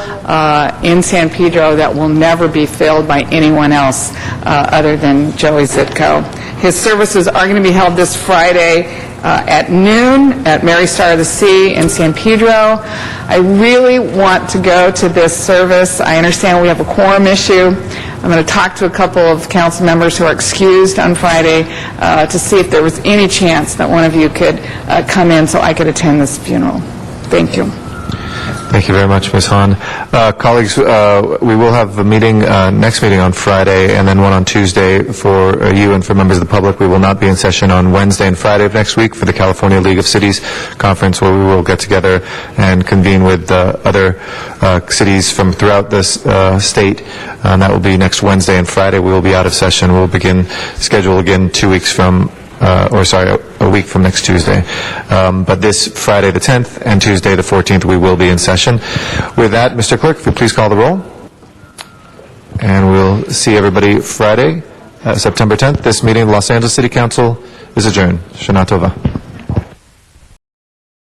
Speaker 11: in San Pedro that will never be filled by anyone else other than Joey Zitko. His services are going to be held this Friday at noon at Mary Star of the Sea in San Pedro. I really want to go to this service. I understand we have a quorum issue. I'm going to talk to a couple of council members who are excused on Friday to see if there was any chance that one of you could come in so I could attend this funeral. Thank you.
Speaker 6: Thank you very much, Ms. Hahn. Colleagues, we will have a meeting, next meeting on Friday, and then one on Tuesday for you and for members of the public. We will not be in session on Wednesday and Friday of next week for the California League of Cities Conference, where we will get together and convene with other cities from throughout this state. And that will be next Wednesday and Friday. We will be out of session. We'll begin schedule again 2 weeks from, a a week from next Tuesday. But this Friday the 10th and Tuesday the 14th, we will be in session. With that, Mr. Clerk, if you please call the roll. And we'll see everybody Friday, September 10th. This meeting of the Los Angeles City Council is adjourned. Shana Tova.